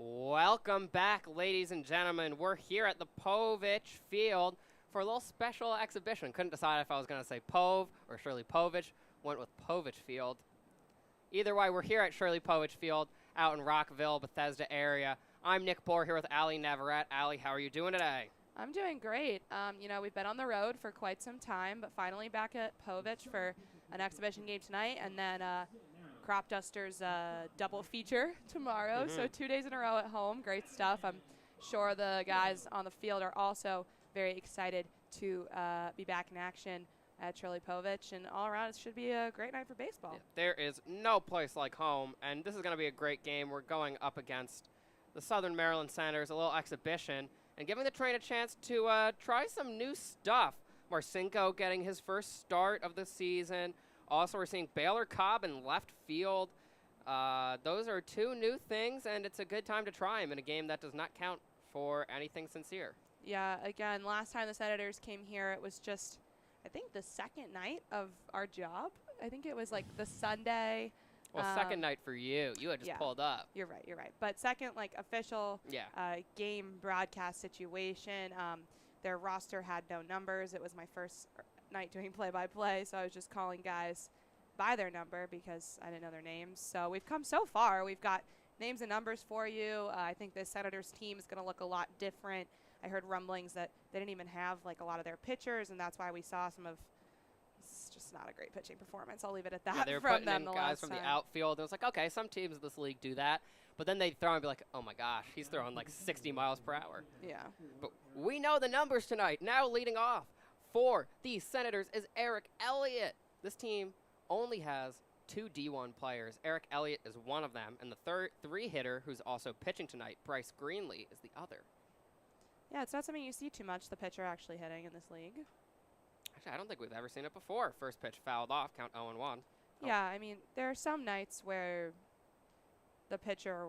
Welcome back, ladies and gentlemen. We're here at the Povich Field for a little special exhibition. Couldn't decide if I was going to say Pove or Shirley Povich. Went with Povich Field. Either way, we're here at Shirley Povich Field out in Rockville, Bethesda area. I'm Nick Bohr here with Allie Navarrete. Allie, how are you doing today? I'm doing great. We've been on the road for quite some time, but finally back at Povich for an exhibition game tonight, and then Crop Dusters double feature tomorrow. So 2 days in a row at home. Great stuff. I'm sure the guys on the field are also very excited to be back in action at Shirley Povich, and all around it should be a great night for baseball. Yeah, there is no place like home, and this is going to be a great game. We're going up against the Southern Maryland Senators, a little exhibition, and giving the train a chance to try some new stuff. Marcinko getting his first start of the season. Also, we're seeing Baylor Cobb in left field. Those are two new things, and it's a good time to try them in a game that does not count for anything sincere. Yeah, again, last time the Senators came here, it was just, I think, the second night of our job. I think it was like the Sunday. Well, second night for you. You had just pulled up. You're right. But second, official game broadcast situation. Their roster had no numbers. It was my first night doing play-by-play, so I was just calling guys by their number because I didn't know their names. So we've come so far. We've got names and numbers for you. I think the Senators team is going to look a lot different. I heard rumblings that they didn't even have a lot of their pitchers, and that's why we saw some of. It's just not a great pitching performance. I'll leave it at that. Yeah, they were from putting them in the guys last from time. the outfield. It was like, okay, some teams in this league do that, but then they throw and be like, oh my gosh, he's throwing 60 miles per hour. Yeah. But we know the numbers tonight. Now leading off for the Senators is Eric Elliott. This team only has 2 D1 players. Eric Elliott is one of them, and the three hitter who's also pitching tonight, Bryce Greenlee, is the other. Yeah, it's not something you see too much, the pitcher actually hitting in this league. Actually, I don't think we've ever seen it before. First pitch fouled off, count 0-1. Yeah, I mean, there are some nights where the pitcher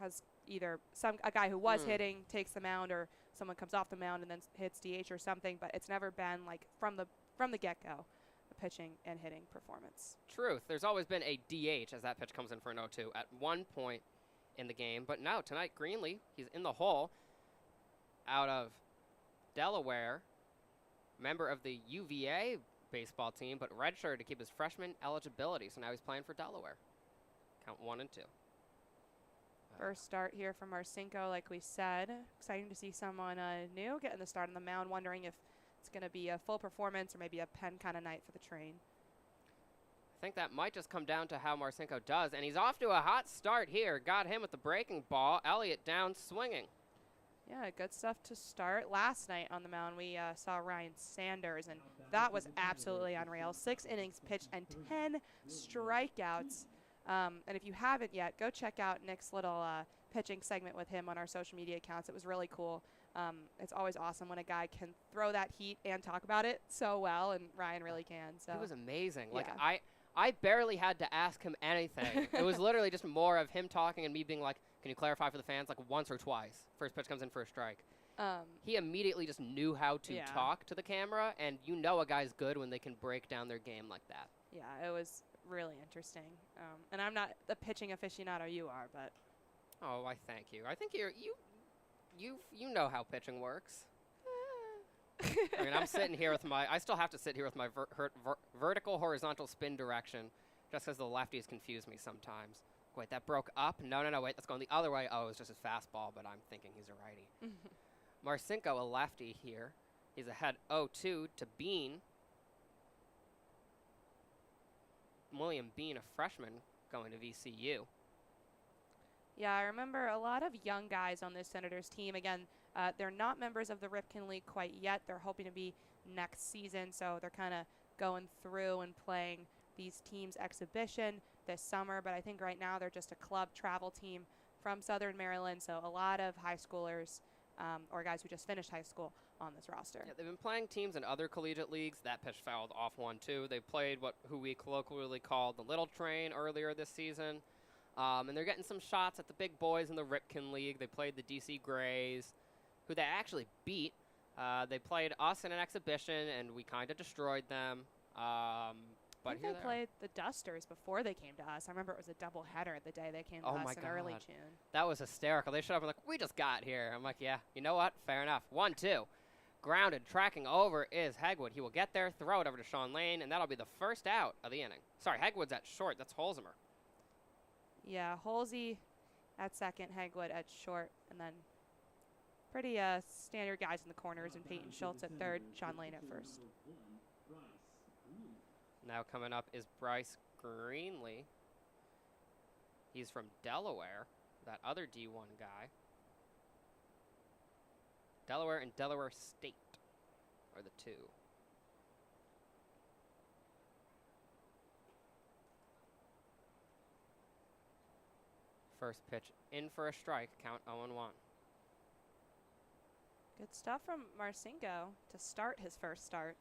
has either a guy who was hitting takes the mound, or someone comes off the mound and then hits DH or something, but it's never been from the get-go a pitching and hitting performance. Truth. There's always been a DH as that pitch comes in for an 0-2 at one point in the game, but now tonight Greenlee, he's in the hole out of Delaware, member of the UVA baseball team, but redshirted to keep his freshman eligibility, so now he's playing for Delaware. Count 1 and 2. First start here from Marcinko, like we said. Exciting to see someone new getting the start on the mound, wondering if it's going to be a full performance or maybe a pen kind of night for the train. I think that might just come down to how Marcinko does, and he's off to a hot start here. Got him with the breaking ball. Elliott down swinging. Yeah, good stuff to start. Last night on the mound, we saw Ryan Sanders, and that was absolutely unreal. 6 innings pitched and 10 strikeouts. And if you haven't yet, go check out Nick's little pitching segment with him on our social media accounts. It was really cool. It's always awesome when a guy can throw that heat and talk about it so well, and Ryan really can. So He was amazing. Yeah. I barely had to ask him anything. It was literally just more of him talking and me being like, can you clarify for the fans, once or twice? First pitch comes in for a strike. He immediately just knew how to talk to the camera, and you know a guy's good when they can break down their game like that. Yeah, it was really interesting. And I'm not the pitching aficionado you are, but. Oh, I thank you. I think you know how pitching works. I mean, I'm sitting here with I still have to sit here with my vertical horizontal spin direction just because the lefties confuse me sometimes. Wait, that broke up? No, wait, that's going the other way. Oh, it was just his fastball, but I'm thinking he's a righty. Marcinko, a lefty here. He's ahead 0-2 to Bean. William Bean, a freshman, going to VCU. Yeah, I remember a lot of young guys on this Senators team. Again, they're not members of the Ripken League quite yet. They're hoping to be next season, so they're kind of going through and playing these teams exhibition this summer. But I think right now they're just a club travel team from Southern Maryland, so a lot of high schoolers or guys who just finished high school on this roster. Yeah, they've been playing teams in other collegiate leagues. That pitch fouled off 1-2. They played who we colloquially called the Little Train earlier this season. And they're getting some shots at the big boys in the Ripken League. They played the DC Grays, who they actually beat. They played us in an exhibition, and we kind of destroyed them. I think they played the Dusters before they came to us. I remember it was a doubleheader the day they came to us in early June. That was hysterical. They showed up and like, we just got here. I'm like, yeah, you know what? Fair enough. 1-2. Grounded, tracking over is Hegwood. He will get there, throw it over to Sean Lane, and that'll be the first out of the inning. Sorry, Hegwood's at short. That's Holzheimer. Yeah, Holsey at second, Hegwood at short, and then pretty standard guys in the corners, and Peyton Schultz at third, Sean Lane at first. Now coming up is Bryce Greenlee. He's from Delaware, that other D1 guy. Delaware and Delaware State are the two. First pitch in for a strike, count 0-1. Good stuff from Marcinko to start his first start.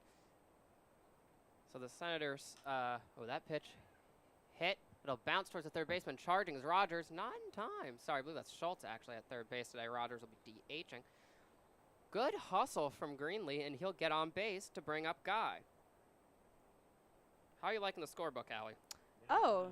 So the Senators, that pitch hit. It'll bounce towards the third baseman. Charging is Rogers, not in time. Sorry, I believe that's Schultz actually at third base today. Rogers will be DHing. Good hustle from Greenlee, and he'll get on base to bring up Guy. How are you liking the scorebook, Allie? Oh,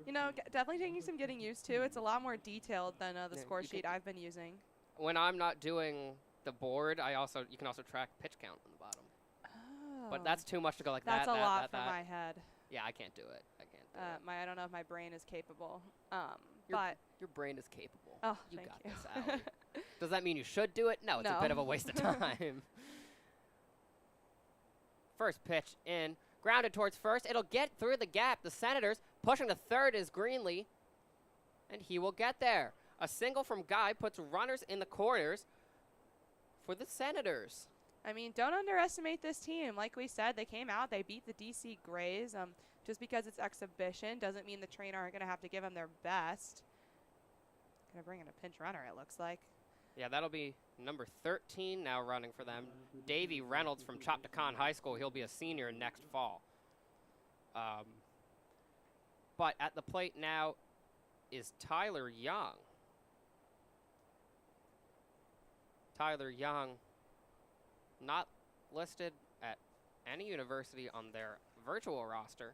you know, definitely taking some getting used to. It's a lot more detailed than the score sheet I've been using. When I'm not doing the board, you can also track pitch count on the bottom. Oh. But that's too much to go like that's that. That's a lot for my head. Yeah, I can't do it. I can't do it. I don't know if my brain is capable. Your brain is capable. Oh, you thank got you. this, Allie. Does that mean you should do it? No, it's a bit of a waste of time. First pitch in. Grounded towards first. It'll get through the gap. The Senators pushing to third is Greenlee. And he will get there. A single from Guy puts runners in the corners for the Senators. I mean, don't underestimate this team. Like we said, they came out. They beat the DC Grays. Just because it's exhibition doesn't mean the trainer aren't going to have to give them their best. Going to bring in a pinch runner, it looks like. Yeah, that'll be number 13 now running for them. Davey Reynolds from Chopticon High School. He'll be a senior next fall. But at the plate now is Tyler Young. Tyler Young, not listed at any university on their virtual roster,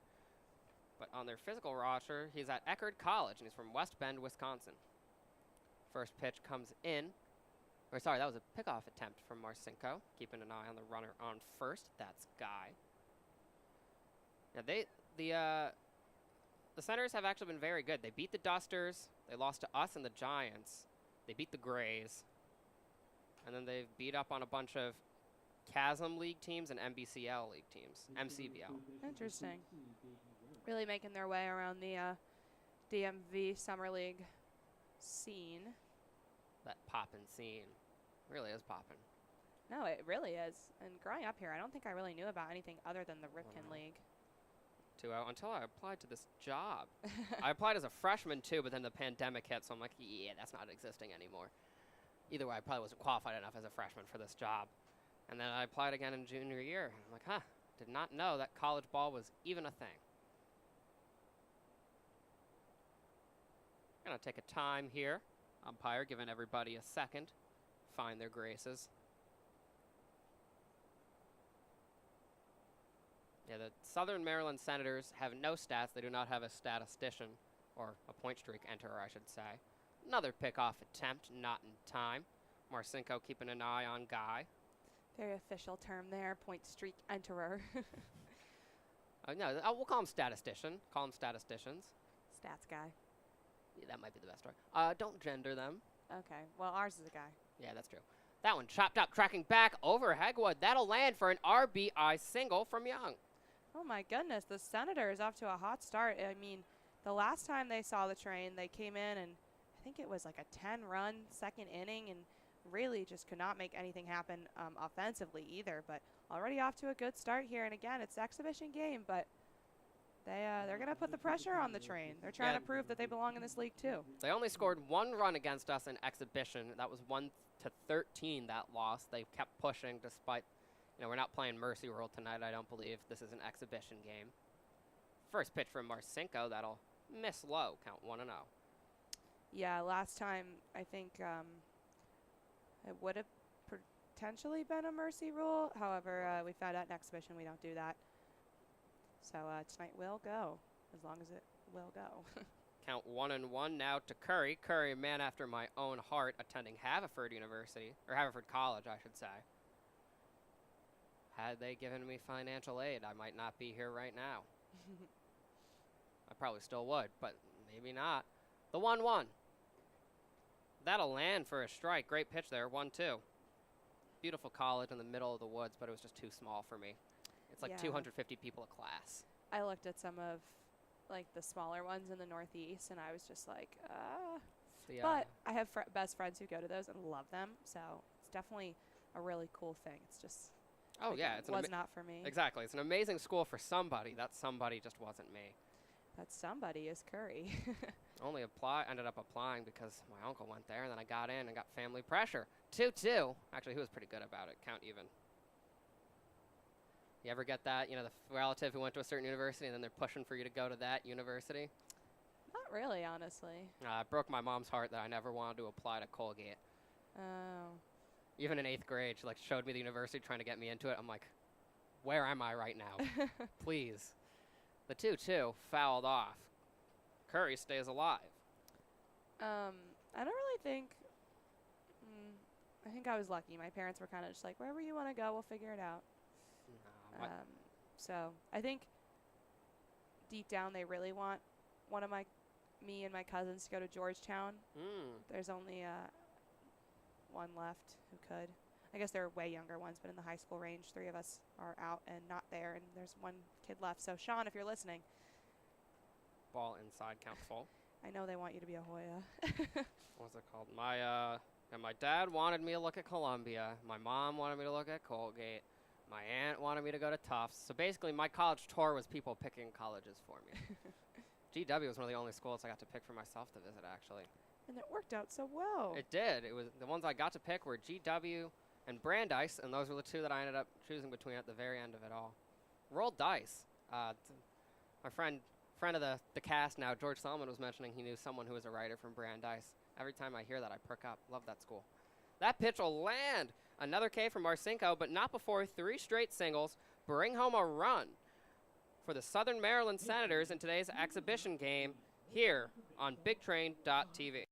but on their physical roster, he's at Eckerd College, and he's from West Bend, Wisconsin. First pitch comes in. Or sorry, that was a pickoff attempt from Marcinko. Keeping an eye on the runner on first. That's Guy. Now the Senators have actually been very good. They beat the Dusters. They lost to us and the Giants. They beat the Grays. And then they've beat up on a bunch of Chasm League teams and MBCL League teams. MCBL. Interesting. Really making their way around the DMV Summer League scene. That poppin' scene. Really is poppin'. No, it really is. And growing up here, I don't think I really knew about anything other than the Ripken League. Until I applied to this job. I applied as a freshman too, but then the pandemic hit, so I'm like, yeah, that's not existing anymore. Either way, I probably wasn't qualified enough as a freshman for this job. And then I applied again in junior year. I'm like, did not know that college ball was even a thing. Gonna take a time here. Umpire giving everybody a second. Find their graces. Yeah, the Southern Maryland Senators have no stats. They do not have a statistician, or a point streak enterer, I should say. Another pickoff attempt, not in time. Marcinko keeping an eye on Guy. Very official term there, point streak enterer. No, we'll call him statistician. Call him statisticians. Stats guy. Yeah, that might be the best way. Don't gender them. Okay, well, ours is a guy. Yeah, that's true. That one chopped up, tracking back over Hegwood. That'll land for an RBI single from Young. Oh, my goodness. The Senators off to a hot start. I mean, the last time they saw the train, they came in and I think it was like a 10-run second inning and really just could not make anything happen offensively either. But already off to a good start here. And, again, it's an exhibition game, but they're going to put the pressure on the train. They're trying to prove that they belong in this league, too. They only scored one run against us in exhibition. That was 1-13, that loss. They kept pushing despite, we're not playing Mercy World tonight, I don't believe. This is an exhibition game. First pitch from Marcinko. That'll miss low. Count 1-0. Yeah, last time I think it would have potentially been a Mercy rule. However, we found out in exhibition we don't do that. So tonight will go, as long as it will go. Count 1-1 now to Curry. Curry, a man after my own heart, attending Haverford University, or Haverford College, I should say. Had they given me financial aid, I might not be here right now. I probably still would, but maybe not. The 1-1. That'll land for a strike. Great pitch there, 1-2. Beautiful college in the middle of the woods, but it was just too small for me. It's like 250 people a class. I looked at some of like the smaller ones in the Northeast, and I was just like, But I have best friends who go to those and love them, so it's definitely a really cool thing. It's just it was not for me. Exactly. It's an amazing school for somebody. That somebody just wasn't me. That somebody is Curry. Ended up applying because my uncle went there, and then I got in and got family pressure. 2-2. Actually, he was pretty good about it. Count even. You ever get that? You know, the relative who went to a certain university, and then they're pushing for you to go to that university? Not really, honestly. It broke my mom's heart that I never wanted to apply to Colgate. Oh. Even in 8th grade, she showed me the university trying to get me into it. I'm like, where am I right now? Please. The 2-2 fouled off. Curry stays alive. I don't really think. I think I was lucky. My parents were kind of just like, wherever you want to go, we'll figure it out. So I think deep down they really want me and my cousins to go to Georgetown. There's only one left who could. I guess there are way younger ones, but in the high school range, 3 of us are out and not there, and there's 1 kid left. So Sean, if you're listening. Ball inside, count full. I know they want you to be a Hoya. What's it called? My dad wanted me to look at Columbia. My mom wanted me to look at Colgate. My aunt wanted me to go to Tufts. So basically, my college tour was people picking colleges for me. GW was one of the only schools I got to pick for myself to visit, actually. And it worked out so well. It did. It was the ones I got to pick were GW and Brandeis, and those were the 2 that I ended up choosing between at the very end of it all. Rolled dice. My friend of the cast now, George Solomon, was mentioning he knew someone who was a writer from Brandeis. Every time I hear that, I perk up. Love that school. That pitch will land. Another K from Marcinko, but not before 3 straight singles bring home a run for the Southern Maryland Senators in today's exhibition game here on BigTrain.tv.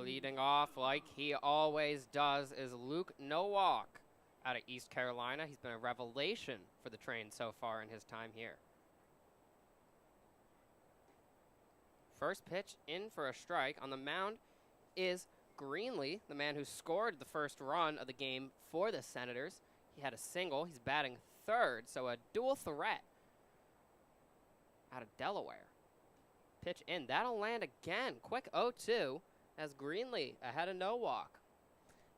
Leading off like he always does is Luke Nowak out of East Carolina. He's been a revelation for the Train so far in his time here. First pitch in for a strike. On the mound is Greenlee, the man who scored the first run of the game for the Senators. He had a single. He's batting third, so a dual threat out of Delaware. Pitch in. That'll land again. Quick 0-2 as Greenlee ahead of Nowak.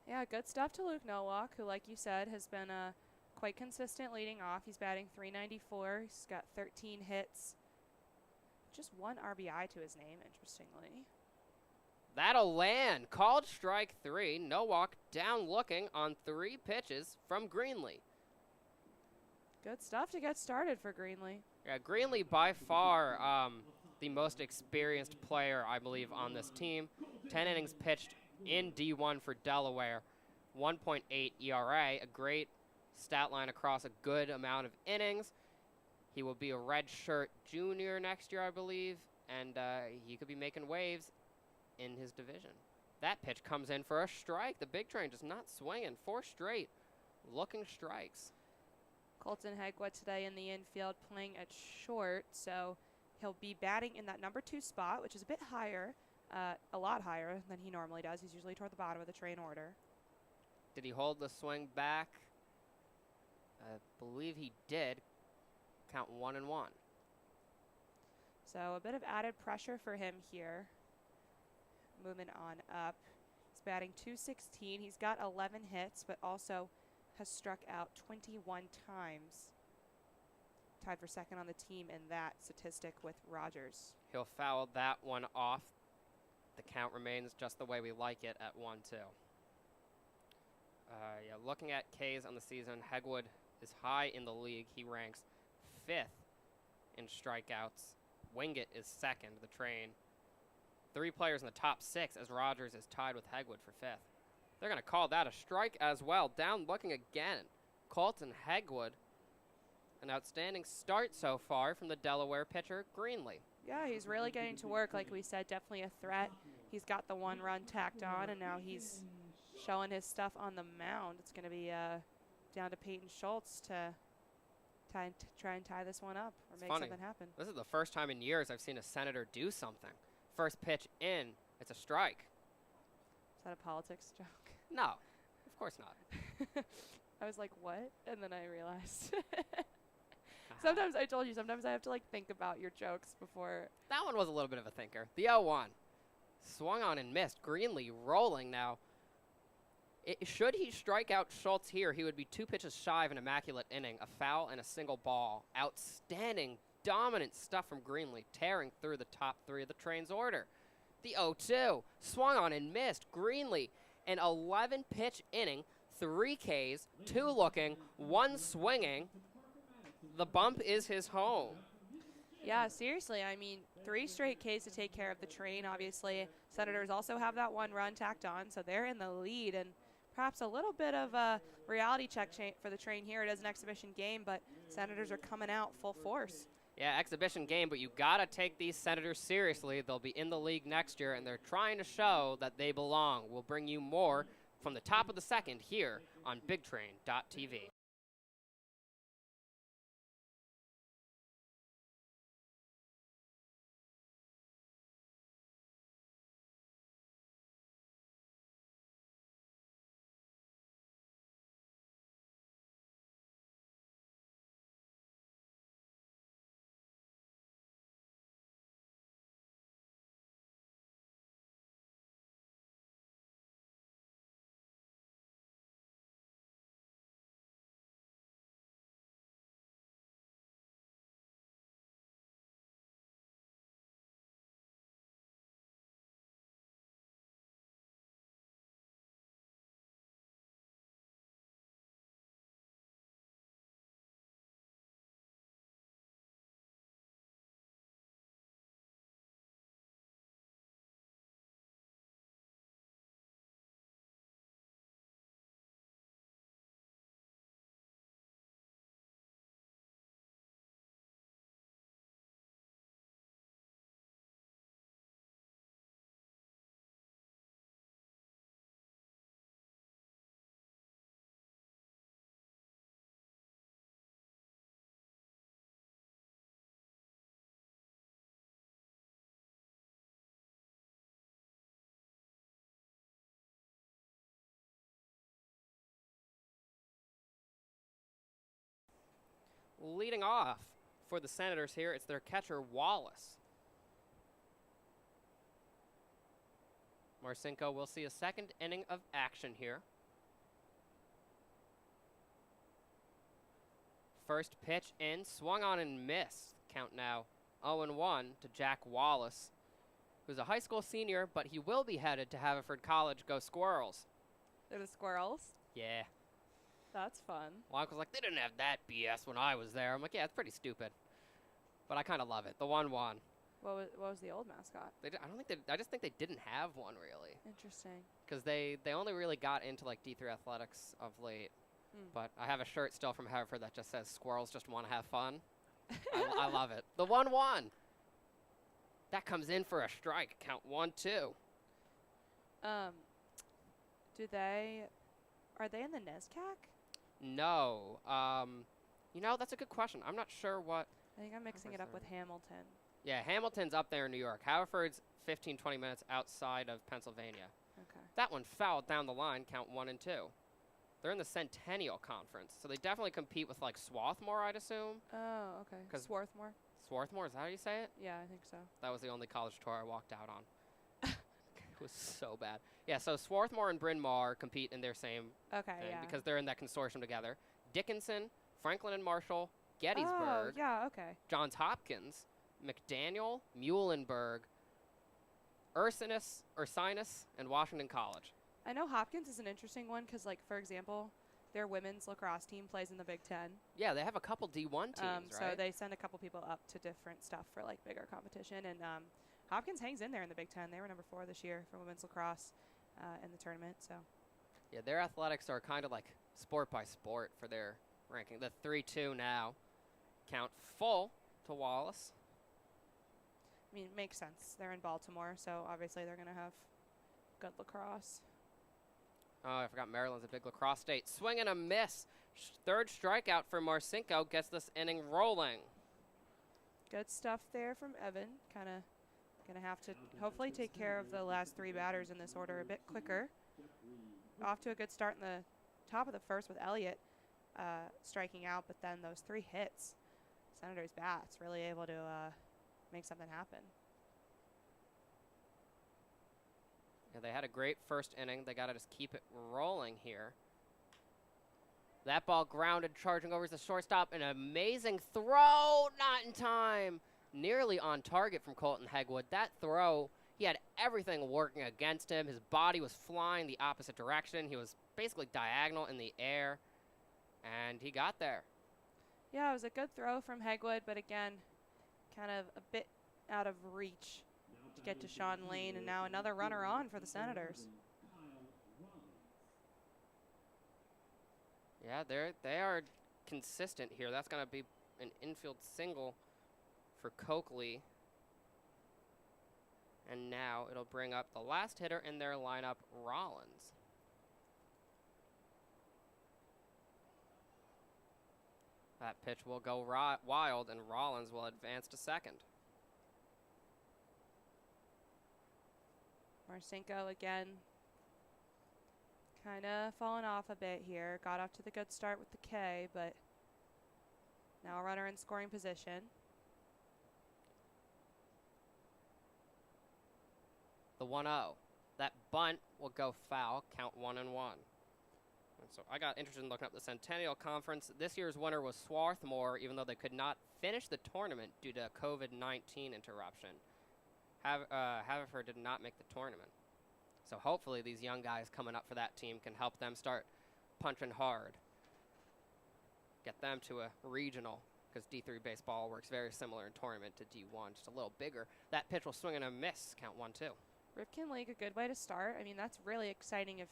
Yeah, good stuff to Luke Nowak, who, like you said, has been quite consistent leading off. He's batting .394. He's got 13 hits. Just one RBI to his name, interestingly. That'll land. Called strike 3. Nowak down looking on 3 pitches from Greenlee. Good stuff to get started for Greenlee. Yeah, Greenlee by far the most experienced player, I believe, on this team. 10 innings pitched in D1 for Delaware. 1.8 ERA, a great stat line across a good amount of innings. He will be a redshirt junior next year, I believe, and he could be making waves in his division. That pitch comes in for a strike. The Big Train just not swinging. 4 straight looking strikes. Colton Hegwood today in the infield playing at short, so he'll be batting in that number 2 spot, which is a bit higher, a lot higher than he normally does. He's usually toward the bottom of the Train order. Did he hold the swing back? I believe he did. Count 1-1. So a bit of added pressure for him here. Moving on up. He's batting .216. He's got 11 hits, but also has struck out 21 times. Tied for second on the team in that statistic with Rogers. He'll foul that one off. The count remains just the way we like it at 1-2. Yeah, looking at Ks on the season, Hegwood is high in the league. He ranks 5th in strikeouts. Wingett is 2nd, the Train. 3 players in the top 6 as Rogers is tied with Hegwood for 5th. They're going to call that a strike as well. Down looking again. Colton Hegwood. An outstanding start so far from the Delaware pitcher, Greenlee. Yeah, he's really getting to work. Like we said, definitely a threat. He's got the 1 run tacked on, and now he's showing his stuff on the mound. It's going to be down to Peyton Schultz to try and tie this one up or make something happen. This is the first time in years I've seen a Senator do something. First pitch in, it's a strike. Is that a politics joke? No, of course not. I was like, what? And then I realized. Sometimes I told you, sometimes I have to like think about your jokes before. That one was a little bit of a thinker. The 0-1. Swung on and missed. Greenlee rolling now. Should he strike out Schultz here, he would be 2 pitches shy of an immaculate inning, a foul and a single ball. Outstanding, dominant stuff from Greenlee, tearing through the top 3 of the Train's order. The 0-2, swung on and missed. Greenlee, an 11-pitch inning, 3 Ks, 2 looking, 1 swinging. The bump is his home. Yeah, seriously, I mean, 3 straight Ks to take care of the Train. Obviously, Senators also have that 1 run tacked on, so they're in the lead, and perhaps a little bit of a reality check for the Train here. It is an exhibition game, but Senators are coming out full force. Yeah, exhibition game, but you gotta take these Senators seriously. They'll be in the league next year, and they're trying to show that they belong. We'll bring you more from the top of the second here on BigTrain.tv. Leading off for the Senators here, it's their catcher, Wallace. Marcinko will see a second inning of action here. First pitch in, swung on and missed. Count now 0-1 to Jack Wallace, who's a high school senior, but he will be headed to Haverford College. Go Squirrels. They're the Squirrels? Yeah. That's fun. Well, Uncle's like, they didn't have that BS when I was there. I'm like, yeah, it's pretty stupid. But I kind of love it. The 1-1. What was the old mascot? I just think they didn't have one, really. Interesting. Because they only really got into, like, D3 athletics of late. But I have a shirt still from Haverford that just says, Squirrels just want to have fun. I love it. The 1-1. That comes in for a strike. Count 1-2. Are they in the NESCAC? No. That's a good question. I'm not sure what. I think I'm mixing it up with Hamilton. Yeah, Hamilton's up there in New York. Haverford's 15, 20 minutes outside of Pennsylvania. Okay. That one fouled down the line, count 1-2. They're in the Centennial Conference, so they definitely compete with, like, Swarthmore, I'd assume. Oh, okay. Swarthmore? Swarthmore, is that how you say it? Yeah, I think so. That was the only college tour I walked out on. It was so bad. Yeah, so Swarthmore and Bryn Mawr compete in their same thing because they're in that consortium together. Dickinson, Franklin and Marshall, Gettysburg. Oh, yeah, okay. Johns Hopkins, McDaniel, Muhlenberg, Ursinus, and Washington College. I know Hopkins is an interesting one because, like, for example, their women's lacrosse team plays in the Big Ten. Yeah, they have a couple D1 teams, right? So they send a couple people up to different stuff for, like, bigger competition. And Hopkins hangs in there in the Big Ten. They were number 4 this year for women's lacrosse in the tournament. So. Yeah, their athletics are kind of like sport by sport for their ranking. The 3-2 now. Count full to Wallace. I mean, it makes sense. They're in Baltimore, so obviously they're going to have good lacrosse. Oh, I forgot Maryland's a big lacrosse state. Swing and a miss. Third strikeout for Marcinko gets this inning rolling. Good stuff there from Evan. Kind of going to have to hopefully take care of the last 3 batters in this order a bit quicker. Off to a good start in the top of the first with Elliott striking out, but then those 3 hits, Senators bats really able to make something happen. Yeah, they had a great first inning. They got to just keep it rolling here. That ball grounded, charging over the shortstop. An amazing throw, not in time. Nearly on target from Colton Hegwood. That throw, he had everything working against him. His body was flying the opposite direction. He was basically diagonal in the air, and he got there. Yeah, it was a good throw from Hegwood, but again, kind of a bit out of reach to get to Sean Lane, and now another runner on for the Senators. Yeah, they are consistent here. That's going to be an infield single for Coakley. And now it'll bring up the last hitter in their lineup, Rollins. That pitch will go wild, and Rollins will advance to second. Marcinko again kind of falling off a bit here. Got off to the good start with the K, but now a runner in scoring position. The 1-0. That bunt will go foul, count 1-1. And so I got interested in looking up the Centennial Conference. This year's winner was Swarthmore, even though they could not finish the tournament due to COVID-19 interruption. Haverford did not make the tournament. So hopefully these young guys coming up for that team can help them start punching hard. Get them to a regional, because D3 baseball works very similar in tournament to D1, just a little bigger. That pitch will swing and a miss, count 1-2. Ripken League, a good way to start. I mean, that's really exciting if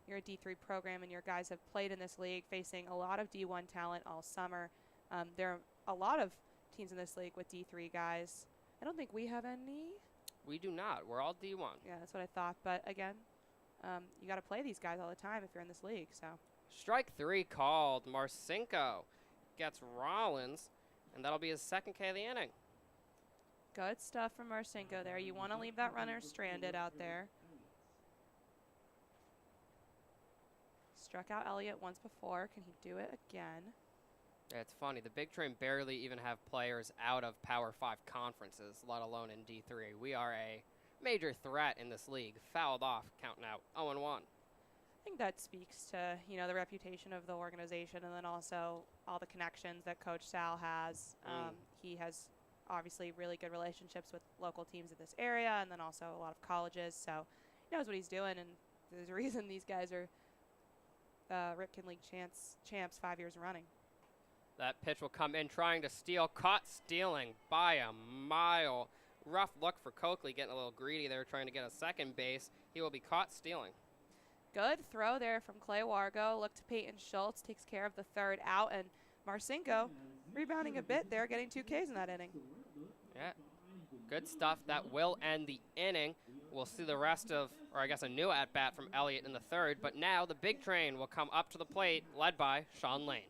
you're a D3 program and your guys have played in this league, facing a lot of D1 talent all summer. There are a lot of teams in this league with D3 guys. I don't think we have any. We do not. We're all D1. Yeah, that's what I thought. But again, you got to play these guys all the time if you're in this league. So strike 3 called. Marcinko gets Rollins, and that'll be his second K of the inning. Good stuff from Marcinko there. You want to leave that runner stranded out there. Struck out Elliott once before. Can he do it again? Yeah, it's funny. The Big Train barely even have players out of Power 5 conferences, let alone in D3. We are a major threat in this league. Fouled off, counting out 0-1. I think that speaks to, the reputation of the organization, and then also all the connections that Coach Sal has. He has obviously really good relationships with local teams in this area, and then also a lot of colleges, so he knows what he's doing, and there's a reason these guys are Ripken League champs 5 years running. That pitch will come in trying to steal. Caught stealing by a mile. Rough luck for Coakley, getting a little greedy there, trying to get a second base. He will be caught stealing. Good throw there from Clay Wargo. Look to Peyton Schultz, takes care of the third out, and Marcinko rebounding a bit there, getting 2 Ks in that inning. Yeah, good stuff. That will end the inning. We'll see the rest of, or I guess a new at-bat from Elliott in the third, but now the Big Train will come up to the plate, led by Sean Lane.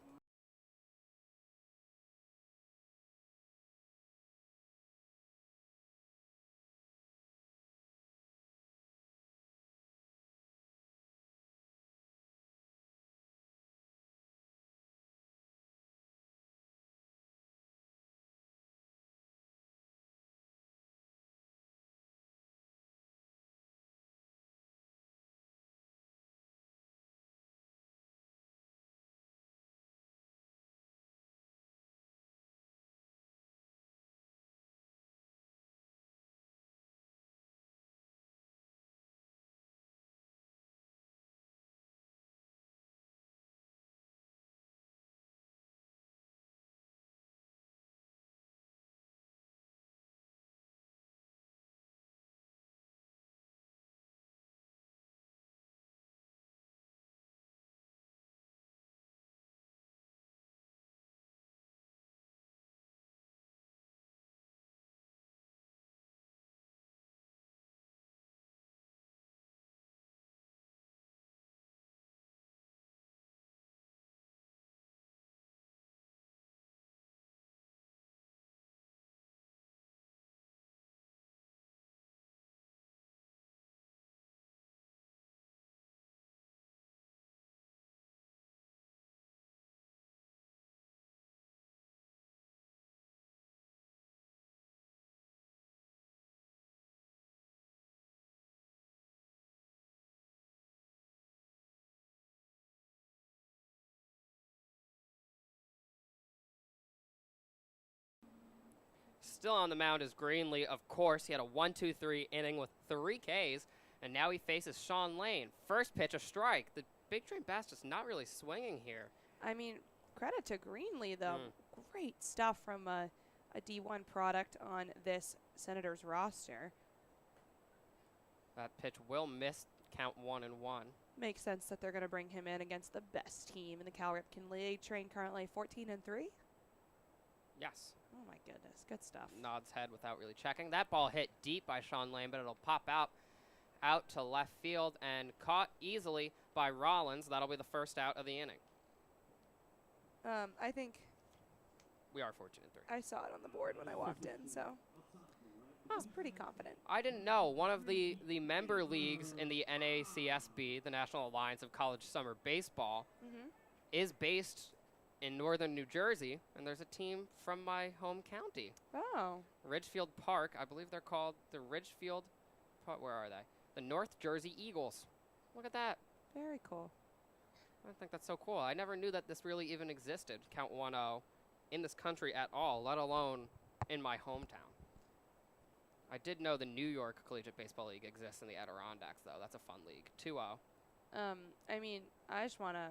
Still on the mound is Greenlee, of course. He had a 1-2-3 inning with 3 Ks, and now he faces Sean Lane. First pitch, a strike. The Big Train Bass just not really swinging here. I mean, credit to Greenlee, though. Great stuff from a D1 product on this Senators roster. That pitch will miss, count 1-1. Makes sense that they're going to bring him in against the best team in the Cal Ripken League. Train currently 14-3. Yes. Oh my goodness, good stuff. Nods head without really checking. That ball hit deep by Sean Lane, but it'll pop out to left field and caught easily by Rollins. That'll be the first out of the inning. I think we are 14-3. I saw it on the board when I walked in, so I was pretty confident. I didn't know. One of the member leagues in the NACSB, the National Alliance of College Summer Baseball, is based in northern New Jersey, and there's a team from my home county. Oh. Ridgefield Park. I believe they're called the Ridgefield, where are they? The North Jersey Eagles. Look at that. Very cool. I think that's so cool. I never knew that this really even existed, count 1-0, in this country at all, let alone in my hometown. I did know the New York Collegiate Baseball League exists in the Adirondacks, though. That's a fun league. 2-0. I mean, I just want to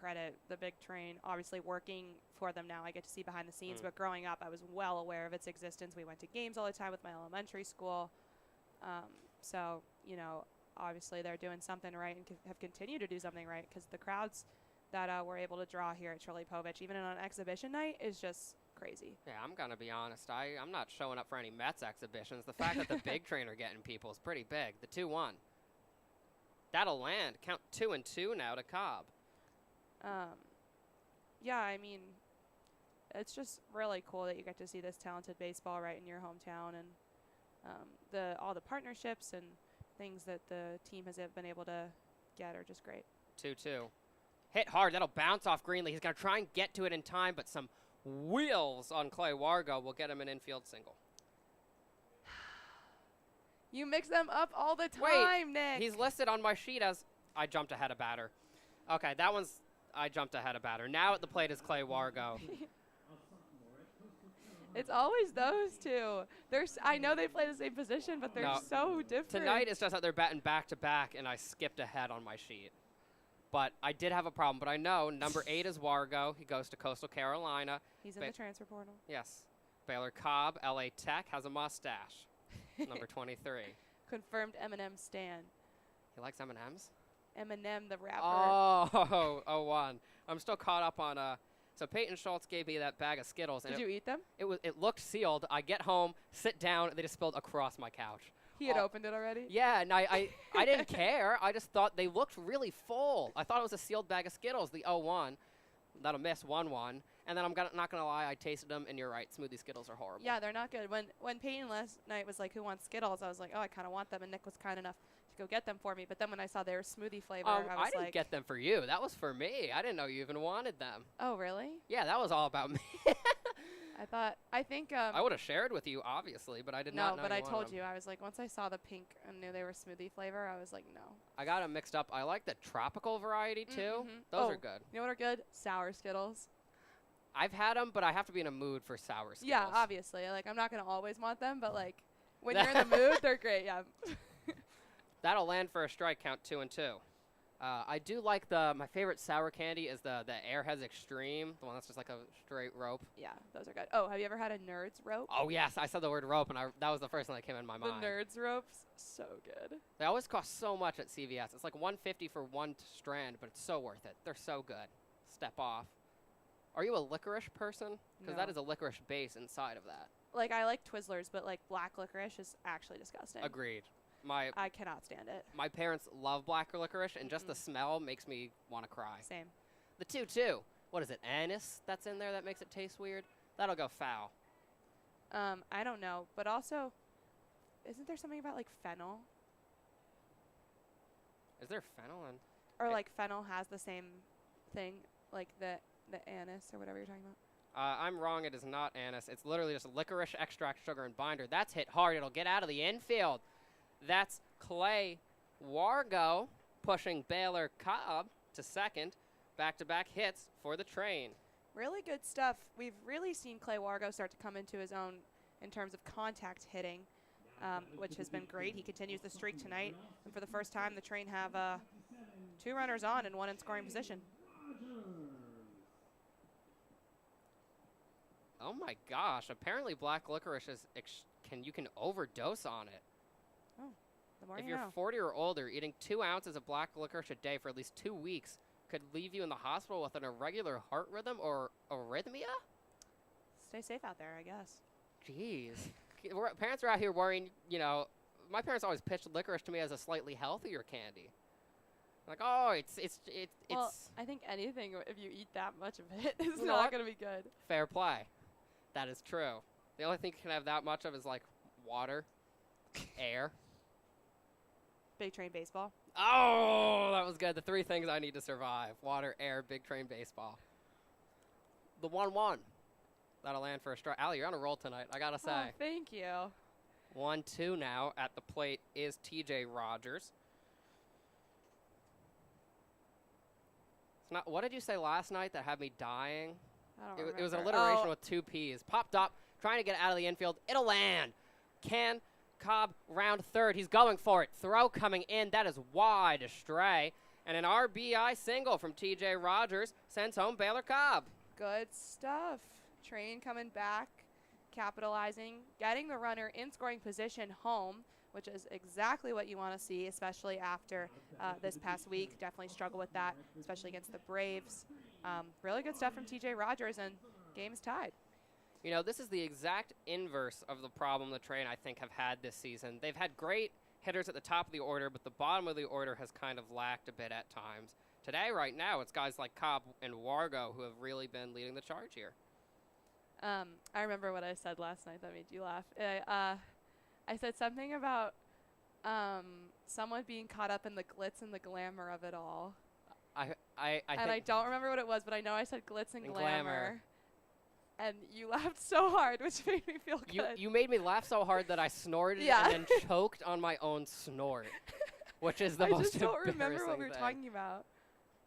credit the Big Train, obviously working for them now. I get to see behind the scenes, but growing up, I was well aware of its existence. We went to games all the time with my elementary school. So, obviously they're doing something right and have continued to do something right, because the crowds that we're able to draw here at Shirley Povich, even on an exhibition night, is just crazy. Yeah, I'm going to be honest. I'm not showing up for any Mets exhibitions. The fact that the Big Train are getting people is pretty big. The 2-1. That'll land. Count 2-2 now to Cobb. Yeah, I mean, it's just really cool that you get to see this talented baseball right in your hometown, and all the partnerships and things that the team has been able to get are just great. 2-2. Hit hard. That'll bounce off Greenlee. He's going to try and get to it in time, but some wheels on Clay Wargo will get him an infield single. You mix them up all the time, Wait, Nick. He's listed on my sheet as I jumped ahead of batter. Okay, that one's I jumped ahead of batter. Now at the plate is Clay Wargo. It's always those two. I know they play the same position, but they're so different. Tonight it's just that they're batting back-to-back, and I skipped ahead on my sheet. But I did have a problem. But I know number 8 is Wargo. He goes to Coastal Carolina. He's in the transfer portal. Yes. Baylor Cobb, LA Tech, has a mustache. Number 23. Confirmed Eminem stan. He likes M&Ms? Eminem, the rapper. Oh, 01. I'm still caught up on so Peyton Schultz gave me that bag of Skittles. Did you eat them? It looked sealed. I get home, sit down, and they just spilled across my couch. He had opened it already? Yeah, and I didn't care. I just thought they looked really full. I thought it was a sealed bag of Skittles, the 01. That'll miss 1-1. And then I'm not going to lie, I tasted them, and you're right. Smoothie Skittles are horrible. Yeah, they're not good. When Peyton last night was like, who wants Skittles? I was like, oh, I kind of want them. And Nick was kind enough to go get them for me. But then when I saw they were smoothie flavor, I was like. I didn't get them for you. That was for me. I didn't know you even wanted them. Oh, really? Yeah, that was all about me. I think. I would have shared with you, obviously, but I did not know. No, but I told them. you. I was like, once I saw the pink and knew they were smoothie flavor, I was like, no. I got them mixed up. I like the tropical variety, too. Those are good. You know what are good? Sour Skittles. I've had them, but I have to be in a mood for sour Skittles. Yeah, obviously. Like, I'm not going to always want them, but, like, when you're in the mood, they're great, yeah. That'll land for a strike count 2-2. I do like my favorite sour candy is the Airheads Extreme, the one that's just like a straight rope. Yeah, those are good. Oh, have you ever had a Nerds rope? Oh, yes. I said the word rope, and that was the first thing that came in my mind. The Nerds ropes, so good. They always cost so much at CVS. It's like $150 for one strand, but it's so worth it. They're so good. Step off. Are you a licorice person? Because that is a licorice base inside of that. Like, I like Twizzlers, but, like, black licorice is actually disgusting. Agreed. I cannot stand it. My parents love black licorice, and just the smell makes me want to cry. Same. The 2-2. What is it, anise that's in there that makes it taste weird? That'll go foul. I don't know. But also, isn't there something about, like, fennel? Is there fennel in? Or, like, fennel has the same thing, like the anise or whatever you're talking about? I'm wrong. It is not anise. It's literally just licorice extract, sugar, and binder. That's hit hard. It'll get out of the infield. That's Clay Wargo pushing Baylor Cobb to second. Back-to-back hits for the Train. Really good stuff. We've really seen Clay Wargo start to come into his own in terms of contact hitting, which has been great. He continues the streak tonight. And for the first time, the Train have 2 runners on and 1 in scoring position. Oh, my gosh. Apparently black licorice you can overdose on it. Oh, the more if you you're know. 40 or older, eating 2 ounces of black licorice a day for at least 2 weeks could leave you in the hospital with an irregular heart rhythm or arrhythmia? Stay safe out there, I guess. Jeez. Parents are out here worrying, my parents always pitched licorice to me as a slightly healthier candy. Like, oh, Well, I think anything, if you eat that much of it, is not going to be good. Fair play. That is true. The only thing you can have that much of is, like, water, air. Big Train baseball. Oh, that was good. The 3 things I need to survive. Water, air, Big Train baseball. The 1-1. That'll land for a strike. Allie, you're on a roll tonight, I got to say. Oh, thank you. 1-2 now. At the plate is TJ Rogers. It's not. What did you say last night that had me dying? I don't remember. It was an alliteration with 2 P's. Popped up, trying to get out of the infield. It'll land. Can Cobb round third. He's going for it. Throw coming in. That is wide astray. And an RBI single from TJ Rogers sends home Baylor Cobb. Good stuff. Train coming back, capitalizing, getting the runner in scoring position home, which is exactly what you want to see, especially after this past week. Definitely struggle with that, especially against the Braves. Really good stuff from TJ Rogers, and game's tied. This is the exact inverse of the problem the Train, I think, have had this season. They've had great hitters at the top of the order, but the bottom of the order has kind of lacked a bit at times. Today, right now, it's guys like Cobb and Wargo who have really been leading the charge here. I remember what I said last night that made you laugh. I said something about someone being caught up in the glitz and the glamour of it all. And think I don't remember what it was, but I know I said glitz and And glamour. glamour. And you laughed so hard, which made me feel good. you made me laugh so hard that I snorted Yeah. and then choked on my own snort, which is the I most just don't remember what we were embarrassing thing. talking about.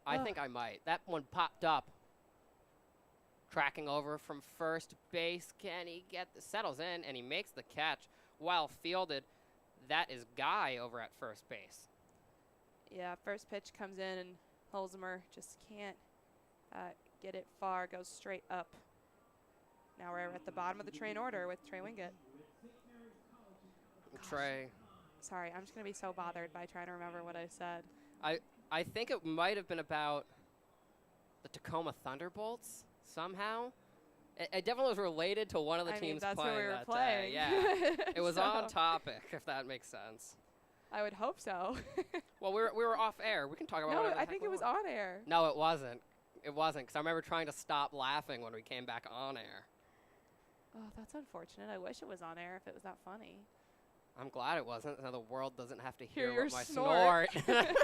I Ugh. think I might. That one popped up. Tracking over from first base. Can he get settles in and he makes the catch while fielded. That is Guy over at first base. Yeah, first pitch comes in and Holzheimer just can't get it far, goes straight up. Now we're at the bottom of the train order with Trey Wingett. Gosh. Trey. Sorry, I'm just going to be so bothered by trying to remember what I said. I think it might have been about the Tacoma Thunderbolts somehow. It definitely was related to one of the teams that's playing who we were that playing. day. Yeah, it was So on topic, if that makes sense. I would hope so. Well, we were off air. We can talk about No, whatever the I heck think we it was want. on air. No, it wasn't. It wasn't, because I remember trying to stop laughing when we came back on air. Oh, that's unfortunate. I wish it was on air if it was that funny. I'm glad it wasn't. Now the world doesn't have to Hear hear your what my snort. snort.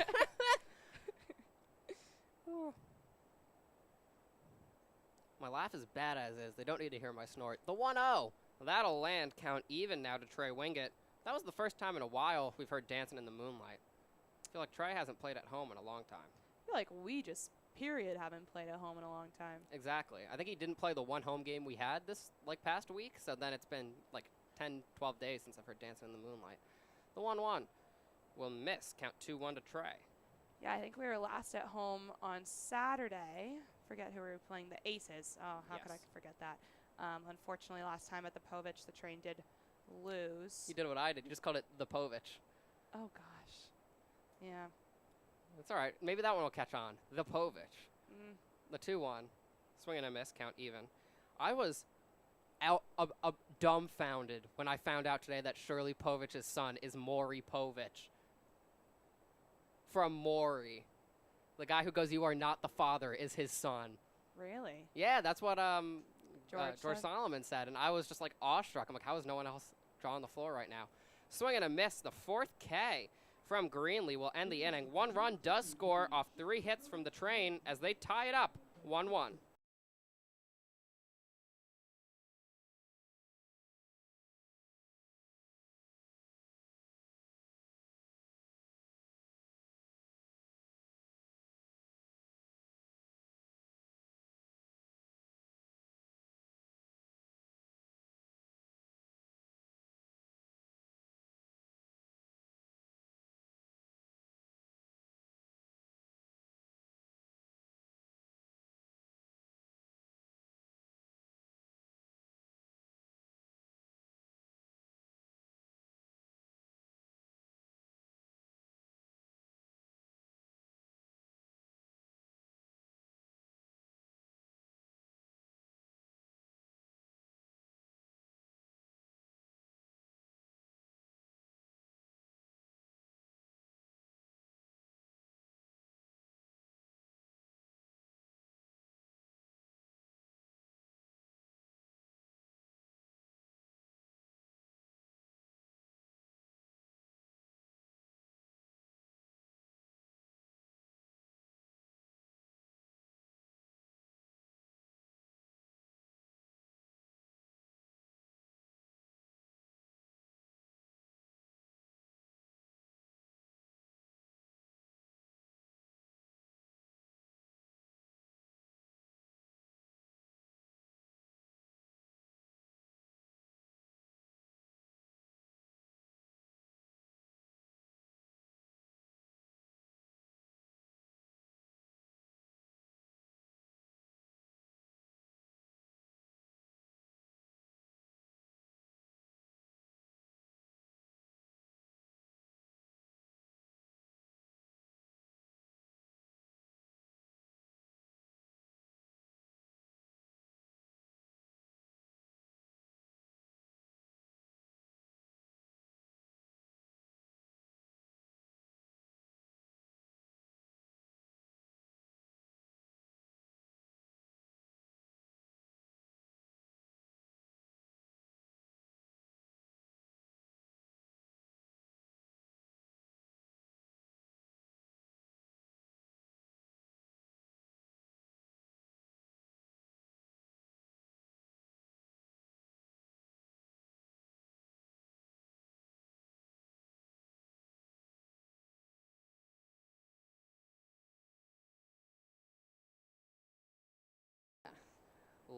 Oh. My laugh is bad as is. They don't need to hear my snort. The 1-0. That'll land. Count even now to Trey Wingett. That was the first time in a while we've heard Dancing in the Moonlight. I feel like Trey hasn't played at home in a long time. I feel like we just, period, haven't played at home in a long time. Exactly. I think he didn't play the one home game we had this past week, so then it's been like 10, 12 days since I've heard Dancing in the Moonlight. The 1-1 will miss. Count 2-1 to Trey. Yeah, I think we were last at home on Saturday. Forget who we were playing. The Aces. Oh, how could I forget that? Unfortunately, last time at the Povich, the train did lose. You did what I did. You just called it the Povich. Oh, gosh. Yeah. That's all right. Maybe that one will catch on. The Povich. Mm. The 2-1. Swing and a miss. Count even. I was dumbfounded when I found out today that Shirley Povich's son is Maury Povich. From Maury. The guy who goes, "You are not the father," is his son. Really? Yeah, that's what George George said? Solomon said, and I was just like awestruck. I'm like, how is no one else drawing the floor right now? Swing and a miss. The 4th K from Greenlee will end the inning. 1 run does score off 3 hits from the train as they tie it up 1-1.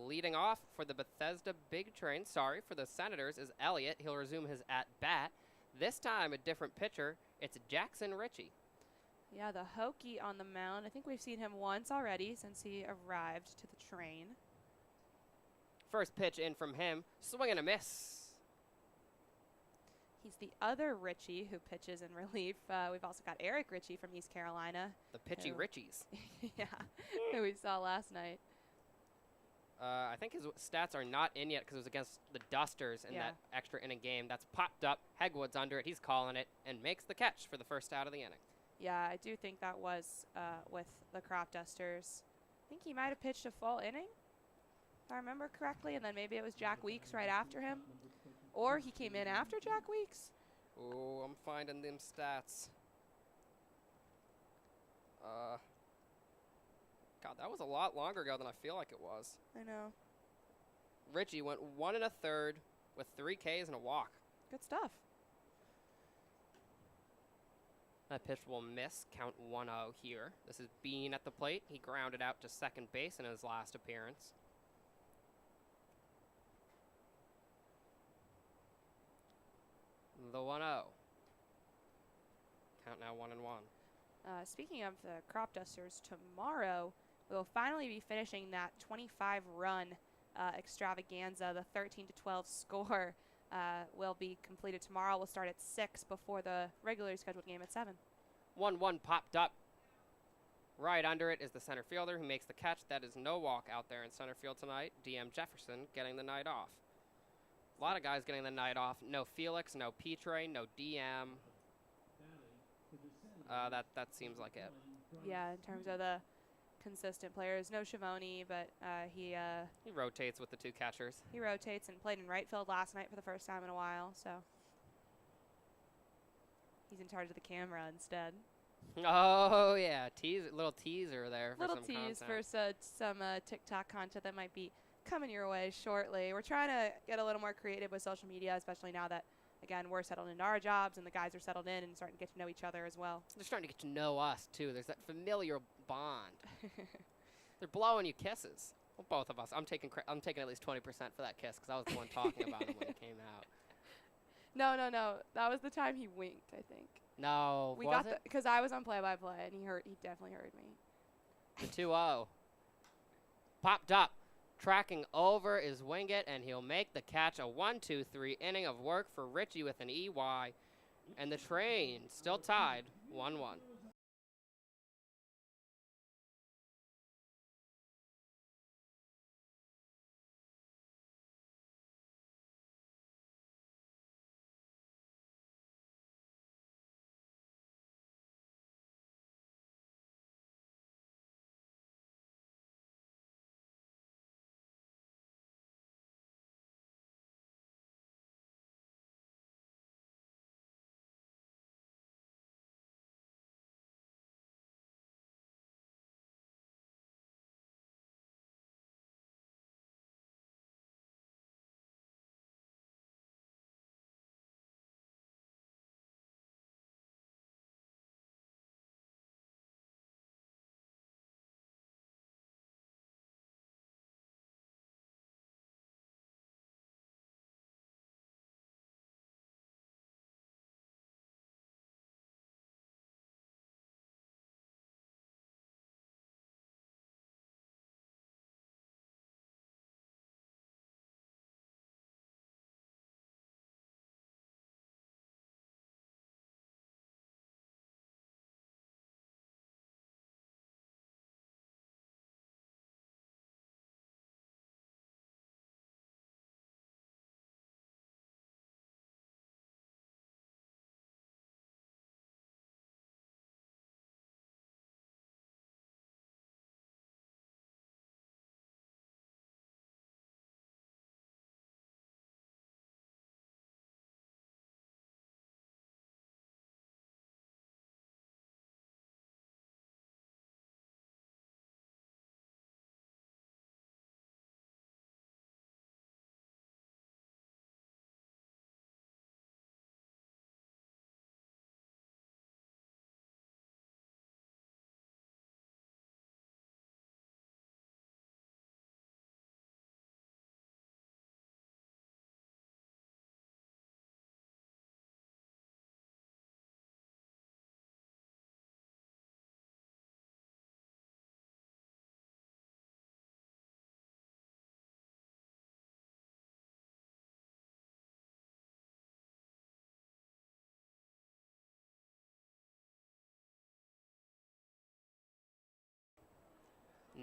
Leading off for the Bethesda Big Train, for the Senators, is Elliott. He'll resume his at-bat. This time, a different pitcher. It's Jackson Ritchie. Yeah, the Hokie on the mound. I think we've seen him once already since he arrived to the train. First pitch in from him. Swing and a miss. He's the other Ritchie who pitches in relief. We've also got Eric Ritchie from East Carolina. The pitchy Ritchies. Yeah, who we saw last night. I think his stats are not in yet because it was against the Dusters in that extra inning game. That's popped up. Hegwood's under it. He's calling it and makes the catch for the first out of the inning. Yeah, I do think that was with the Crop Dusters. I think he might have pitched a full inning, if I remember correctly, and then maybe it was Jack Weeks right after him. Or he came in after Jack Weeks. Oh, I'm finding them stats. God, that was a lot longer ago than I feel like it was. I know. Ritchie went 1 1/3 with 3 Ks and a walk. Good stuff. That pitch will miss. Count 1-0 here. This is Bean at the plate. He grounded out to second base in his last appearance. The 1-0. Count now 1-1. Speaking of the Crop Dusters, tomorrow we'll finally be finishing that 25-run extravaganza. The 13-12 score will be completed tomorrow. We'll start at 6 before the regularly scheduled game at 7. 1-1 popped up. Right under it is the center fielder who makes the catch. That is no walk out there in center field tonight. DM Jefferson getting the night off. A lot of guys getting the night off. No Felix, no Petre, no DM. That seems like it. Yeah, in terms of the consistent players, no Schiavone, but he rotates with the 2 catchers. He rotates and played in right field last night for the first time in a while, so he's in charge of the camera instead. Oh yeah, little teaser there. Little tease for some TikTok content that might be coming your way shortly. We're trying to get a little more creative with social media, especially now that, again, we're settled into our jobs and the guys are settled in and starting to get to know each other as well. They're starting to get to know us, too. There's that familiar bond. They're blowing you kisses. Well, both of us. I'm taking at least 20% for that kiss because I was the one talking about him when he came out. No. That was the time he winked, I think. No, we got because I was on play-by-play and he definitely heard me. The 2-0. Popped up. Tracking over is Wingett, and he'll make the catch. A 1-2-3 inning of work for Ritchie with an EY. And the train still tied 1-1.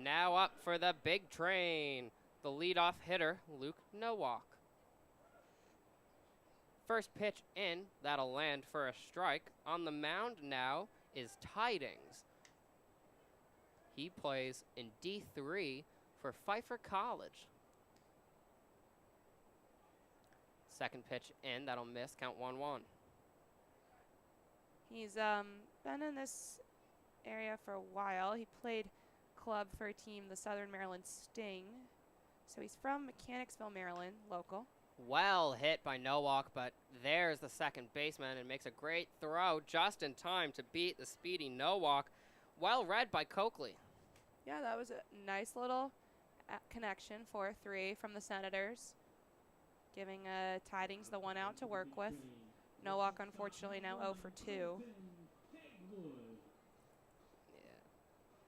now up for the big train. The leadoff hitter, Luke Nowak. First pitch in, that'll land for a strike. On the mound now is Tidings. He plays in D3 for Pfeiffer College. Second pitch in, that'll miss, count 1-1. He's been in this area for a while. He played club for a team, the Southern Maryland Sting. So he's from Mechanicsville, Maryland, local. Well hit by Nowak, but there's the second baseman and makes a great throw just in time to beat the speedy Nowak. Well read by Coakley. Yeah, that was a nice little connection, 4-3 from the Senators, giving Tidings the one out to work with. Nowak, unfortunately, now 0 for 2.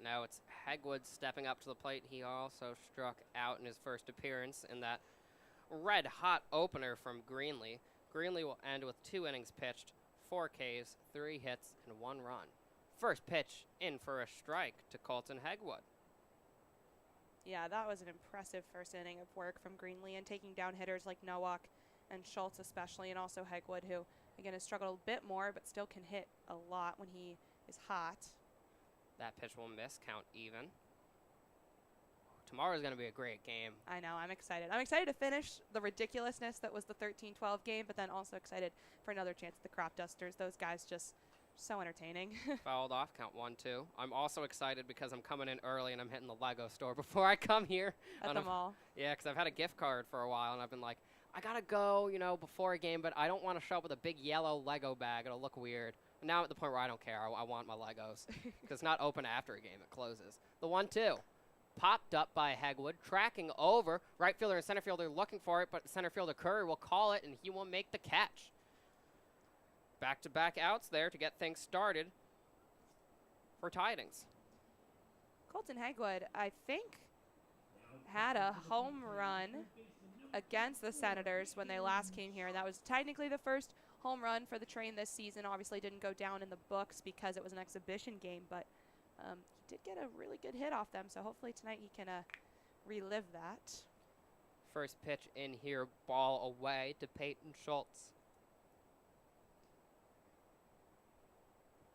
Now it's Hegwood stepping up to the plate. He also struck out in his first appearance in that red-hot opener from Greenlee. Greenlee will end with 2 innings pitched, 4 Ks, 3 hits, and 1 run. First pitch in for a strike to Colton Hegwood. Yeah, that was an impressive first inning of work from Greenlee and taking down hitters like Nowak and Schultz especially, and also Hegwood, who, again, has struggled a bit more but still can hit a lot when he is hot. That pitch will miss, count even. Tomorrow's going to be a great game. I know, I'm excited. I'm excited to finish the ridiculousness that was the 13-12 game, but then also excited for another chance at the Crop Dusters. Those guys just so entertaining. Fouled off, count 1-2. I'm also excited because I'm coming in early and I'm hitting the Lego store before I come here. At the mall. Yeah, because I've had a gift card for a while and I've been like, I got to go, before a game, but I don't want to show up with a big yellow Lego bag. It'll look weird. And now I'm at the point where I don't care. I want my Legos because it's not open after a game. It closes. The 1-2. Popped up by Hegwood, tracking over. Right fielder and center fielder looking for it, but center fielder Curry will call it, and he will make the catch. Back-to-back outs there to get things started for Tidings. Colton Hegwood, I think, had a home run against the Senators when they last came here, and that was technically the first home run for the Train this season. Obviously didn't go down in the books because it was an exhibition game, but he did get a really good hit off them, so hopefully tonight he can relive that. First pitch in here, ball away to Peyton Schultz.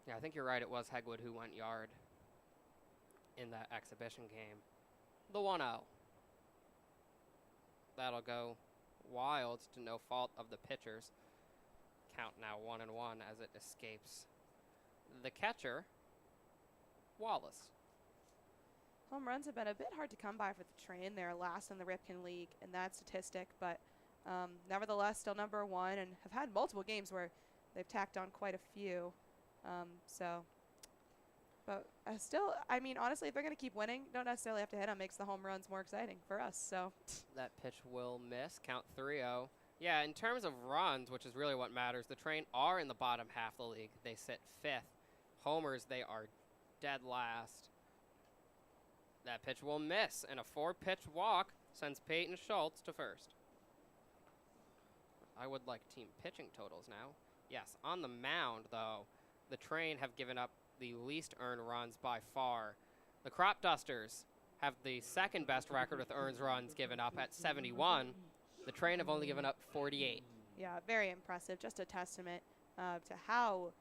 Yeah, I think you're right. It was Hegwood who went yard in that exhibition game. The 1-0. That'll go wild to no fault of the pitchers. Count now 1-1 as it escapes the catcher, Wallace. Home runs have been a bit hard to come by for the Train. They're last in the Ripken League in that statistic, but nevertheless still number 1 and have had multiple games where they've tacked on quite a few. But still, I mean, honestly, if they're going to keep winning, don't necessarily have to hit them. Makes the home runs more exciting for us. So that pitch will miss. Count 3-0. Yeah, in terms of runs, which is really what matters, the Train are in the bottom half of the league. They sit 5th. Homers, they are dead last. That pitch will miss, and a 4-pitch walk sends Peyton Schultz to first. I would like team pitching totals now. Yes, on the mound, though, the Train have given up the least earned runs by far. The Crop Dusters have the second best record with earned runs given up at 71. The Train have only given up 48. Yeah, very impressive. Just a testament to how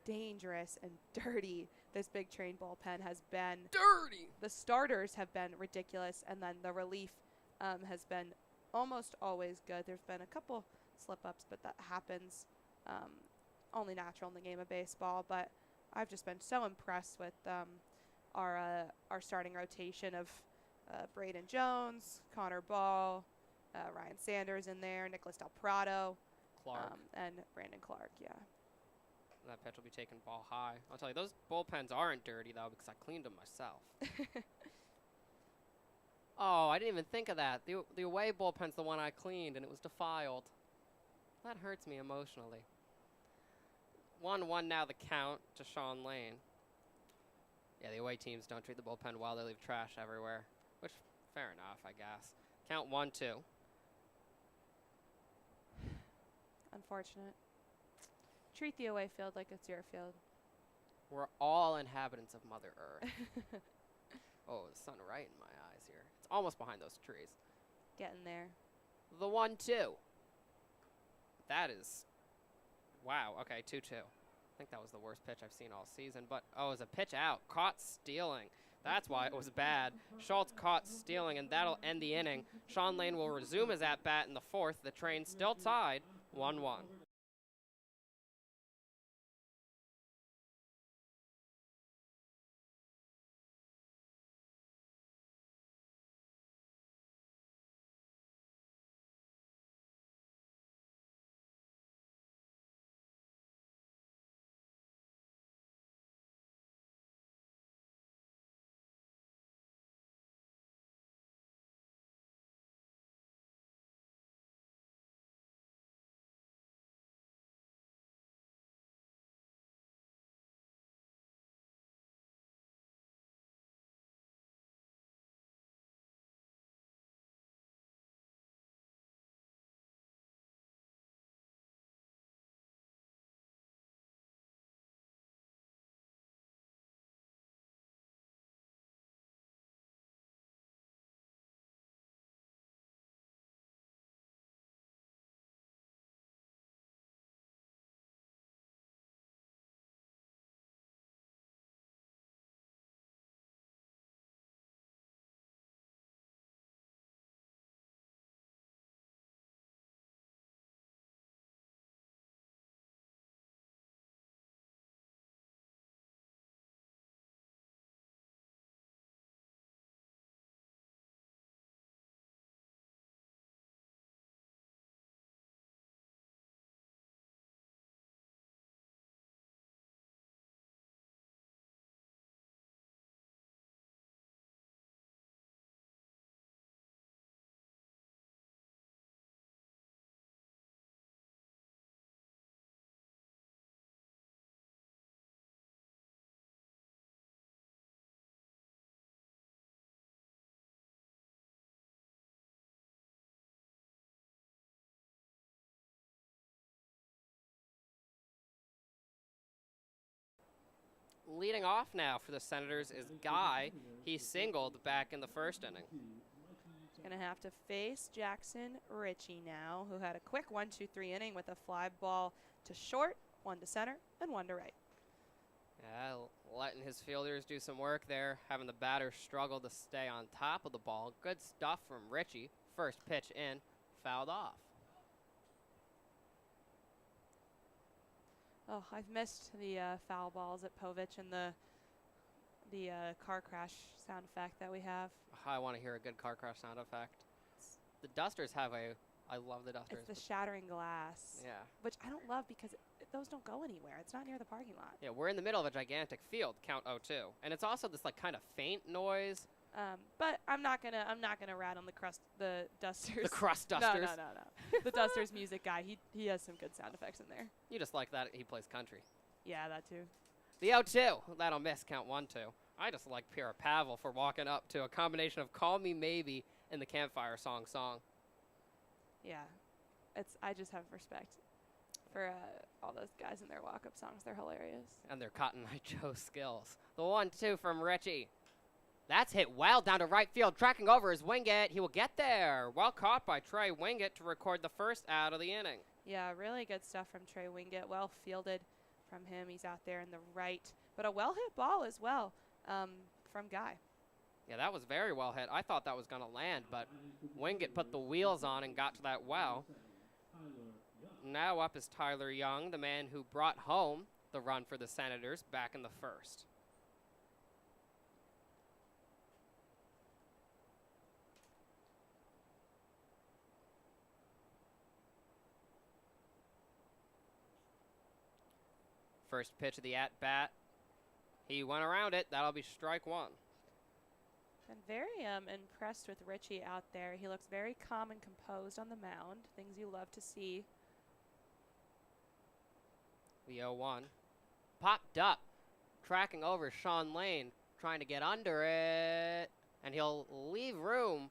dangerous and dirty this big Train bullpen has been. Dirty! The starters have been ridiculous, and then the relief has been almost always good. There's been a couple slip-ups, but that happens. Only natural in the game of baseball, but I've just been so impressed with our starting rotation of Braden Jones, Connor Ball, Ryan Sanders in there, Nicholas Del Prado, Clark, and Brandon Clark. Yeah. That pitch will be taken ball high. I'll tell you, those bullpens aren't dirty though because I cleaned them myself. Oh, I didn't even think of that. The away bullpen's the one I cleaned, and it was defiled. That hurts me emotionally. 1-1 now the count to Sean Lane. Yeah, the away teams don't treat the bullpen well. They leave trash everywhere, which, fair enough, I guess. Count 1-2. Unfortunate. Treat the away field like it's your field. We're all inhabitants of Mother Earth. Oh, the sun right in my eyes here. It's almost behind those trees. Getting there. The 1-2. That is, wow. Okay, 2-2. I think that was the worst pitch I've seen all season. But, oh, it was a pitch out. Caught stealing. That's why it was bad. Schultz caught stealing, and that'll end the inning. Sean Lane will resume his at-bat in the fourth. The Train still tied 1-1. Leading off now for the Senators is Guy. He singled back in the first inning. Going to have to face Jackson Ritchie now, who had a quick 1-2-3 inning with a fly ball to short, 1 to center, and 1 to right. Yeah, letting his fielders do some work there, having the batter struggle to stay on top of the ball. Good stuff from Ritchie. First pitch in, fouled off. Oh, I've missed the foul balls at Povich and the car crash sound effect that we have. I want to hear a good car crash sound effect. The Dusters have I love the Dusters. It's the shattering glass. Yeah. Which I don't love because those don't go anywhere. It's not near the parking lot. Yeah, we're in the middle of a gigantic field, count 0-2. And it's also this like kind of faint noise. But I'm not gonna rat on the Dusters. The Crust Dusters. No. The Dusters music guy. He has some good sound effects in there. You just like that he plays country. Yeah, that too. The 0-2. That'll miss, count 1-2. I just like Pira Pavel for walking up to a combination of Call Me Maybe and the Campfire Song. Yeah. I just have respect for all those guys and their walk-up songs. They're hilarious. And their Cotton Eye Joe skills. The 1-2 from Ritchie. That's hit well down to right field. Tracking over is Wingett. He will get there. Well caught by Trey Wingett to record the first out of the inning. Yeah, really good stuff from Trey Wingett. Well fielded from him. He's out there in the right. But a well-hit ball as well from Guy. Yeah, that was very well hit. I thought that was going to land, but Wingett put the wheels on and got to that well. Now up is Tyler Young, the man who brought home the run for the Senators back in the first. First pitch of the at-bat. He went around it. That'll be strike 1. Been very impressed with Ritchie out there. He looks very calm and composed on the mound. Things you love to see. The 0-1. Popped up. Tracking over Sean Lane. Trying to get under it. And he'll leave room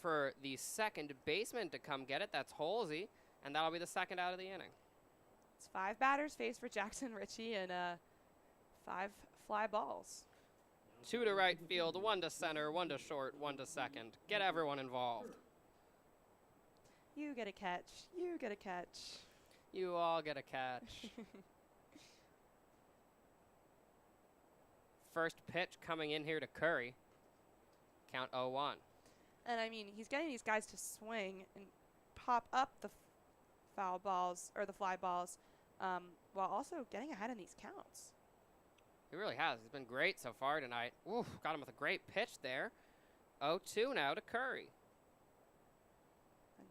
for the second baseman to come get it. That's Holsey. And that'll be the second out of the inning. It's 5 batters faced for Jackson Ritchie and 5 fly balls. 2 to right field, 1 to center, 1 to short, 1 to second. Get everyone involved. You get a catch. You get a catch. You all get a catch. First pitch coming in here to Curry. Count 0-1. And I mean, he's getting these guys to swing and pop up the foul balls or the fly balls, while also getting ahead in these counts. He really has. He's been great so far tonight. Oof, got him with a great pitch there. 0-2 now to Curry.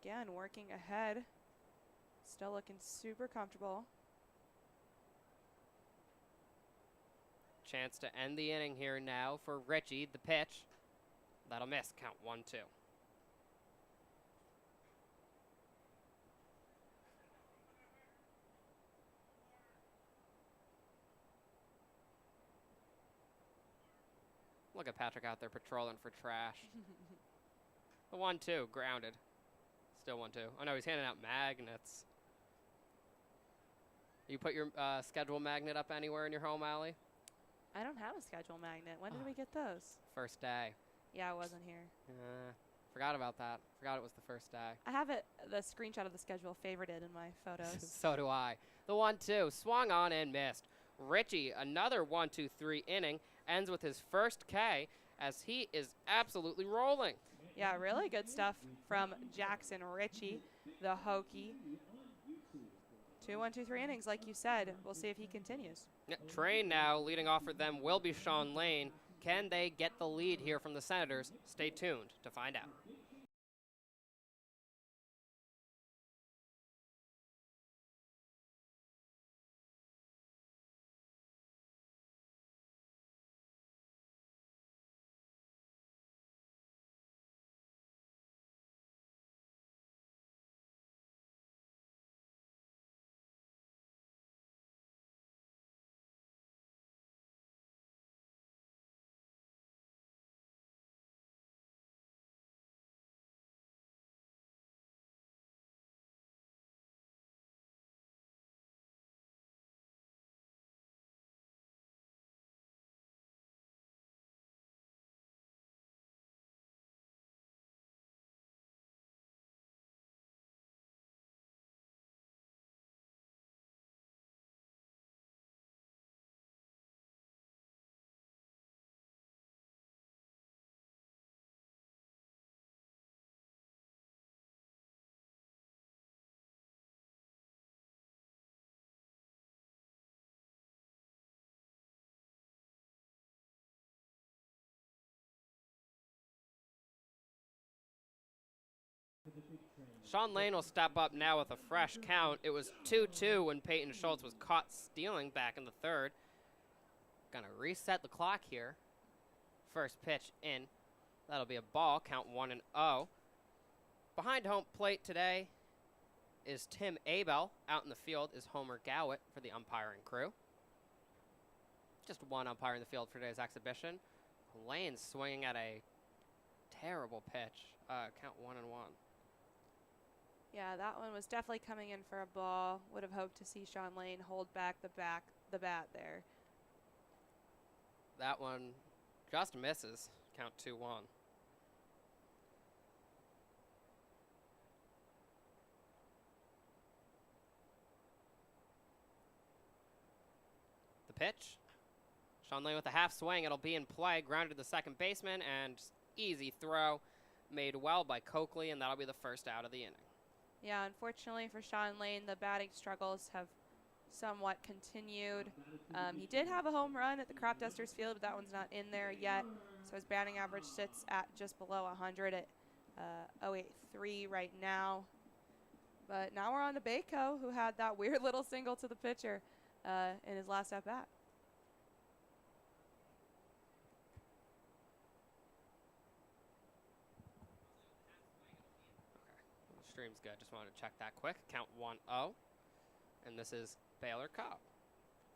Again, working ahead. Still looking super comfortable. Chance to end the inning here now for Richie, the pitch. That'll miss. Count 1-2. Look at Patrick out there patrolling for trash. The 1-2, grounded. Still 1-2. Oh no, he's handing out magnets. You put your schedule magnet up anywhere in your home, Allie? I don't have a schedule magnet. When did we get those? First day. Yeah, I wasn't here. Forgot about that. Forgot it was the first day. I have the screenshot of the schedule favorited in my photos. So do I. The 1-2, swung on and missed. Richie, another 1-2-3 inning, ends with his first K as he is absolutely rolling. Yeah, really good stuff from Jackson Richie, the Hokie. 2 1-2-3 innings, like you said. We'll see if he continues. Yeah, Train now leading off for them will be Sean Lane. Can they get the lead here from the Senators? Stay tuned to find out. Sean Lane will step up now with a fresh count. It was 2-2 when Peyton Schultz was caught stealing back in the third. Gonna reset the clock here. First pitch in. That'll be a ball. Count 1-0. Behind home plate today is Tim Abel. Out in the field is Homer Gowett for the umpiring crew. Just one umpire in the field for today's exhibition. Lane swinging at a terrible pitch. Count 1-1. Yeah, that one was definitely coming in for a ball. Would have hoped to see Sean Lane hold back the bat there. That one just misses. Count 2-1. The pitch. Sean Lane with a half swing. It'll be in play. Grounded to the second baseman, and easy throw made well by Coakley, and that'll be the first out of the inning. Yeah, unfortunately for Sean Lane, the batting struggles have somewhat continued. He did have a home run at the Crop Dusters field, but that one's not in there yet. So his batting average sits at just below 100 at 0.83 right now. But now we're on to Baco, who had that weird little single to the pitcher in his last at-bat. Stream's good. Just wanted to check that quick. Count 1-0. And this is Baylor Cobb.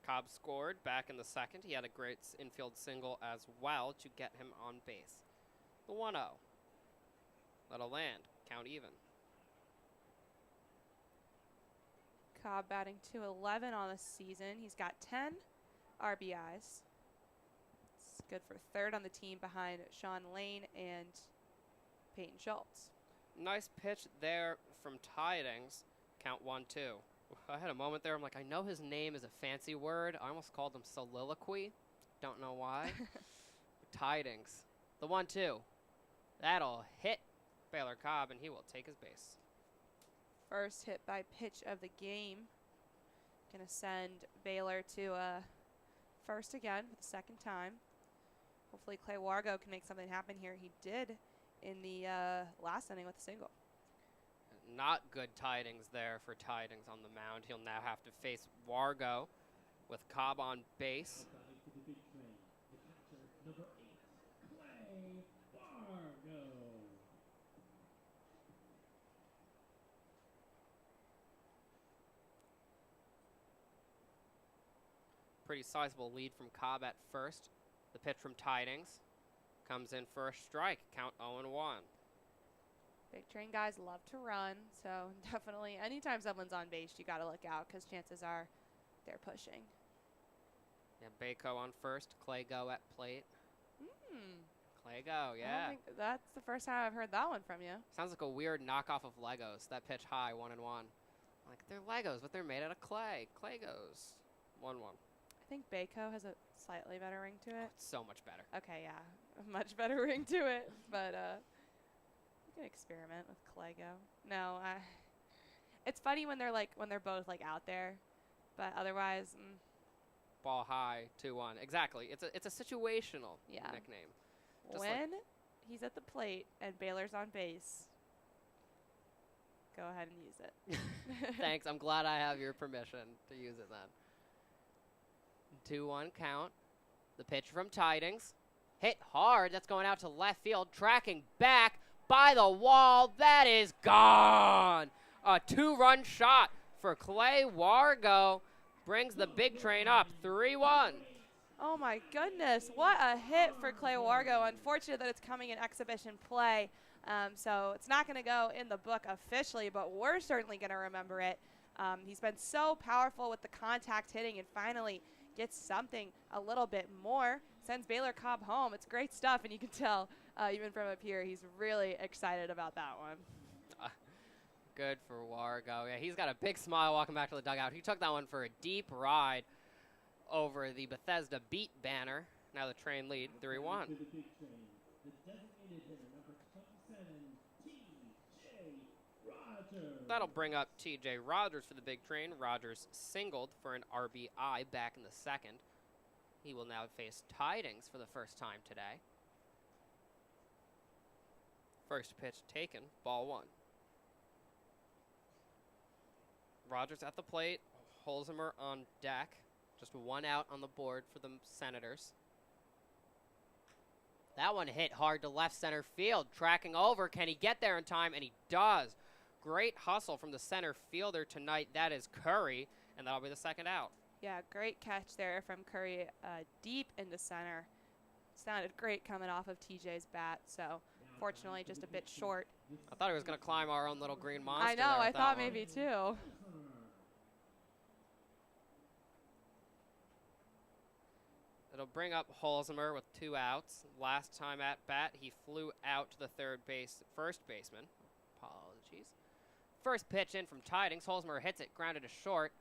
Cobb scored back in the second. He had a great infield single as well to get him on base. The 1-0. That'll land. Count even. Cobb batting .211 on the season. He's got 10 RBIs. It's Good for third on the team behind Sean Lane and Peyton Schultz. Nice pitch there from Tidings. Count 1-2. I had a moment there. I'm like, I know his name is a fancy word. I almost called him soliloquy. Don't know why. Tidings. The 1-2. That'll hit Baylor Cobb, and he will take his base. First hit by pitch of the game. Going to send Baylor to first again for the second time. Hopefully Clay Wargo can make something happen here. He did in the last inning with a single. Not good tidings there for Tidings on the mound. He'll now have to face Wargo with Cobb on base. Pretty sizable lead from Cobb at first. The pitch from Tidings comes in for a strike. Count 0-1. Big train guys love to run, so definitely anytime someone's on base, you got to look out because chances are they're pushing. Yeah, Bako on first. Clay go at plate. Clay go, yeah. I don't think that's the first time I've heard that one from you. Sounds like a weird knockoff of Legos. That pitch high, 1-1. Like, they're Legos, but they're made out of clay. Clay goes 1-1. I think Bako has a slightly better ring to it. It's so much better. Okay, yeah, a much better ring to it, but you can experiment with Clego. No, it's funny when they're both like out there, but otherwise. Ball high, 2-1. Exactly. It's a situational nickname. Just when he's at the plate and Baylor's on base, go ahead and use it. Thanks. I'm glad I have your permission to use it then. 2-1 count. The pitch from Tidings. Hit hard. That's going out to left field. Tracking back by the wall. That is gone. A 2-run shot for Clay Wargo. Brings the big train up 3-1. Oh my goodness. What a hit for Clay Wargo. Unfortunate that it's coming in exhibition play. So it's not going to go in the book officially, but we're certainly going to remember it. He's been so powerful with the contact hitting and finally gets something a little bit more, sends Baylor Cobb home. It's great stuff, and you can tell even from up here he's really excited about that one. Good for Wargo. Yeah, he's got a big smile walking back to the dugout. He took that one for a deep ride over the Bethesda Beat banner. Now the train lead 3-1. That'll bring up T.J. Rogers for the big train. Rogers singled for an RBI back in the second. He will now face Tidings for the first time today. First pitch taken, ball 1. Rogers at the plate, Holzheimer on deck. Just 1 out on the board for the Senators. That one hit hard to left center field. Tracking over, can he get there in time? And he does. Great hustle from the center fielder tonight. That is Curry, and that'll be the second out. Yeah, great catch there from Curry deep into center. Sounded great coming off of TJ's bat, so fortunately just a bit short. I thought he was going to climb our own little green monster. I know, I thought maybe too. It'll bring up Holzheimer with 2 outs. Last time at bat, he flew out to the first baseman. Apologies. First pitch in from Tidings. Holzheimer hits it, grounded to short.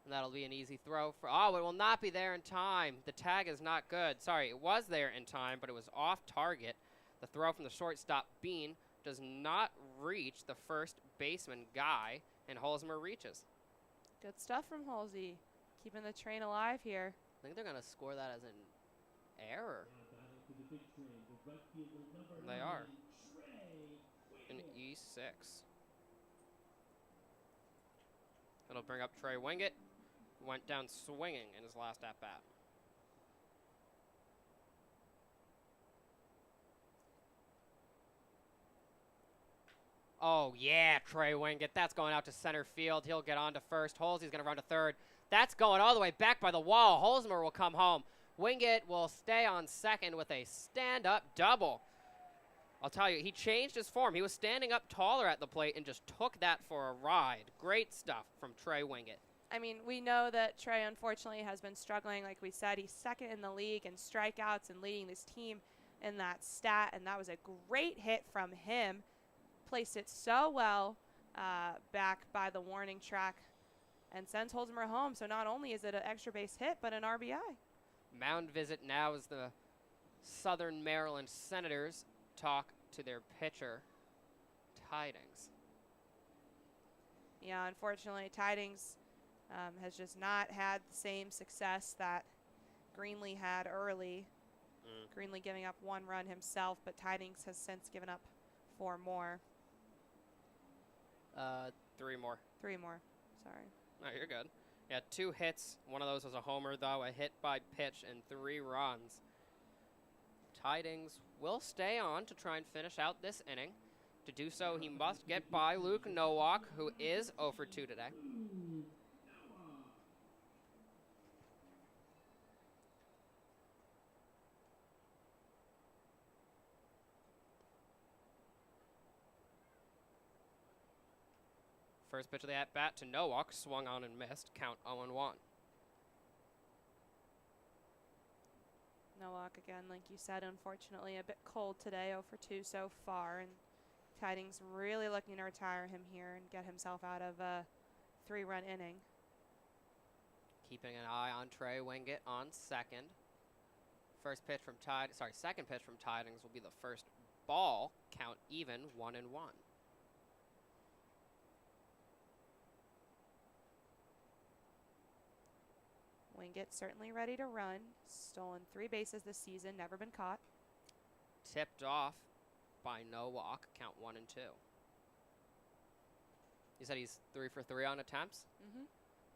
And that'll be an easy throw for, oh, it will not be there in time. The tag is not good. Sorry, it was there in time, but it was off target. The throw from the shortstop, Bean, does not reach the first baseman, Guy, and Holzheimer reaches. Good stuff from Halsey. Keeping the train alive here. I think they're going to score that as an error. They are. An E6. It'll bring up Trey Wingett. Went down swinging in his last at-bat. Oh, yeah, Trey Wingett. That's going out to center field. He'll get on to first. Holsey's going to run to third. That's going all the way back by the wall. Holzheimer will come home. Wingett will stay on second with a stand-up double. I'll tell you, he changed his form. He was standing up taller at the plate and just took that for a ride. Great stuff from Trey Wingett. I mean, we know that Trey, unfortunately, has been struggling. Like we said, he's second in the league in strikeouts and leading this team in that stat. And that was a great hit from him. Placed it so well back by the warning track and sends Holzmer home. So not only is it an extra base hit, but an RBI. Mound visit now as the Southern Maryland Senators talk to their pitcher, Tidings. Yeah, unfortunately, Tidings has just not had the same success that Greenlee had early. Greenlee giving up 1 run himself, but Tidings has since given up 4 more. 3 more. 3 more, sorry. No, you're good. Yeah, 2 hits. One of those was a homer, though. A hit by pitch and 3 runs. Tidings will stay on to try and finish out this inning. To do so, he must get by Luke Nowak, who is 0 for 2 today. First pitch of the at-bat to Nowak, swung on and missed, count 0-1. Nowak, again, like you said, unfortunately a bit cold today, 0 for 2 so far, and Tidings really looking to retire him here and get himself out of a 3-run inning. Keeping an eye on Trey Wingett on second. Second pitch from Tidings will be the first ball, count even, 1-1. Wingett certainly ready to run. Stolen 3 bases this season, never been caught. Tipped off by Nowak, count 1-2. You said he's 3 for 3 on attempts? Mm-hmm.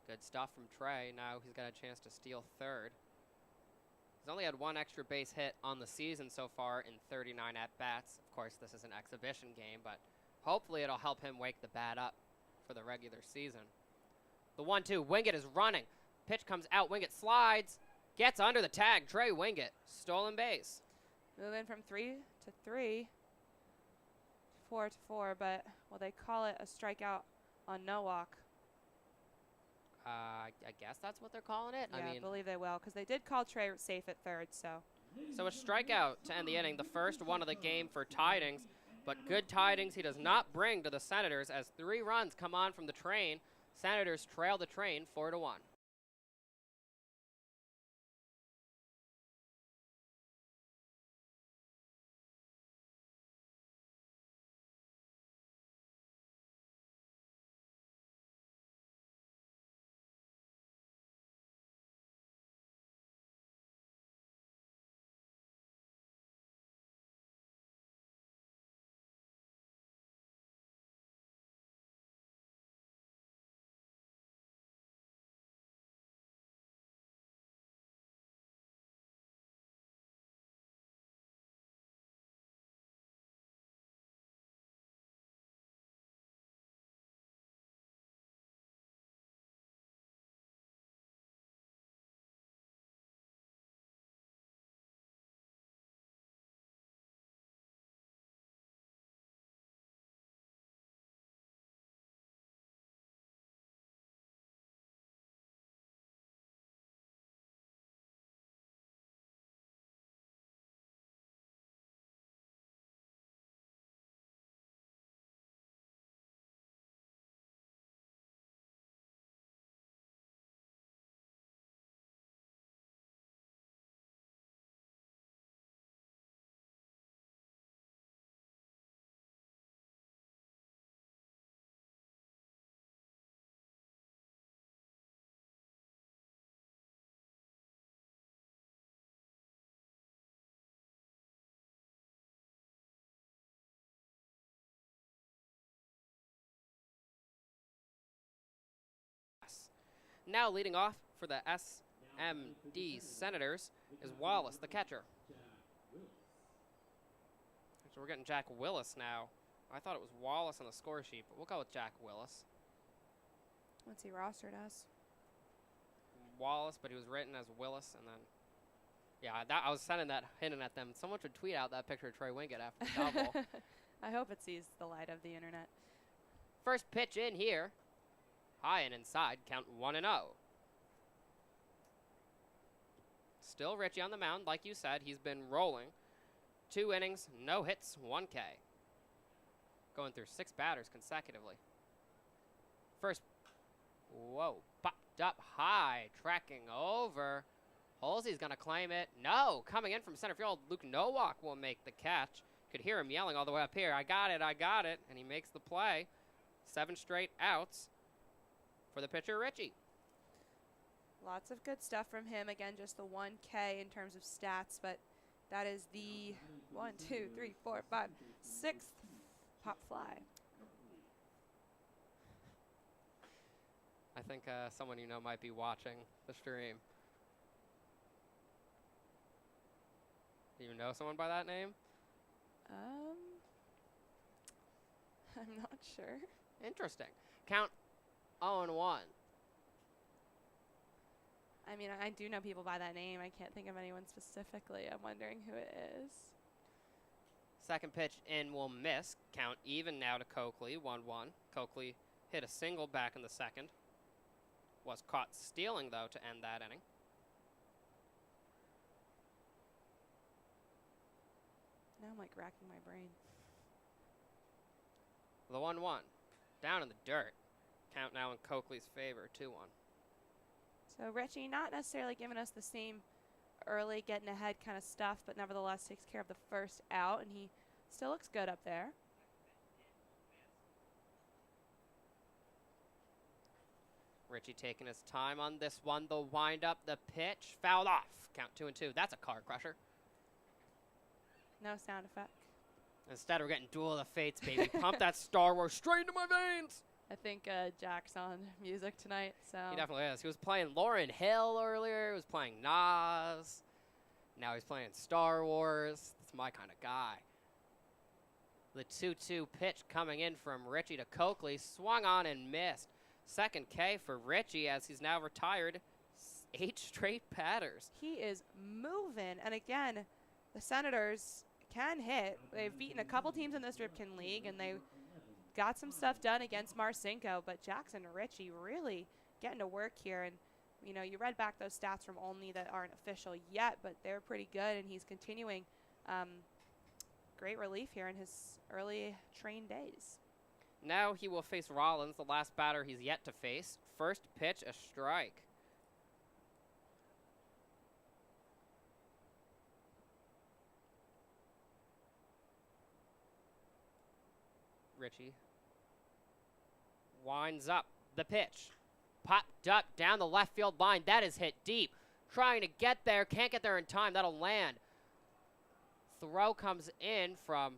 Good stuff from Trey. Now he's got a chance to steal third. He's only had 1 extra base hit on the season so far in 39 at-bats. Of course, this is an exhibition game, but hopefully it'll help him wake the bat up for the regular season. The 1-2, Wingett is running. Pitch comes out, Wingett slides, gets under the tag. Trey Wingett, stolen base. Moving from 3 to 3, 4 to 4, but will they call it a strikeout on Nowak? I guess that's what they're calling it. Yeah, I mean, I believe they will, because they did call Trey safe at third, so. So a strikeout to end the inning, the first one of the game for Tidings, but good tidings he does not bring to the Senators as 3 runs come on from the train. Senators trail the train 4-1. Now leading off for the SMD Senators is Wallace, the catcher. So we're getting Jack Willis now. I thought it was Wallace on the score sheet, but we'll go with Jack Willis. What's he rostered as? Wallace, but he was written as Willis, and then, yeah, I was hinting at them. Someone should tweet out that picture of Trey Wingett after the double. I hope it sees the light of the internet. First pitch in here. high and inside, count 1-0. Still Richie on the mound, like you said, he's been rolling. 2 innings, no hits, 1 K. Going through 6 batters consecutively. First, whoa, popped up high, tracking over. Halsey's gonna claim it. No, coming in from center field, Luke Nowak will make the catch. Could hear him yelling all the way up here, I got it, and he makes the play. 7 straight outs for the pitcher, Richie. Lots of good stuff from him. Again, just the 1 K in terms of stats, but that is the 1, 2, 3, 4, 5, 6th pop fly. I think someone you know might be watching the stream. Do you know someone by that name? I'm not sure. Interesting. Count 0-1. I mean, I do know people by that name. I can't think of anyone specifically. I'm wondering who it is. Second pitch in will miss. Count even now to Coakley, 1-1. Coakley hit a single back in the second. Was caught stealing, though, to end that inning. Now I'm like racking my brain. The 1-1. Down in the dirt. Count now in Coakley's favor, 2-1. So Richie not necessarily giving us the same early getting ahead kind of stuff, but nevertheless takes care of the first out, and he still looks good up there. Richie taking his time on this one. The windup, the pitch, fouled off. Count 2-2. That's a car crusher. No sound effect. Instead, we're getting Duel of the Fates, baby. Pump that Star Wars straight into my veins. I think Jack's on music tonight, so. He definitely is. He was playing Lauryn Hill earlier. He was playing Nas. Now he's playing Star Wars. That's my kind of guy. The 2-2 pitch coming in from Richie to Coakley. Swung on and missed. Second K for Richie as he's now retired 8 straight batters. He is moving. And again, the Senators can hit. They've beaten a couple teams in this Ripken League, and they got some stuff done against Marcinko. But Jackson Richie really getting to work here. And, you know, you read back those stats from Olney that aren't official yet, but they're pretty good. And he's continuing great relief here in his early train days. Now he will face Rollins, the last batter he's yet to face. First pitch, a strike. Richie winds up the pitch. Popped up down the left field line. That is hit deep. Trying to get there. Can't get there in time. That'll land. Throw comes in from,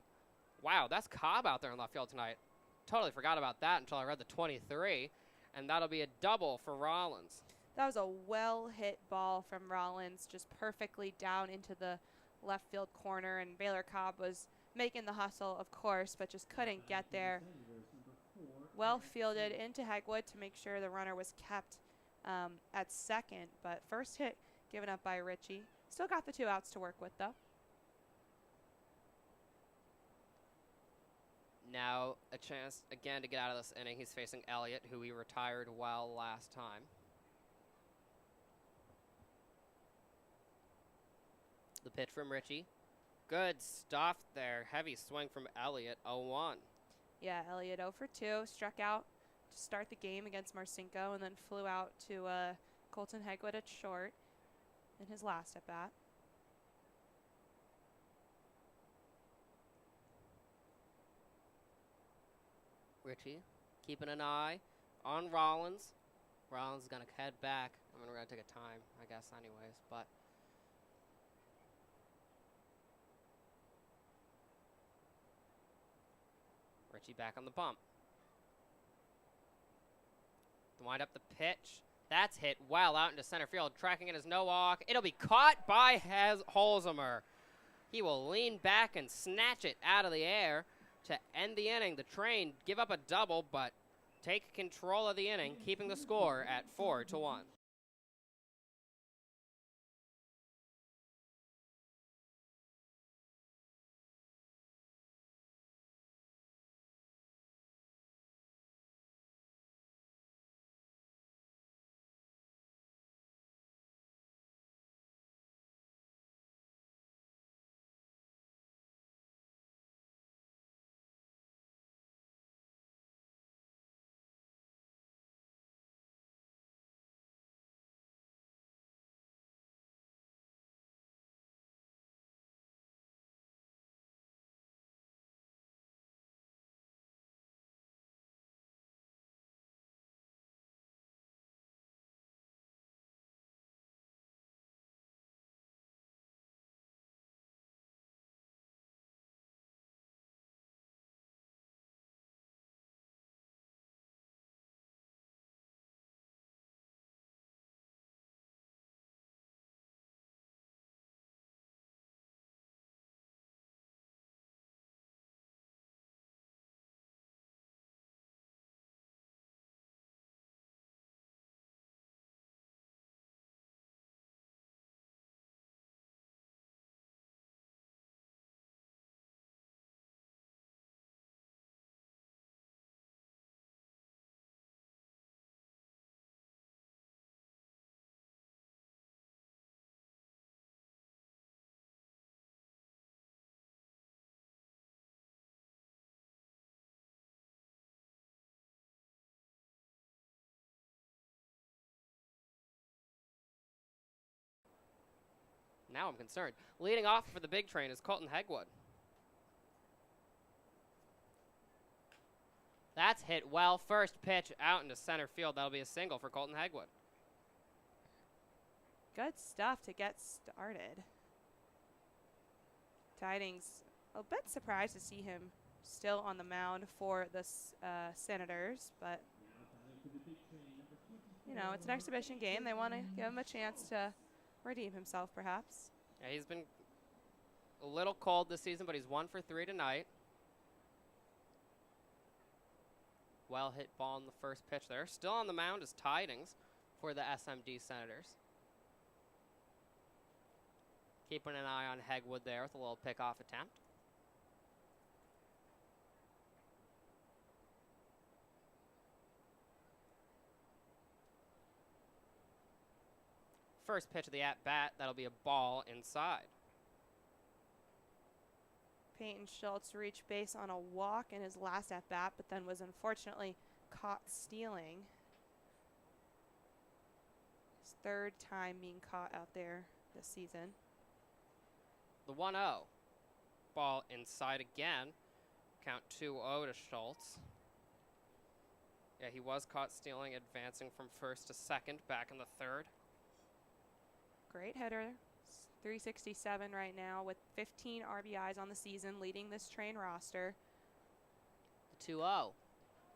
wow, that's Cobb out there in left field tonight. Totally forgot about that until I read the 23. And that'll be a double for Rollins. That was a well-hit ball from Rollins, just perfectly down into the left field corner. And Baylor Cobb was making the hustle, of course, but just couldn't get there. Well fielded into Hegwood to make sure the runner was kept at second. But first hit given up by Richie. Still got the 2 outs to work with, though. Now a chance again to get out of this inning. He's facing Elliott, who he retired well last time. The pitch from Richie. Good stuff there. Heavy swing from Elliott, 0-1. Yeah, Elliott 0 for 2. Struck out to start the game against Marcinko and then flew out to Colton Hegwood at short in his last at-bat. Richie keeping an eye on Rollins. Rollins is going to head back. I mean, we're going to take a time, I guess, anyways, but Richie back on the bump. Wind up the pitch. That's hit well out into center field. Tracking it is Nowak. It'll be caught by Holzheimer. He will lean back and snatch it out of the air to end the inning. The Train give up a double, but take control of the inning, keeping the score at 4-1. Now I'm concerned. Leading off for the big train is Colton Hegwood. That's hit well. First pitch out into center field. That'll be a single for Colton Hegwood. Good stuff to get started. Tidings, a bit surprised to see him still on the mound for the Senators, but you know, it's an exhibition game. They want to give him a chance to redeem himself, perhaps. Yeah, he's been a little cold this season, but he's 1 for 3 tonight. Well hit ball in the first pitch there. Still on the mound is Tidings for the SMD Senators. Keeping an eye on Hegwood there with a little pickoff attempt. First pitch of the at-bat, that'll be a ball inside. Peyton Schultz reached base on a walk in his last at-bat, but then was unfortunately caught stealing. His third time being caught out there this season. The 1-0. Ball inside again. Count 2-0 to Schultz. Yeah, he was caught stealing, advancing from first to second, back in the third. Great hitter. 367 right now with 15 RBIs on the season, leading this train roster. The 2-0.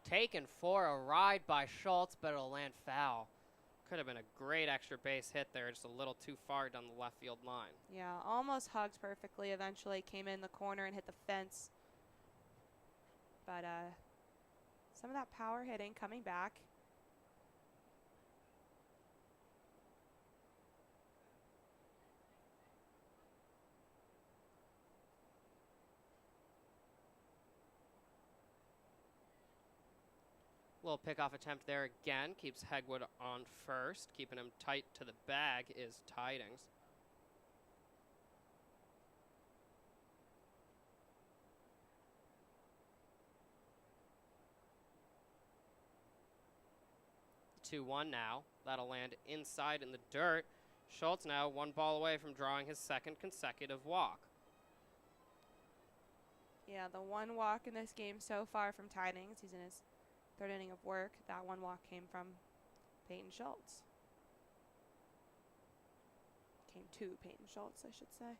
Taken for a ride by Schultz, but it'll land foul. Could have been a great extra base hit there, just a little too far down the left field line. Yeah, almost hugged perfectly. Eventually came in the corner and hit the fence. But some of that power hitting coming back. Little pickoff attempt there again. Keeps Hegwood on first. Keeping him tight to the bag is Tidings. The 2-1 now. That'll land inside in the dirt. Schultz now 1 ball away from drawing his second consecutive walk. Yeah, the 1 walk in this game so far from Tidings. He's in his 3rd inning of work. That 1 walk came from Peyton Schultz. Came to Peyton Schultz, I should say.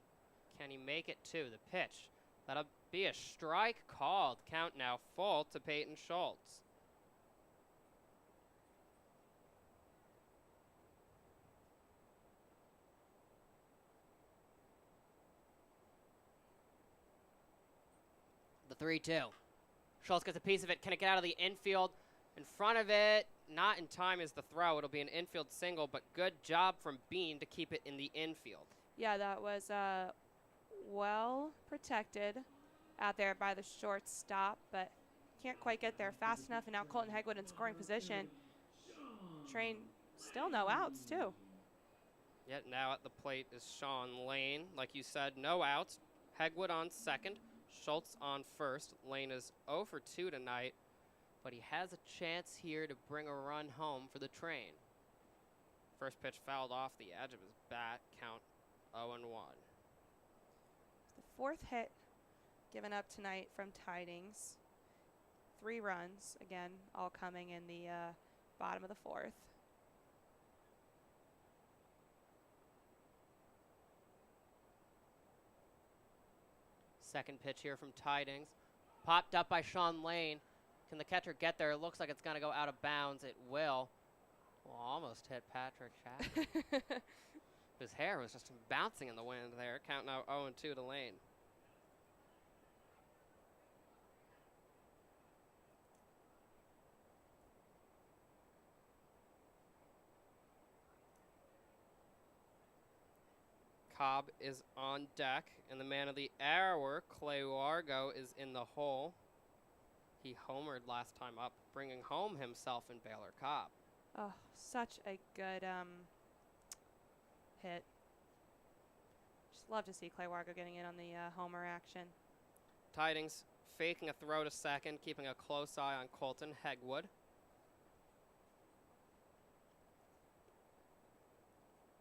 Can he make it to the pitch? That'll be a strike called. Count now full to Peyton Schultz. The 3-2. Schultz gets a piece of it. Can it get out of the infield? In front of it. Not in time is the throw. It'll be an infield single, but good job from Bean to keep it in the infield. Yeah, that was well protected out there by the shortstop, but can't quite get there fast enough. And now Colton Hegwood in scoring position. Train still no outs, too. Yet now at the plate is Sean Lane. Like you said, no outs. Hegwood on second. Schultz on first. Lane is 0 for 2 tonight, but he has a chance here to bring a run home for the train. First pitch fouled off the edge of his bat. Count 0-1. The 4th hit given up tonight from Tidings. 3 runs, again, all coming in the bottom of the 4th. Second pitch here from Tidings. Popped up by Sean Lane. Can the catcher get there? It looks like it's going to go out of bounds. It will. Well, almost hit Patrick Chapman. His hair was just bouncing in the wind there. Count now 0-2 to Lane. Cobb is on deck, and the man of the hour, Clay Wargo, is in the hole. He homered last time up, bringing home himself and Baylor Cobb. Oh, such a good hit. Just love to see Clay Wargo getting in on the homer action. Tidings faking a throw to second, keeping a close eye on Colton Hegwood.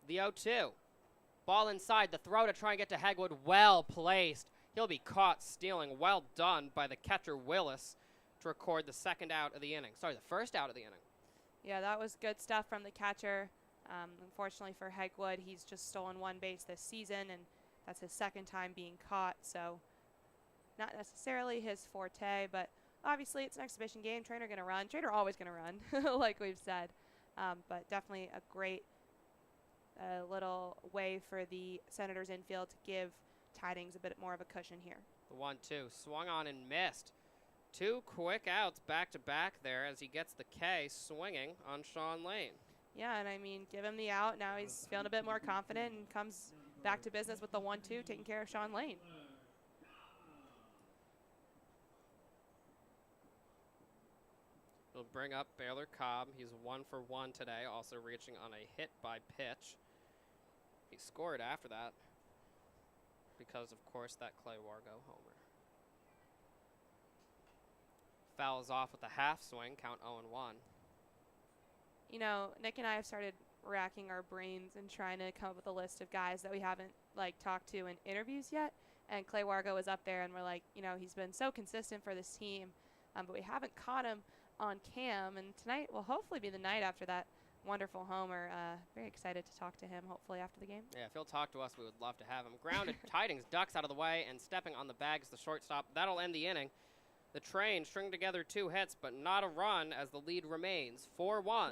The 0-2. Ball inside, the throw to try and get to Hegwood, well placed. He'll be caught stealing. Well done by the catcher, Willis, to record the second out of the inning. Sorry, the first out of the inning. Yeah, that was good stuff from the catcher. Unfortunately for Hegwood, he's just stolen one base this season, and that's his second time being caught, so not necessarily his forte, but obviously it's an exhibition game. Trainer going to run. Trainer always going to run, like we've said, but definitely a great little way for the Senators infield to give Tidings a bit more of a cushion here. The 1-2 swung on and missed. 2 quick outs back-to-back there as he gets the K swinging on Sean Lane. Yeah, and I mean, give him the out. Now he's feeling a bit more confident and comes back to business with the 1-2, taking care of Sean Lane. He'll bring up Baylor Cobb. He's 1 for 1 today, also reaching on a hit by pitch. He scored after that because, of course, that Clay Wargo homer. Fouls off with a half swing, count 0-1. You know, Nick and I have started racking our brains and trying to come up with a list of guys that we haven't, like, talked to in interviews yet. And Clay Wargo was up there, and we're like, you know, he's been so consistent for this team, but we haven't caught him on cam. And tonight will hopefully be the night after that wonderful homer. Very excited to talk to him, hopefully, after the game. Yeah, if he'll talk to us, we would love to have him. Grounded, Tidings ducks out of the way, and stepping on the bag is the shortstop. That'll end the inning. The Train string together 2 hits, but not a run as the lead remains 4-1.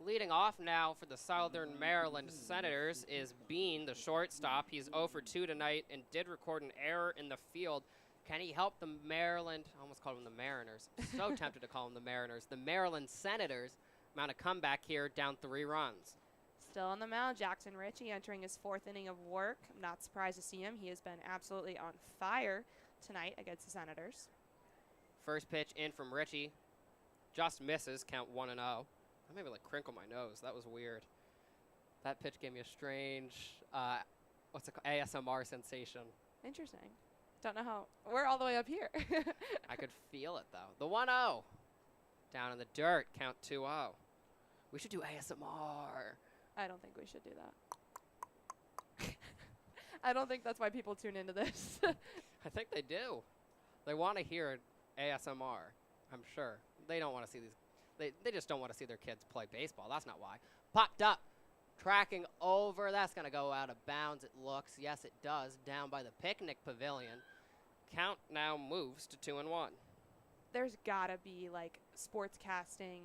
Leading off now for the Southern Maryland Senators is Bean, the shortstop. He's 0 for 2 tonight and did record an error in the field. Can he help the Maryland, I almost called them the Mariners. So tempted to call them the Mariners. The Maryland Senators mount a comeback here, down 3 runs. Still on the mound, Jackson Ritchie entering his 4th inning of work. I'm not surprised to see him. He has been absolutely on fire tonight against the Senators. First pitch in from Ritchie. Just misses, count 1-0. I maybe like crinkle my nose. That was weird. That pitch gave me a strange, what's it called? ASMR sensation. Interesting. Don't know how. We're all the way up here. I could feel it, though. The 1-0. Down in the dirt, count 2-0. We should do ASMR. I don't think we should do that. I don't think that's why people tune into this. I think they do. They want to hear ASMR, I'm sure. They don't want to see these. They just don't want to see their kids play baseball. That's not why. Popped up. Tracking over. That's going to go out of bounds, it looks. Yes, it does. Down by the picnic pavilion. Count now moves to 2-1. There's got to be, like, sportscasting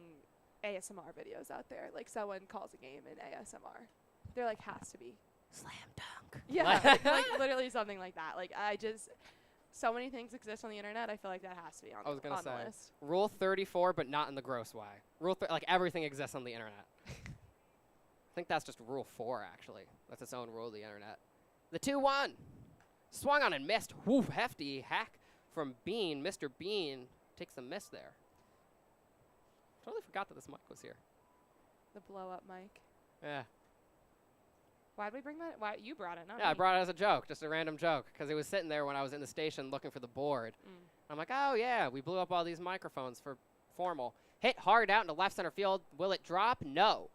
ASMR videos out there. Like, someone calls a game in ASMR. There, like, has to be. Slam dunk. Yeah, like literally something like that. Like, so many things exist on the internet. I feel like that has to be on the list. Rule 34, but not in the gross way. Like, everything exists on the internet. I think that's just Rule 4, actually. That's its own rule of the internet. The 2-1. Swung on and missed. Woo, hefty hack from Bean. Mr. Bean takes the miss there. Totally forgot that this mic was here. The blow-up mic. Yeah. Why'd we bring that? Why you brought it, not me. I brought it as a joke, just a random joke, because it was sitting there when I was in the station looking for the board. I'm like, oh, yeah, we blew up all these microphones for formal. Hit hard out into left center field. Will it drop? No.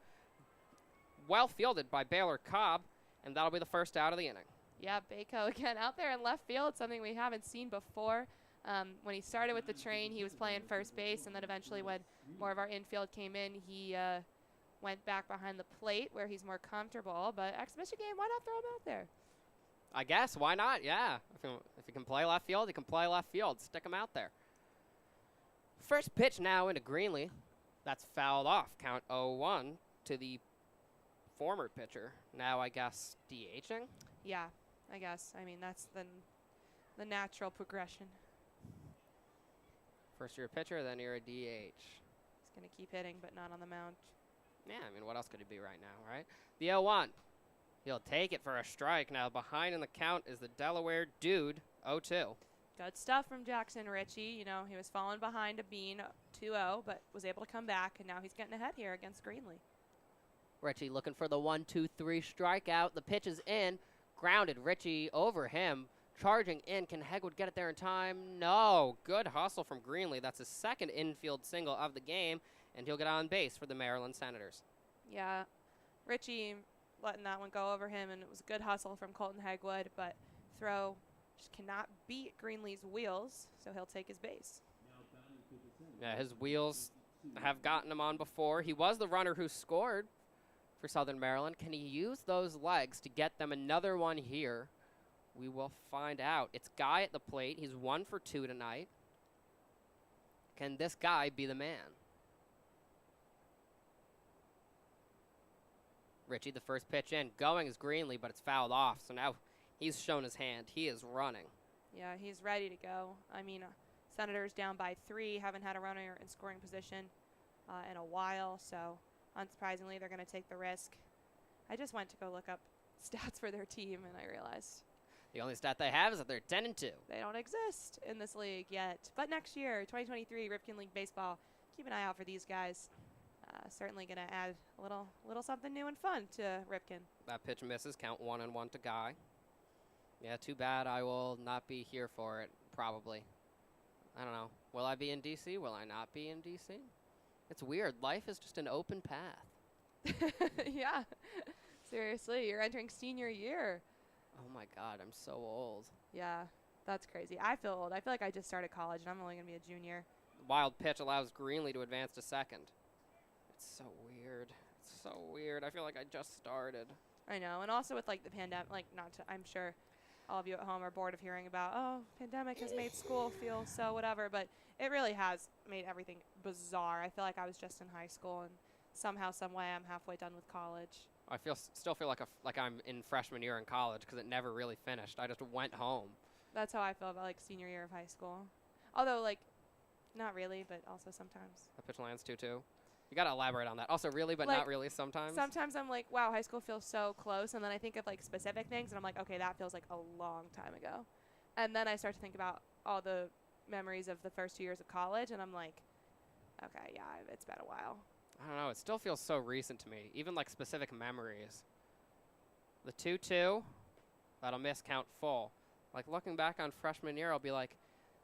Well fielded by Baylor Cobb, and that'll be the first out of the inning. Yeah, Baco again out there in left field, something we haven't seen before. When he started with the train, he was playing first base, and then eventually when more of our infield came in, he went back behind the plate where he's more comfortable. But exhibition game, why not throw him out there? I guess. Why not? Yeah. If he can play left field, he can play left field. Stick him out there. First pitch now into Greenlee. That's fouled off. Count 0-1 to the former pitcher. Now, I guess, DHing? Yeah, I guess. I mean, that's the natural progression. First you're a pitcher, then you're a DH. He's going to keep hitting, but not on the mound. Yeah, I mean, what else could he be right now, right? The 0-1. He'll take it for a strike. Now, behind in the count is the Delaware Dude, 0-2. Good stuff from Jackson Ritchie. You know, he was falling behind a Bean 2-0, but was able to come back, and now he's getting ahead here against Greenlee. Ritchie looking for the 1-2-3 strikeout. The pitch is in. Grounded. Ritchie over him. Charging in. Can Hegwood get it there in time? No. Good hustle from Greenlee. That's his second infield single of the game, and he'll get on base for the Maryland Senators. Yeah, Ritchie letting that one go over him, and it was a good hustle from Colton Hegwood, but throw just cannot beat Greenlee's wheels, so he'll take his base. Yeah, his wheels have gotten him on before. He was the runner who scored for Southern Maryland. Can he use those legs to get them another one here? We will find out. It's Guy at the plate. He's 1 for 2 tonight. Can this guy be the man? Ritchie, the first pitch in. Going is Greenlee, but it's fouled off. So now he's shown his hand. He is running. Yeah, he's ready to go. I mean, Senators down by 3. Haven't had a runner in scoring position in a while. So unsurprisingly, they're going to take the risk. I just went to go look up stats for their team, and I realized the only stat they have is that they're 10-2. They don't exist in this league yet. But next year, 2023, Ripken League Baseball, keep an eye out for these guys. Certainly going to add a little something new and fun to Ripken. That pitch misses. Count 1-1 to Guy. Yeah, too bad I will not be here for it, probably. I don't know. Will I be in D.C.? Will I not be in D.C.? It's weird. Life is just an open path. Yeah. Seriously, you're entering senior year. Oh, my God. I'm so old. Yeah, that's crazy. I feel old. I feel like I just started college, and I'm only going to be a junior. Wild pitch allows Greenlee to advance to second. It's so weird. It's so weird. I feel like I just started. I know. And also with, like, the pandemic, like, I'm sure all of you at home are bored of hearing about, oh, pandemic has made school feel so whatever. But it really has made everything bizarre. I feel like I was just in high school, and somehow, some way, I'm halfway done with college. I still feel like I'm in freshman year in college because it never really finished. I just went home. That's how I feel about, like, senior year of high school. Although, like, not really, but also sometimes. That pitch lands 2-2. You got to elaborate on that. Also, really, but like, not really sometimes. Sometimes I'm like, wow, high school feels so close. And then I think of, like, specific things, and I'm like, okay, that feels like a long time ago. And then I start to think about all the memories of the first 2 years of college, and I'm like, okay, yeah, it's been a while. I don't know. It still feels so recent to me, even, like, specific memories. The 2-2, that'll miss count full. Like, looking back on freshman year, I'll be like,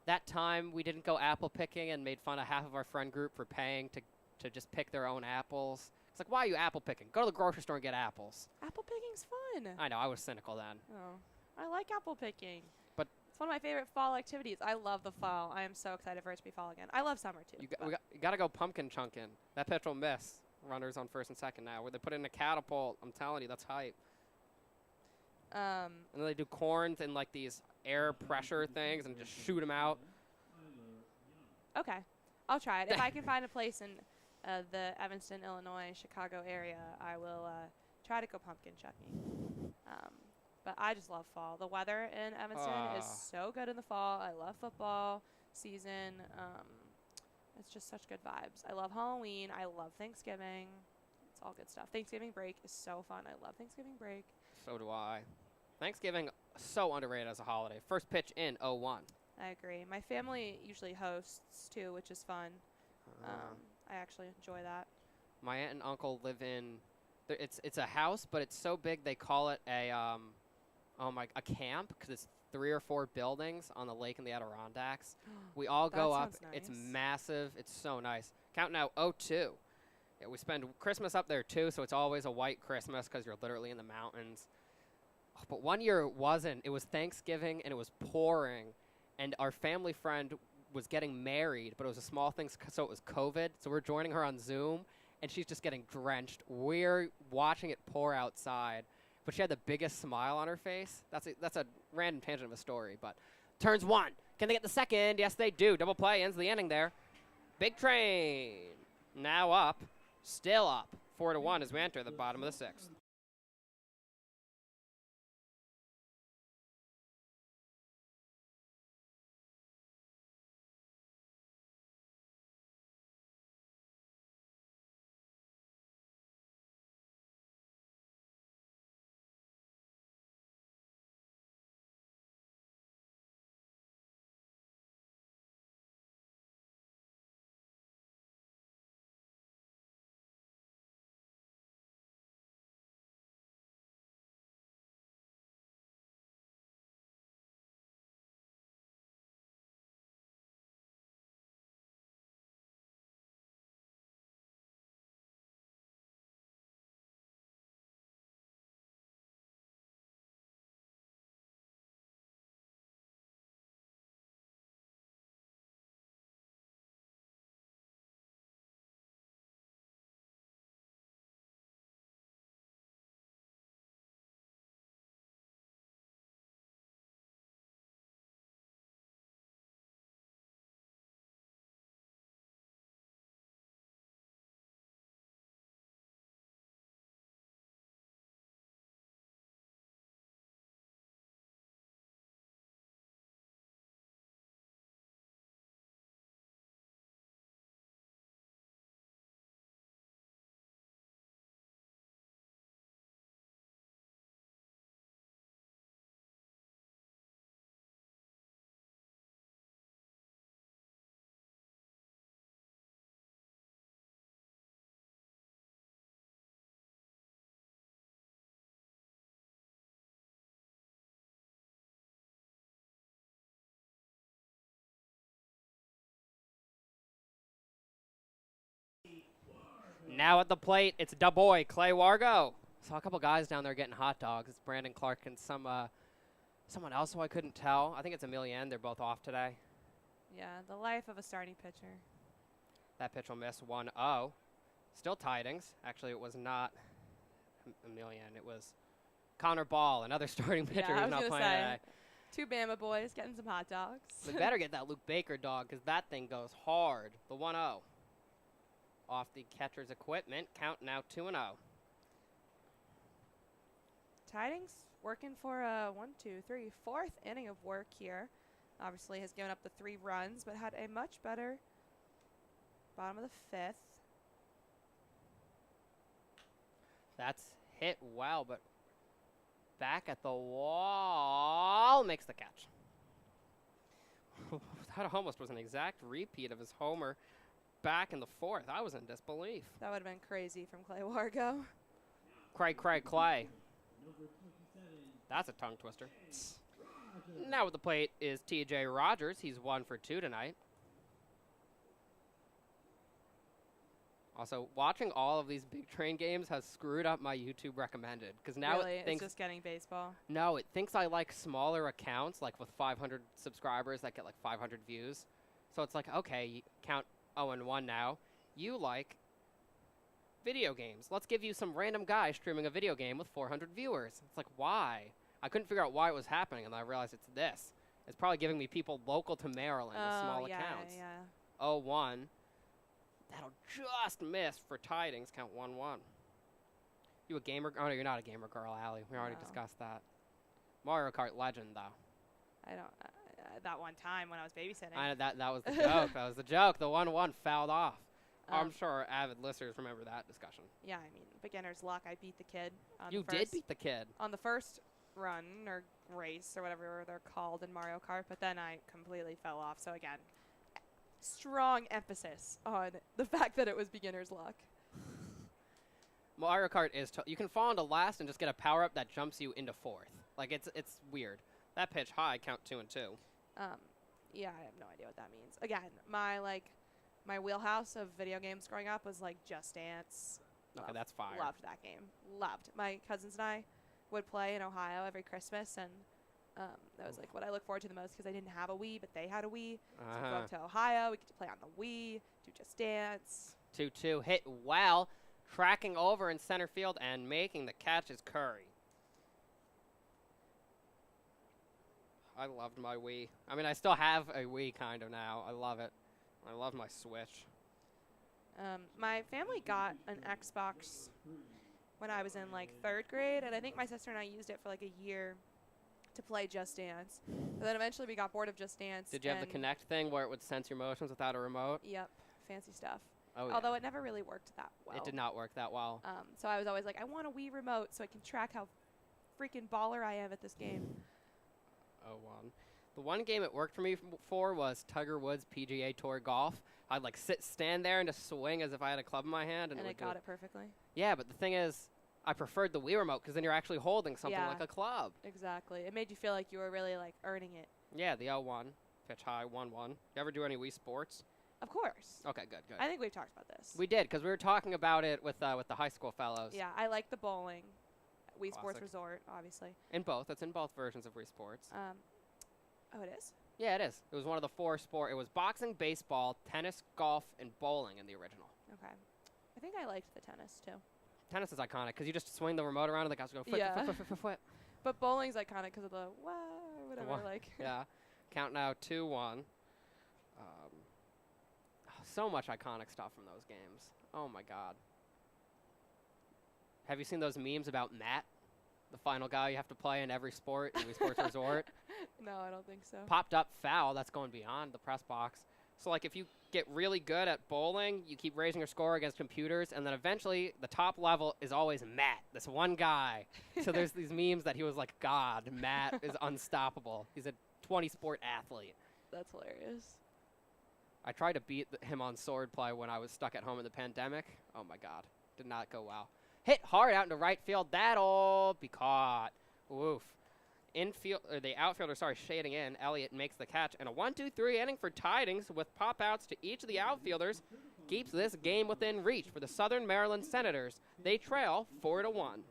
that time we didn't go apple picking and made fun of half of our friend group for paying to just pick their own apples It's like, why are you apple picking? Go to the grocery store and get apples. Apple picking's fun. I know, I was cynical then. Oh, I like apple picking. But it's one of my favorite fall activities. I love the fall. I am so excited for it to be fall again. I love summer too. You got to go pumpkin chunking. That pitch will miss. Runners on first and second now. Where they put in a catapult. I'm telling you, that's hype. And then they do corns and like these air pressure things and just shoot them out. Okay, I'll try it. If I can find a place in the Evanston, Illinois, Chicago area, I will try to go pumpkin chucking. But I just love fall. The weather in Evanston is so good in the fall. I love football season. It's just such good vibes. I love Halloween. I love Thanksgiving. It's all good stuff. Thanksgiving break is so fun. I love Thanksgiving break. So do I. Thanksgiving, so underrated as a holiday. First pitch in 0-1. I agree. My family usually hosts too, which is fun. I actually enjoy that. My aunt and uncle live in, it's a house, but it's so big they call it a camp because it's 3 or 4 buildings on the lake in the Adirondacks. We all go up. Nice. It's massive. It's so nice. Count now 0-2. Yeah, we spend Christmas up there too, so it's always a white Christmas because you're literally in the mountains. Oh, but one year it wasn't. It was Thanksgiving and it was pouring, and our family friend was getting married, but it was a small thing, so it was COVID. So we're joining her on Zoom, and she's just getting drenched. We're watching it pour outside, but she had the biggest smile on her face. That's a random tangent of a story, but turns 1. Can they get the second? Yes, they do. Double play ends the inning there. Big Train now up, still up, 4-1 as we enter the bottom of the 6th. Now at the plate, it's da boy, Clay Wargo. Saw a couple guys down there getting hot dogs. It's Brandon Clark and someone else who I couldn't tell. I think it's Emilienne. They're both off today. Yeah, the life of a starting pitcher. That pitch will miss 1-0. Still tidings. Actually, it was not Emilienne. It was Connor Ball, another starting pitcher who's not playing today. 2 Bama boys getting some hot dogs. We better get that Luke Baker dog because that thing goes hard. The 1-0. Off the catcher's equipment. Count now 2-0. Tidings working for a 4th inning of work here. Obviously has given up the 3 runs, but had a much better bottom of the 5th. That's hit well, but back at the wall, makes the catch. That almost was an exact repeat of his homer back in the 4th. I was in disbelief. That would have been crazy from Clay Wargo. Clay. That's a tongue twister. Now with the plate is T.J. Rogers. He's 1 for 2 tonight. Also, watching all of these big train games has screwed up my YouTube recommended because now really? it thinks It's just getting baseball. no, it thinks I like smaller accounts, like with 500 subscribers that get like 500 views. So it's like, okay, you count 0 and 1 now. You like video games. Let's give you some random guy streaming a video game with 400 viewers. It's like, why? I couldn't figure out why it was happening, and then I realized it's this. It's probably giving me people local to Maryland with small accounts. Yeah. 0-1. That'll just miss for tidings. Count 1-1. You a gamer? Oh, no, you're not a gamer girl, Allie. We already discussed that. Mario Kart Legend, though. I don't. That one time when I was babysitting. I know that was the joke. That was the joke. The 1-1 fouled off. I'm sure avid listeners remember that discussion. Yeah, I mean, beginner's luck. I beat the kid. You did beat the kid. On the first run or race or whatever they're called in Mario Kart, but then I completely fell off. So again, strong emphasis on the fact that it was beginner's luck. Mario Kart is you can fall into last and just get a power up that jumps you into fourth. Like it's weird. That pitch high, count 2-2. Yeah, I have no idea what that means. Again, my wheelhouse of video games growing up was like Just Dance. Okay, that's fire. Loved that game. Loved. My cousins and I would play in Ohio every Christmas, and that was like what I look forward to the most because I didn't have a Wii, but they had a Wii. So we go up to Ohio. We get to play on the Wii, do Just Dance. 2-2 hit well, tracking over in center field and making the catch is Curry. I loved my Wii. I mean, I still have a Wii kind of now. I love it. I love my Switch. My family got an Xbox when I was in like 3rd grade, and I think my sister and I used it for like a year to play Just Dance. But then eventually we got bored of Just Dance. Did you have the Kinect thing where it would sense your motions without a remote? Yep, fancy stuff. Oh, although it never really worked that well. It did not work that well. So I was always like, I want a Wii remote so I can track how freaking baller I am at this game. 0-1. The one game it worked for me for was Tiger Woods PGA Tour Golf. I'd like stand there and just swing as if I had a club in my hand. And it got it perfectly? Yeah, but the thing is, I preferred the Wii remote because then you're actually holding something like a club. Exactly. It made you feel like you were really like earning it. Yeah, the 0-1. Pitch high, 1-1. You ever do any Wii sports? Of course. Okay, good. I think we've talked about this. We did, because we were talking about it with the high school fellows. Yeah, I like the bowling. Wii Sports Resort, obviously. In both. It's in both versions of Wii Sports. Oh, it is? Yeah, it is. It was one of the 4 sports. It was boxing, baseball, tennis, golf, and bowling in the original. Okay. I think I liked the tennis, too. Tennis is iconic, because you just swing the remote around and the guys go flip. But bowling's iconic because of the whatever. Yeah. Count now 2-1. So much iconic stuff from those games. Oh, my God. Have you seen those memes about Matt? The final guy you have to play in every sport in Wii Sports Resort? No, I don't think so. Popped up foul. That's going beyond the press box. So, like, if you get really good at bowling, you keep raising your score against computers, and then eventually the top level is always Matt, this one guy. So there's these memes that he was like God. Matt is unstoppable. He's a 20-sport athlete. That's hilarious. I tried to beat him on swordplay when I was stuck at home in the pandemic. Oh, my God. Did not go well. Hit hard out into right field. That'll be caught. Oof. The outfielder, shading in. Elliott makes the catch. And a 1-2-3 inning for tidings with pop-outs to each of the outfielders keeps this game within reach for the Southern Maryland Senators. They trail 4-1.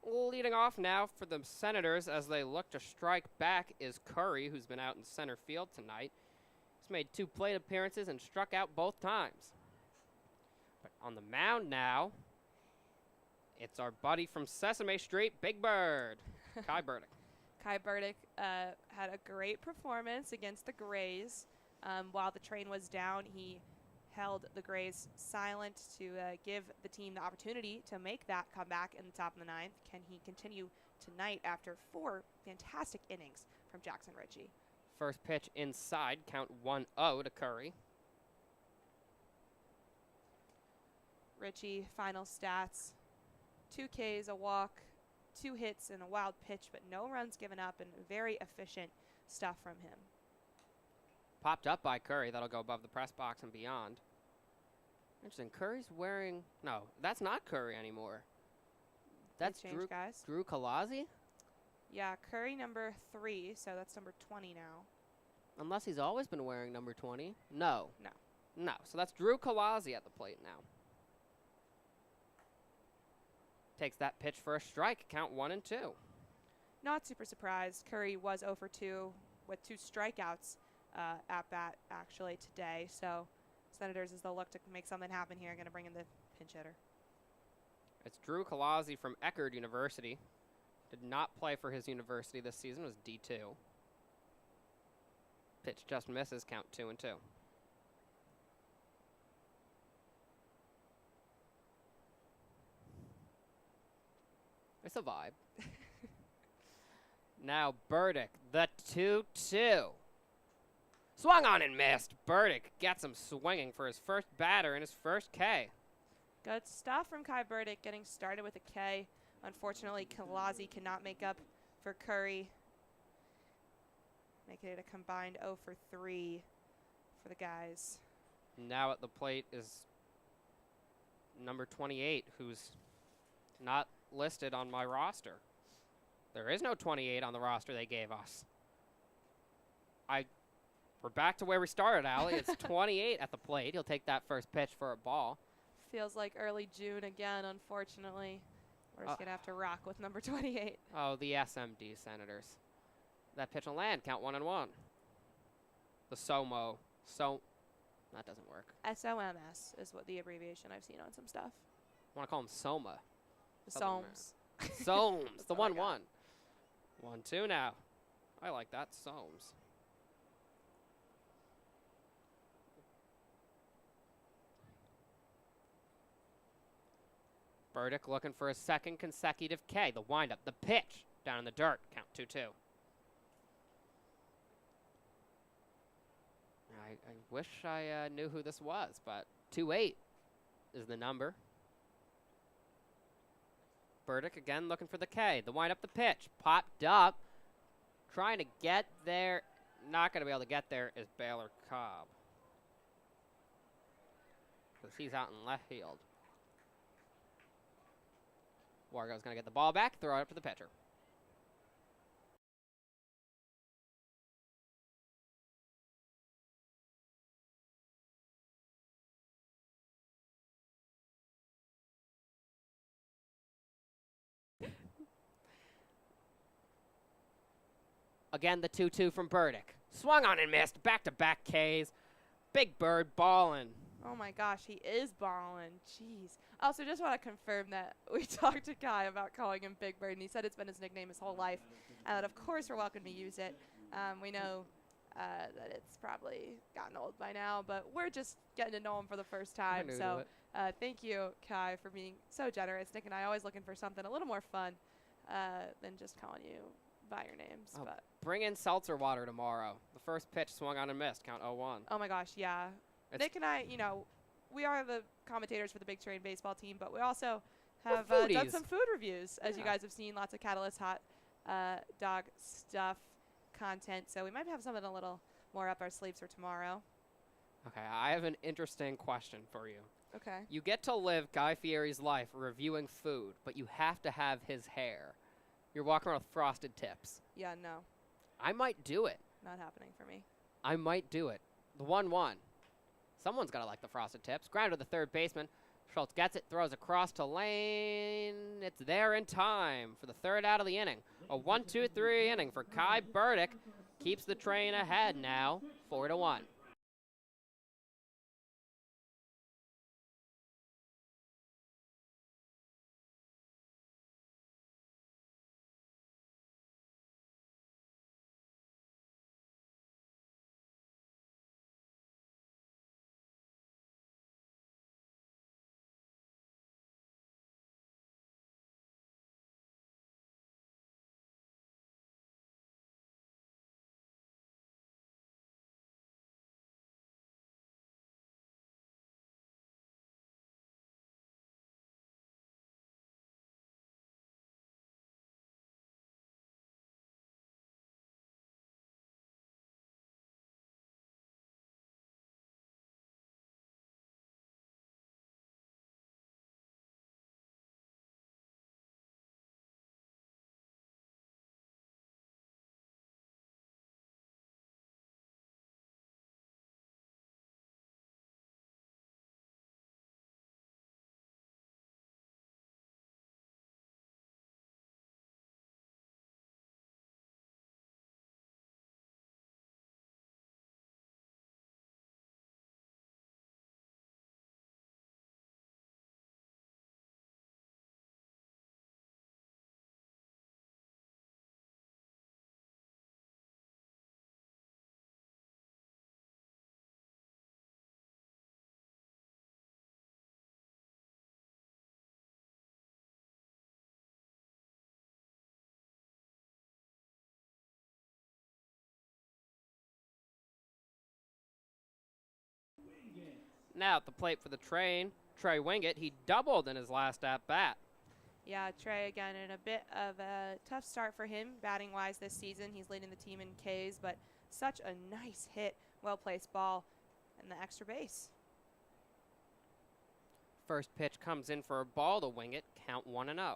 Leading off now for the Senators as they look to strike back is Curry, who's been out in center field tonight. He's made 2 plate appearances and struck out both times. But on the mound now, it's our buddy from Sesame Street, Big Bird, Kai Burdick. Kai Burdick had a great performance against the Grays. While the train was down, he held the Grays silent to give the team the opportunity to make that comeback in the top of the 9th. Can he continue tonight after 4 fantastic innings from Jackson Ritchie? First pitch inside, count 1-0 to Curry. Ritchie, final stats, 2 Ks, a walk, 2 hits, and a wild pitch, but no runs given up, and very efficient stuff from him. Popped up by Curry. That'll go above the press box and beyond. Interesting. Curry's wearing... No, that's not Curry anymore. That's Drew Kalazzi? Yeah, Curry number 3, so that's number 20 now. Unless he's always been wearing number 20. No. No. No, so that's Drew Kalazzi at the plate now. Takes that pitch for a strike. Count 1-2. Not super surprised. Curry was 0 for 2 with 2 strikeouts at bat actually today. So Senators, as they'll look to make something happen here, going to bring in the pinch hitter. It's Drew Kalazzi from Eckerd University. Did not play for his university this season. Was D2. Pitch just misses. Count 2-2. It's a vibe. Now Burdick, the 2-2. Swung on and missed. Burdick gets him swinging for his first batter and his first K. Good stuff from Kai Burdick, getting started with a K. Unfortunately, Kalazzi cannot make up for Curry, making it a combined 0 for 3 for the guys. Now at the plate is number 28, who's not listed on my roster. There is no 28 on the roster they gave us. We're back to where we started, Allie. It's 28 at the plate. He'll take that first pitch for a ball. Feels like early June again, unfortunately. We're just going to have to rock with number 28. Oh, the SMD Senators. That pitch will land. Count 1-1. The SOMO. That doesn't work. SOMS is what the abbreviation I've seen on some stuff. I want to call him Soma. The SOMS. SOMS. The 1-1. 1-2 now. I like that. SOMS. Burdick looking for a second consecutive K. The windup, the pitch, down in the dirt. Count 2-2. I wish I knew who this was, but 2-8 is the number. Burdick again looking for the K. The windup, the pitch, popped up. Trying to get there. Not going to be able to get there is Baylor Cobb, because he's out in left field. Wargo's going to get the ball back, throw it up to the pitcher. Again, the 2-2 from Burdick. Swung on and missed. Back-to-back Ks. Big Bird ballin'. Oh, my gosh, he is balling. Jeez. Also, just want to confirm that we talked to Kai about calling him Big Bird, and he said it's been his nickname his whole life, and that, of course, we're welcome to use it. We know that it's probably gotten old by now, but we're just getting to know him for the first time. So thank you, Kai, for being so generous. Nick and I always looking for something a little more fun than just calling you by your names. Oh, but bring in seltzer water tomorrow. The first pitch swung on and missed. Count 0-1. Oh, my gosh, yeah. Nick and I, we are the commentators for the Big Train baseball team, but we also have done some food reviews, as you guys have seen. Lots of Catalyst hot dog stuff content. So we might have something a little more up our sleeves for tomorrow. Okay, I have an interesting question for you. Okay. You get to live Guy Fieri's life reviewing food, but you have to have his hair. You're walking around with frosted tips. Yeah, no. I might do it. Not happening for me. I might do it. The 1-1. Someone's got to like the frosted tips. Ground to the third baseman. Schultz gets it, throws across to lane. It's there in time for the third out of the inning. A 1-2-3 inning for Kai Burdick. Keeps the train ahead now, 4-1. Now at the plate for the train, Trey Wingett. He doubled in his last at-bat. Yeah, Trey again in a bit of a tough start for him batting-wise this season. He's leading the team in Ks, but such a nice hit, well-placed ball, and the extra base. First pitch comes in for a ball to Wingett, count 1-0.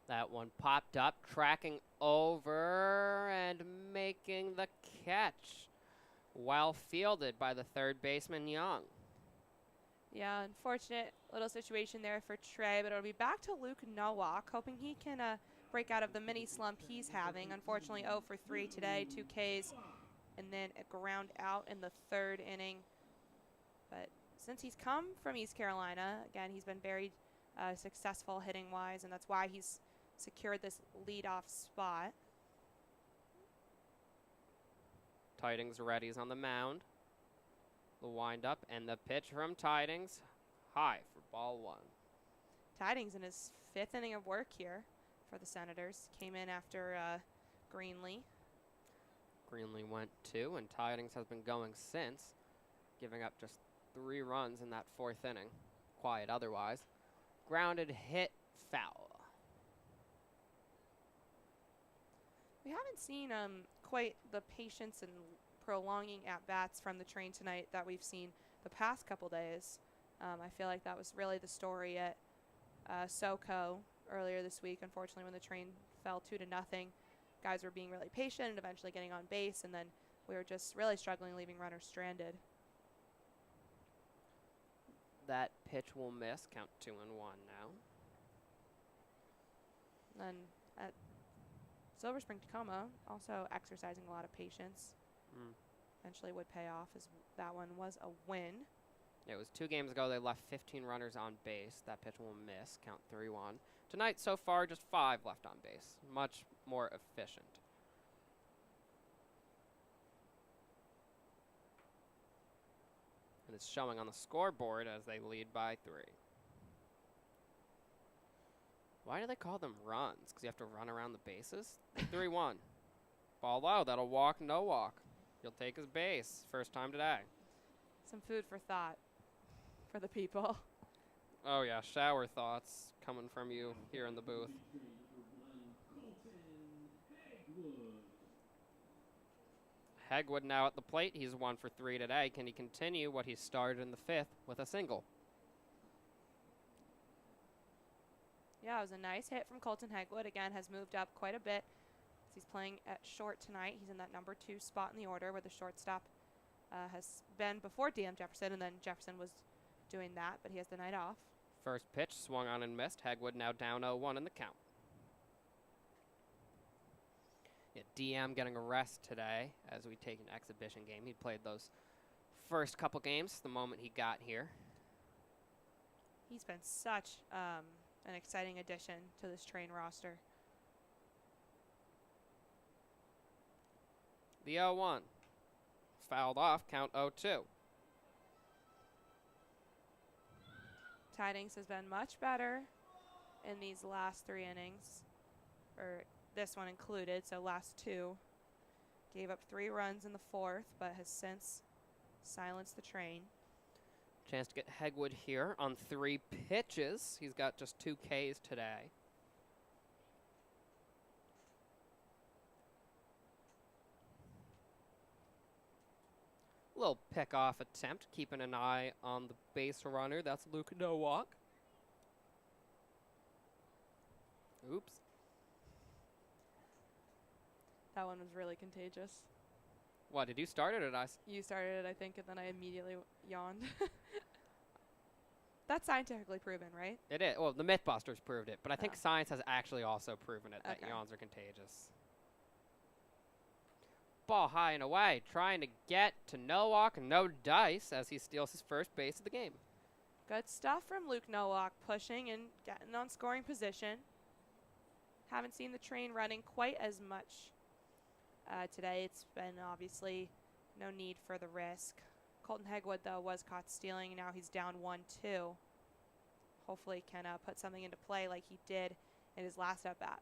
That one popped up, tracking over and making the catch. Well fielded by the third baseman, Young. Yeah, unfortunate little situation there for Trey, but it'll be back to Luke Nowak, hoping he can break out of the mini slump he's having. Unfortunately, 0 for 3 today, 2 Ks, and then a ground out in the third inning. But since he's come from East Carolina, again, he's been very successful hitting-wise, and that's why he's secured this leadoff spot. Tidings ready's on the mound. The windup and the pitch from Tidings. High for ball 1. Tidings in his 5th inning of work here for the Senators. Came in after Greenlee. Greenlee went 2, and Tidings has been going since, giving up just 3 runs in that 4th inning. Quiet otherwise. Grounded hit, foul. We haven't seen quite the patience and prolonging at-bats from the train tonight that we've seen the past couple days. I feel like that was really the story at SoCo earlier this week. Unfortunately, when the train fell 2-0, guys were being really patient and eventually getting on base, and then we were just really struggling, leaving runners stranded. That pitch will miss. Count 2-1 now. Then at Silver Spring Tacoma, also exercising a lot of patience. Eventually would pay off, as that one was a win. It was 2 games ago they left 15 runners on base. That pitch will miss. Count 3-1. Tonight, so far, just 5 left on base. Much more efficient. And it's showing on the scoreboard as they lead by 3. Why do they call them runs? Because you have to run around the bases? 3-1. Ball low. That'll walk, no walk. He'll take his base. First time today. Some food for thought for the people. Oh, yeah. Shower thoughts coming from you here in the booth. Hegwood now at the plate. He's 1 for 3 today. Can he continue what he started in the 5th with a single? Yeah, it was a nice hit from Colton Hegwood. Again, has moved up quite a bit. He's playing at short tonight. He's in that number 2 spot in the order where the shortstop has been before DM Jefferson, and then Jefferson was doing that, but he has the night off. First pitch swung on and missed. Hegwood now down 0-1 in the count. Yeah, DM getting a rest today as we take an exhibition game. He played those first couple games the moment he got here. He's been such an exciting addition to this Train roster. The 0-1. Fouled off, count 0-2. Tidings has been much better in these last 3 innings, or this one included, so last 2. Gave up 3 runs in the 4th, but has since silenced the Train. Chance to get Hegwood here on 3 pitches. He's got just 2 Ks today. Little pick-off attempt, keeping an eye on the base runner. That's Luke Nowak. Oops. That one was really contagious. What, did you start it or did I? You started it, I think, and then I immediately yawned. That's scientifically proven, right? It is. Well, the Mythbusters proved it, but I think Oh. science has actually also proven it, that Okay. yawns are contagious. Ball high and away, trying to get to Nowak, no dice as he steals his first base of the game. Good stuff from Luke Nowak, pushing and getting on scoring position. Haven't seen the Train running quite as much today. It's been obviously no need for the risk. Colton Hegwood, though, was caught stealing, and now he's down 1-2. Hopefully can put something into play like he did in his last at-bat.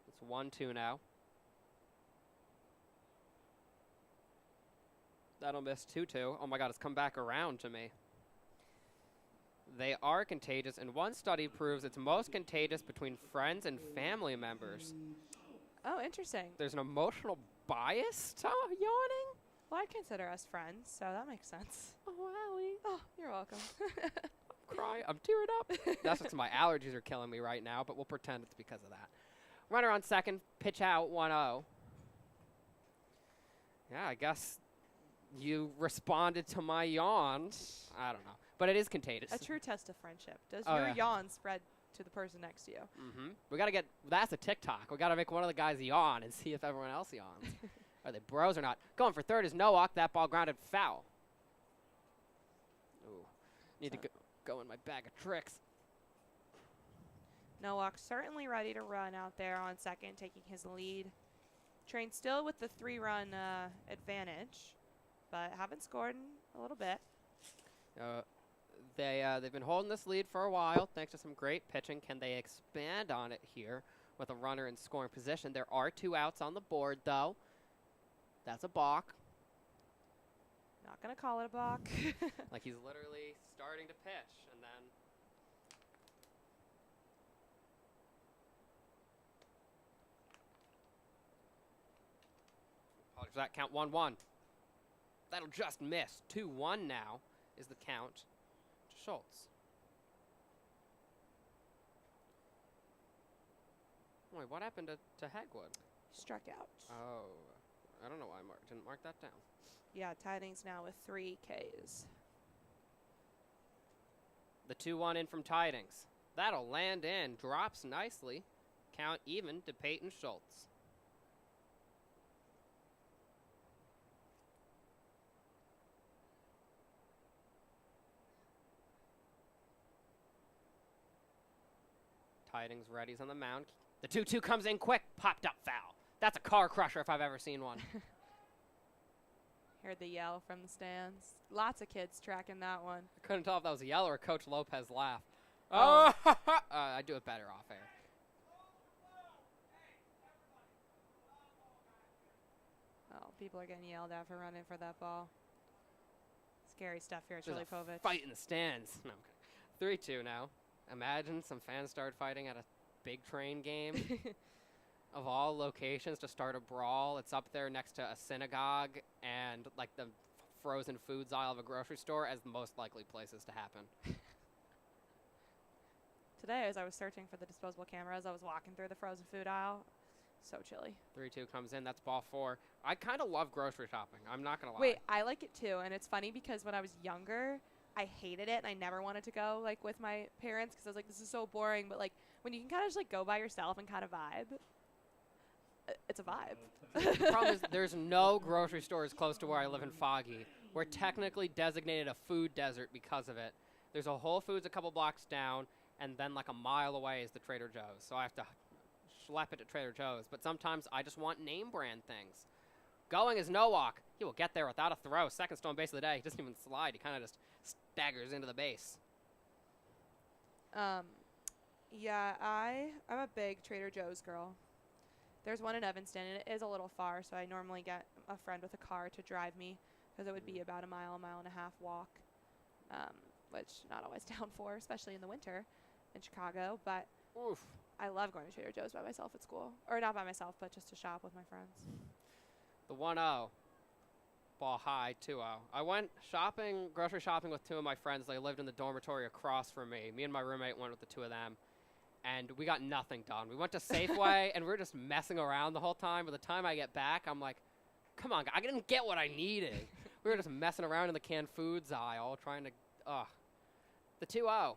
It's 1-2 now. That'll miss 2-2. Oh my god, it's come back around to me. They are contagious, and one study proves it's most contagious between friends and family members. Oh, interesting. There's an emotional bias to yawning? Well, I'd consider us friends, so that makes sense. Oh, Allie. Oh, you're welcome. I'm crying. I'm tearing up. That's just my allergies are killing me right now, but we'll pretend it's because of that. Runner on second, pitch out, 1-0. Yeah, I guess you responded to my yawn. I don't know. But it is contagious. A true test of friendship. Does Oh, your yeah. yawn spread to the person next to you? Mm-hmm. We got to get, that's a TikTok. We got to make one of the guys yawn and see if everyone else yawns. Are they bros or not? Going for third is Nowak. That ball grounded foul. Ooh. Need to go in my bag of tricks. Nowak certainly ready to run out there on second, taking his lead. Train still with the 3-run advantage, but haven't scored in a little bit. They've been holding this lead for a while thanks to some great pitching. Can they expand on it here with a runner in scoring position? There are 2 outs on the board, though. That's a balk. Not going to call it a balk. Like he's literally starting to pitch, and then... Apologies for that. Count 1-1. That'll just miss. 2-1 now is the count to Schultz. Wait, what happened to Hegwood? Struck out. Oh, I don't know why I didn't mark that down. Yeah, Tidings now with 3 Ks. The 2-1 in from Tidings. That'll land in. Drops nicely. Count even to Peyton Schultz. Tidings ready's on the mound. The 2-2 comes in quick. Popped up foul. That's a car crusher if I've ever seen one. Heard the yell from the stands. Lots of kids tracking that one. I couldn't tell if that was a yell or Coach Lopez laugh. Oh. I do it better off air. Oh, people are getting yelled at for running for that ball. Scary stuff here at There's Chili a Povich. fight in the stands. No, I'm kidding. 3-2 now. Imagine some fans start fighting at a big Train game. Of all locations to start a brawl. It's up there next to a synagogue and like the frozen foods aisle of a grocery store as the most likely places to happen. Today, as I was searching for the disposable cameras, I was walking through the frozen food aisle. So chilly. 3-2 comes in. That's ball 4. I kind of love grocery shopping. I'm not going to lie. Wait, I like it too. And it's funny because when I was younger, I hated it. And I never wanted to go, like, with my parents because I was like, this is so boring. But, like, when you can kind of just, like, go by yourself and kind of vibe, it's a vibe. The problem is there's no grocery stores close to where I live in Foggy. We're technically designated a food desert because of it. There's a Whole Foods a couple blocks down, and then, like, a mile away is the Trader Joe's. So I have to schlep it to Trader Joe's, but sometimes I just want name brand things. Going is no walk. He will get there without a throw. Second stolen base of the day. He doesn't even slide. He kind of just staggers into the base. Yeah, I'm a big Trader Joe's girl. There's one in Evanston, and it is a little far, so I normally get a friend with a car to drive me because it would be about a mile and a half walk, which not always down for, especially in the winter in Chicago, but Oof. I love going to Trader Joe's by myself at school. Or not by myself, but just to shop with my friends. The 1-0. Ball high, 2-0. I went grocery shopping with 2 of my friends. They lived in the dormitory across from me. Me and my roommate went with the 2 of them. And we got nothing done. We went to Safeway, and we were just messing around the whole time. By the time I get back, I'm like, come on, I didn't get what I needed. We were just messing around in the canned foods aisle trying to, The 2-0.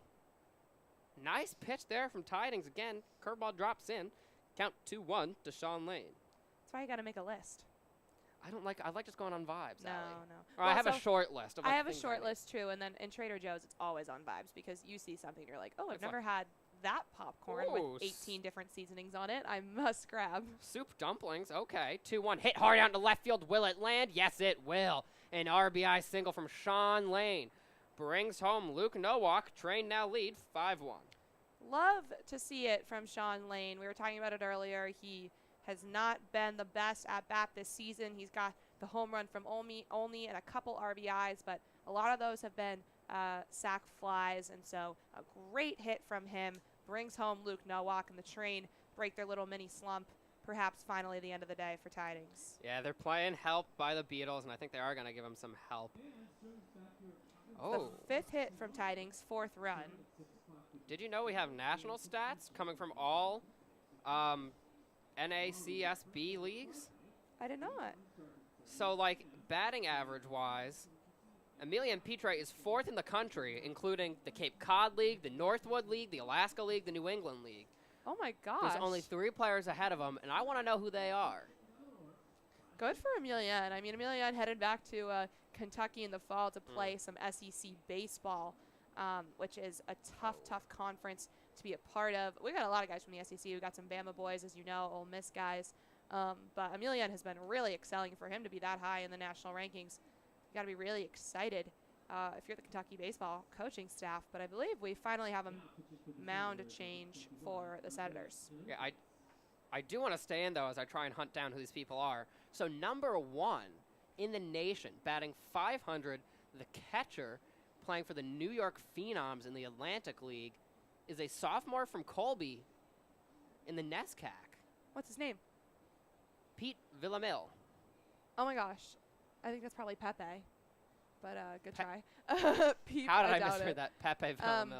Nice pitch there from Tidings. Again, curveball drops in. Count 2-1 to Sean Lane. That's why you got to make a list. I like just going on vibes, No, Allie. no. Or I have a short list. Of I like have a things short need. list, too, and then in Trader Joe's, it's always on vibes because you see something, you're like, oh, I've It's never had that popcorn Ooh, with 18 different seasonings on it. I must grab. Soup dumplings. Okay. 2-1. Hit hard out into left field. Will it land? Yes, it will. An RBI single from Sean Lane brings home Luke Nowak. Train now lead 5-1. Love to see it from Sean Lane. We were talking about it earlier. He has not been the best at bat this season. He's got the home run from only and a couple RBIs, but a lot of those have been sac flies, and so a great hit from him brings home Luke Nowak, and the Train break their little mini slump, perhaps finally the end of the day for Tidings. Yeah, they're playing help by the Beatles, and I think they are going to give them some help. Oh. The 5th hit from Tidings, 4th run. Did you know we have national stats coming from all NACSB leagues? I did not. So, like, batting average-wise, Emilian Petre is 4th in the country, including the Cape Cod League, the Northwood League, the Alaska League, the New England League. Oh, my gosh. There's only 3 players ahead of him, and I want to know who they are. Good for Emilian. I mean, Emilian headed back to Kentucky in the fall to play some SEC baseball, which is a tough conference to be a part of. We got a lot of guys from the SEC. We got some Bama boys, as you know, Ole Miss guys. But Emilian has been really excelling. For him to be that high in the national rankings, you got to be really excited if you're the Kentucky baseball coaching staff. But I believe we finally have a mound change for the Senators. Yeah, I do want to stay in, though, as I try and hunt down who these people are. So number 1 in the nation, batting .500, the catcher playing for the New York Phenoms in the Atlantic League, is a sophomore from Colby in the NESCAC. What's his name? Pete Villamil. Oh, my gosh. I think that's probably Pepe. But good try. Pete, How did I doubt misread it. that? Pepe Villamil.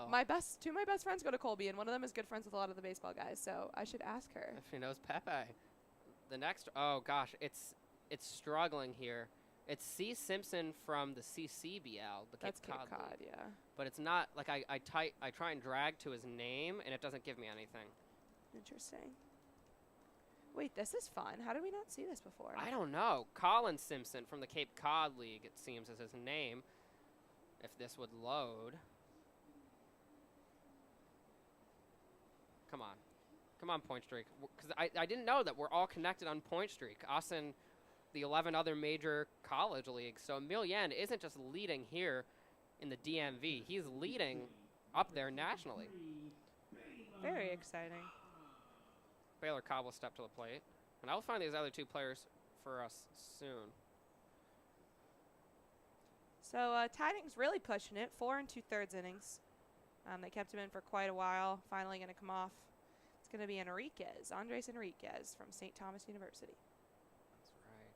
Two of my best friends go to Colby, and one of them is good friends with a lot of the baseball guys, so I should ask her. If she knows Pepe. The next, oh gosh, it's struggling here. It's C. Simpson from the CCBL, the That's Cape Cod League. yeah. But it's not, like, I try and drag to his name, and it doesn't give me anything. Interesting. Wait, this is fun. How did we not see this before? I don't know. Colin Simpson from the Cape Cod League, it seems, is his name. If this would load. Come on. Come on, Point Streak. Because I didn't know that we're all connected on Point Streak. Us and the 11 other major college leagues. So Emilian isn't just leading here in the DMV. He's leading up there nationally. Very exciting. Baylor Cobb will step to the plate. And I'll find these other 2 players for us soon. So Tidings really pushing it. 4 2/3 innings. They kept him in for quite a while. Finally going to come off. It's going to be Andres Enriquez from St. Thomas University. That's right.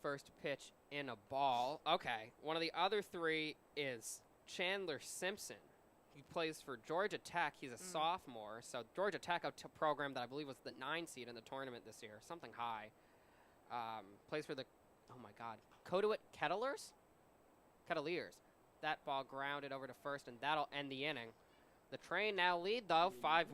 first pitch in a ball. Okay, one of the other three is Chandler Simpson. He plays for Georgia Tech. He's a sophomore. So Georgia Tech, a program that I believe was the 9 seed in the tournament this year, something high. Plays for the, oh my God, Cotuit Kettleers? That ball grounded over to first, and that'll end the inning. The Train now lead, though, 5-1.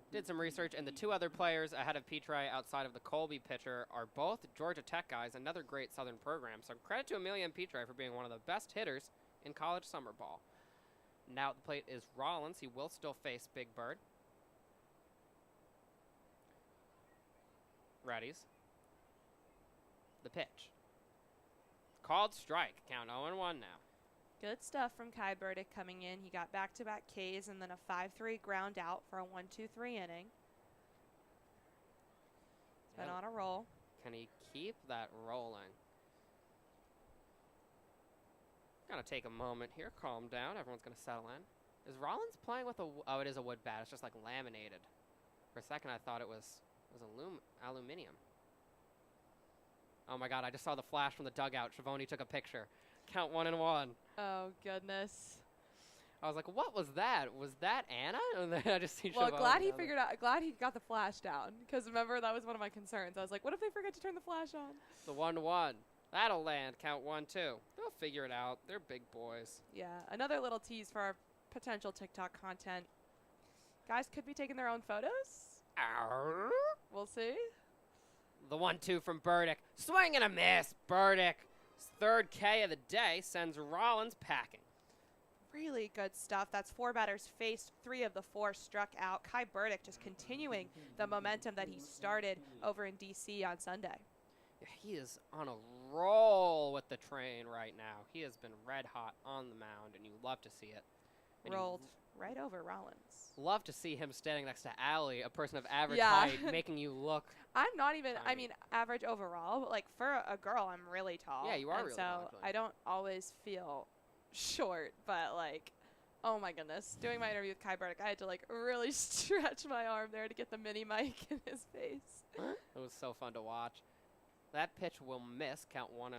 Did some research, and the two other players ahead of Petrie outside of the Colby pitcher are both Georgia Tech guys, another great Southern program. So credit to Amelia and Petrie for being one of the best hitters in college summer ball. Now at the plate is Rollins. He will still face Big Bird. Readies. The pitch. Called strike. Count 0-1 now. Good stuff from Kai Burdick coming in. He got back-to-back Ks and then a 5-3 ground out for a 1-2-3 inning. He's been on a roll. Can he keep that rolling? Gonna take a moment here. Calm down. Everyone's gonna settle in. Is Rollins playing with a? Oh, it is a wood bat. It's just like laminated. For a second, I thought it was aluminum. Oh my God! I just saw the flash from the dugout. Schiavone took a picture. Count 1-1. Oh goodness. I was like, what was that? Was that Anna? And then I just see Well, Schiavone glad he figured out. Glad he got the flash down. Because remember, that was one of my concerns. I was like, what if they forget to turn the flash on? The 1-1. That'll land. Count 1-2. They'll figure it out. They're big boys. Yeah. Another little tease for our potential TikTok content. Guys could be taking their own photos. Arr. We'll see. The 1-2 from Burdick. Swing and a miss. Burdick's third K of the day sends Rollins packing. Really good stuff. That's 4 batters faced. 3 of the 4 struck out. Kai Burdick just continuing the momentum that he started over in D.C. on Sunday. Yeah, he is on a roll with the Train right now. He has been red hot on the mound, and you love to see it. And rolled right over Rollins. Love to see him standing next to Allie, a person of average height, making you look. I'm not even, tiny. I mean, average overall, but like for a girl, I'm really tall. Yeah, you are and really so tall. I don't always feel short, but like, oh my goodness. Doing my interview with Kai Burdick, I had to like really stretch my arm there to get the mini mic in his face. It was so fun to watch. That pitch will miss. Count 1-0.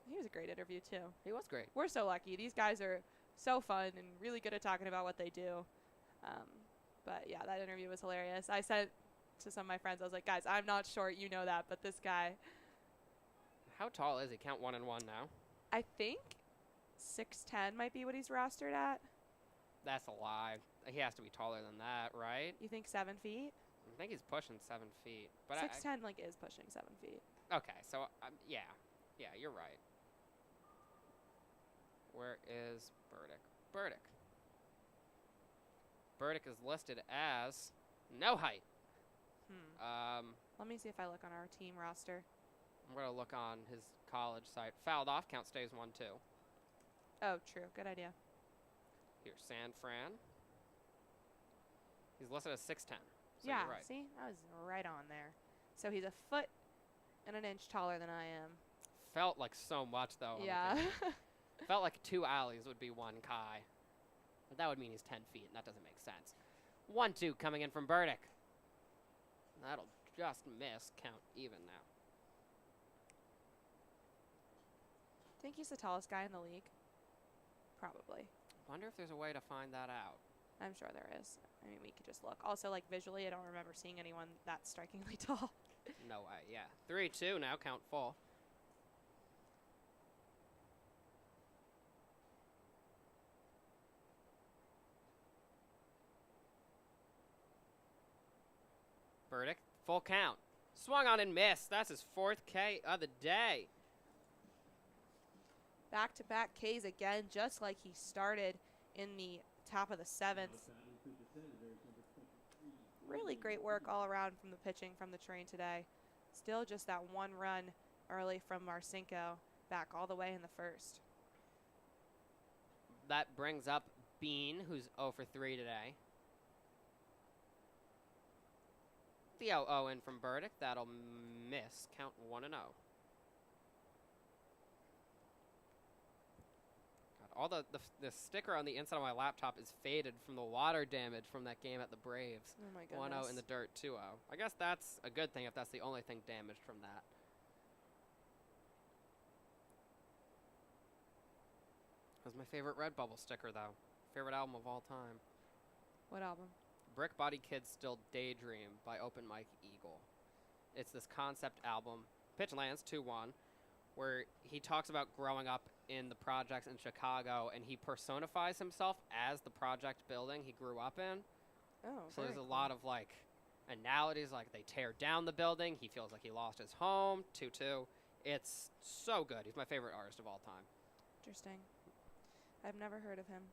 He was a great interview too. He was great. We're so lucky. These guys are so fun and really good at talking about what they do. But yeah, that interview was hilarious. I said to some of my friends, I was like, guys, I'm not short, you know that, but this guy. How tall is he? Count 1-1 now. I think 6'10" might be what he's rostered at. That's a lie. He has to be taller than that, right? You think 7 feet? I think he's pushing 7 feet. But 6'10" like is pushing 7 feet. Okay, so yeah, you're right. Where is Burdick? Burdick is listed as no height. Let me see if I look on our team roster. I'm gonna look on his college site. Fouled off, count stays 1-2. Oh, true. Good idea. Here's San Fran. He's listed as 6'10". So yeah, you're right. See? I was right on there. So he's a foot and an inch taller than I am. Felt like so much, though. Yeah. Felt like 2 alleys would be 1 Kai. But that would mean he's 10 feet, and that doesn't make sense. 1-2 coming in from Burdick. That'll just miss. Count even now. Think he's the tallest guy in the league? Probably. Wonder if there's a way to find that out. I'm sure there is. I mean, we could just look. Also, like, visually, I don't remember seeing anyone that strikingly tall. No way, yeah. 3-2 now, count full. Burdick, full count. Swung on and missed. That's his 4th K of the day. Back-to-back Ks again, just like he started in the top of the 7th. Really great work all around from the pitching from the train today. Still just that 1 run early from Marcinko, back all the way in the 1st. That brings up Bean, who's 0 for 3 today. The 0-0 in from Burdick. That'll miss. Count 1-0. All the sticker on the inside of my laptop is faded from the water damage from that game at the Braves. Oh my goodness. 1-0 in the dirt, 2-0. I guess that's a good thing if that's the only thing damaged from that. That was my favorite Redbubble sticker, though. Favorite album of all time. What album? Brick Body Kids Still Daydream by Open Mike Eagle. It's this concept album, Pitch Lands 2-1, where he talks about growing up in the projects in Chicago, and he personifies himself as the project building he grew up in. Oh, so there's a lot of, like, analogies, like they tear down the building. He feels like he lost his home. 2-2. It's so good. He's my favorite artist of all time. Interesting. I've never heard of him.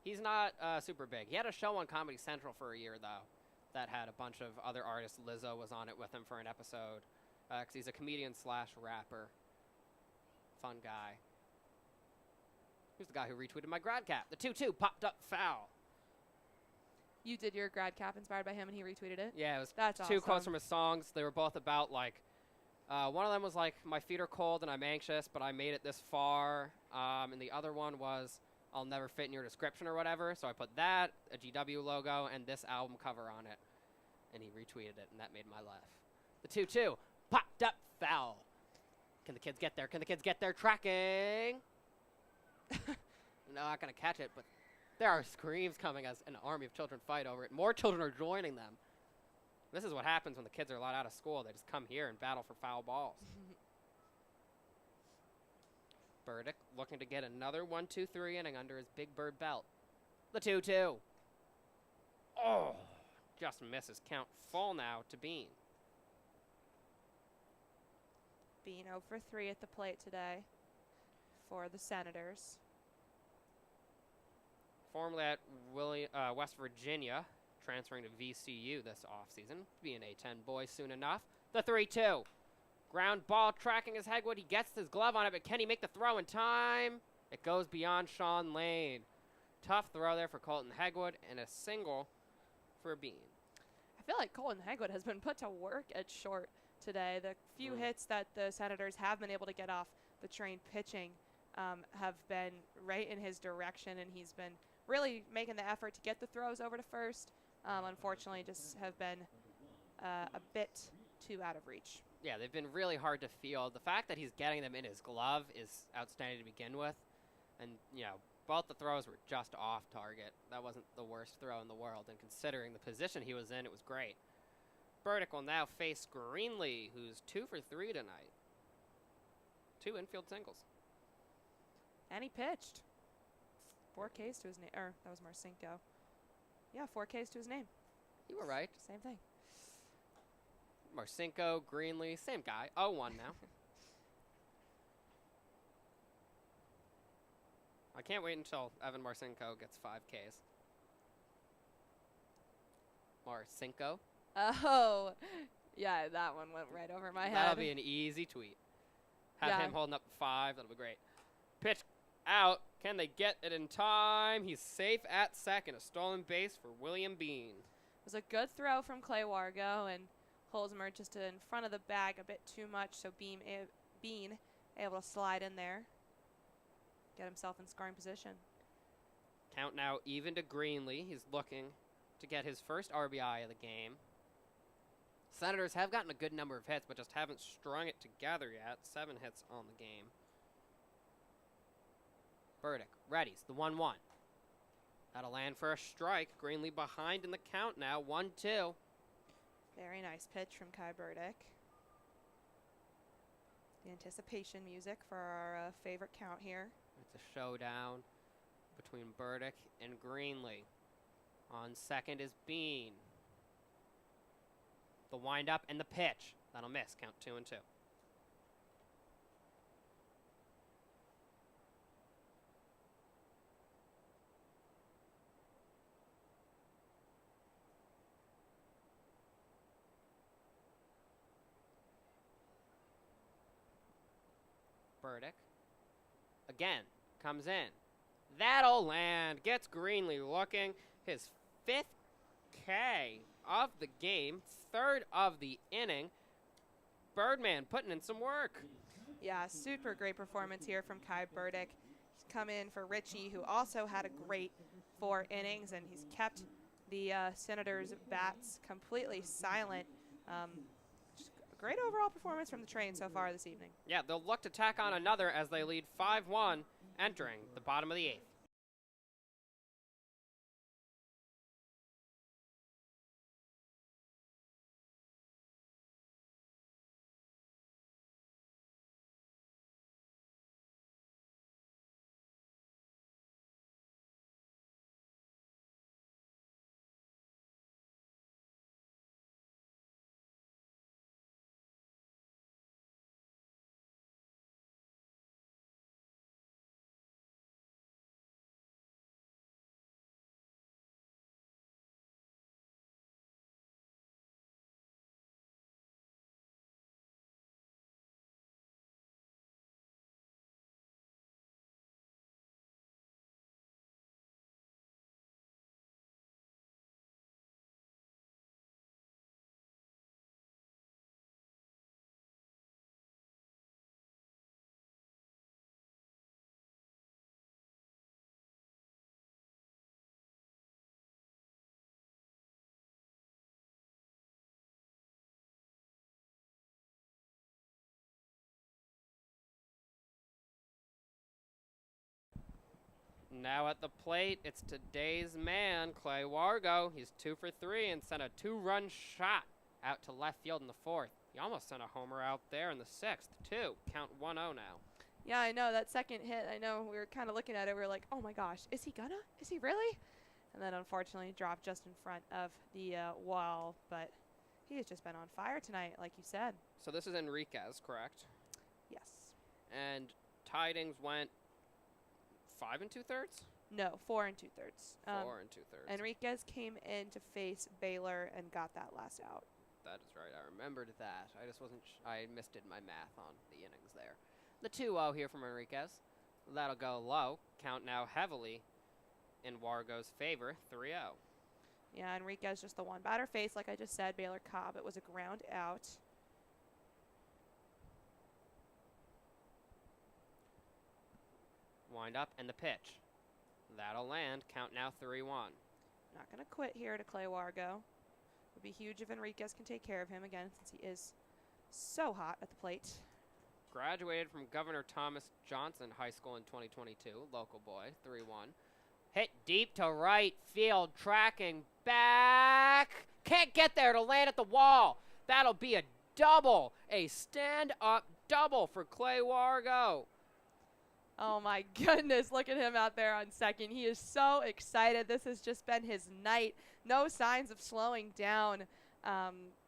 He's not super big. He had a show on Comedy Central for a year, though, that had a bunch of other artists. Lizzo was on it with him for an episode, because he's a comedian/rapper. Fun guy. Here's the guy who retweeted my grad cap. The 2-2 popped up foul. You did your grad cap inspired by him, and he retweeted it? Yeah, it was That's two awesome. quotes from his songs. They were both about, like, one of them was like, my feet are cold and I'm anxious, but I made it this far. And the other one was, I'll never fit in your description or whatever. So I put that, a GW logo, and this album cover on it. And he retweeted it, and that made my laugh. The 2-2 popped up foul. Can the kids get there? Can the kids get there? Tracking. No, not going to catch it, but there are screams coming as an army of children fight over it. More children are joining them. This is what happens when the kids are let out of school. They just come here and battle for foul balls. Burdick looking to get another 1-2-3 inning under his Big Bird belt. The 2-2. Oh, just misses. Count full now to Bean. Bean 0 for 3 at the plate today for the Senators. Formerly at West Virginia, transferring to VCU this offseason. Be an A-10 boy soon enough. The 3-2. Ground ball tracking his Hegwood. He gets his glove on it, but can he make the throw in time? It goes beyond Sean Lane. Tough throw there for Colton Hegwood, and a single for Bean. I feel like Colton Hegwood has been put to work at short today. The few hits that the Senators have been able to get off the train pitching have been right in his direction, and he's been really making the effort to get the throws over to first. Unfortunately, just have been a bit too out of reach. Yeah, they've been really hard to field. The fact that he's getting them in his glove is outstanding to begin with. And, you know, both the throws were just off target. That wasn't the worst throw in the world. And considering the position he was in, it was great. Burdick will now face Greenlee, who's 2 for 3 tonight. 2 infield singles. And he pitched. 4 Ks to his name. Or that was Marcinko. Yeah, 4 Ks to his name. You were right. Same thing. Marcinko, Greenlee, same guy. 0-1 now. I can't wait until Evan Marcinko gets 5 Ks. Marcinko. Oh, yeah, that one went right over my head. That'll be an easy tweet. Have him holding up 5. That'll be great. Pitch out. Can they get it in time? He's safe at second. A stolen base for William Bean. It was a good throw from Clay Wargo, and Holzmer just in front of the bag a bit too much, so Bean able to slide in there, get himself in scoring position. Count now even to Greenlee. He's looking to get his first RBI of the game. Senators have gotten a good number of hits, but just haven't strung it together yet. 7 hits on the game. Burdick readies the 1-1. That'll land for a strike. Greenlee behind in the count now. 1-2. Very nice pitch from Kai Burdick. The anticipation music for our favorite count here. It's a showdown between Burdick and Greenlee. On second is Bean. The windup and the pitch. That'll miss. Count 2-2. Burdick again comes in. That'll land. Gets Greenlee looking. His 5th K of the game, 3rd of the inning. Birdman putting in some work. Yeah, super great performance here from Kai Burdick. He's come in for Richie, who also had a great 4 innings, and he's kept the Senators' bats completely silent. Just a great overall performance from the train so far this evening. Yeah, they'll look to tack on another as they lead 5-1 entering the bottom of the 8th. Now at the plate, it's today's man, Clay Wargo. He's 2 for 3 and sent a 2-run shot out to left field in the 4th. He almost sent a homer out there in the 6th, too. Count 1-0 now. Yeah, I know. That second hit, I know we were kind of looking at it. We were like, oh, my gosh, is he gonna? Is he really? And then, unfortunately, dropped just in front of the wall. But he has just been on fire tonight, like you said. So this is Enriquez, correct? Yes. And tidings went 5 2/3? No, 4 2/3. 4 2/3. Enriquez came in to face Baylor and got that last out. That is right. I remembered that. I just wasn't. I missed it in my math on the innings there. The 2-0 here from Enriquez. That'll go low. Count now heavily in Wargo's favor. 3-0. Yeah, Enriquez just the one batter face, like I just said. Baylor Cobb. It was a ground out. Wind up and the pitch. That'll land. Count now 3-1. Not going to quit here to Clay Wargo. Would be huge if Enriquez can take care of him again, since he is so hot at the plate. Graduated from Governor Thomas Johnson High School in 2022. Local boy. 3-1. Hit deep to right field. Tracking back. Can't get there to land at the wall. That'll be a double. A stand-up double for Clay Wargo. Oh, my goodness. Look at him out there on second. He is so excited. This has just been his night. No signs of slowing down.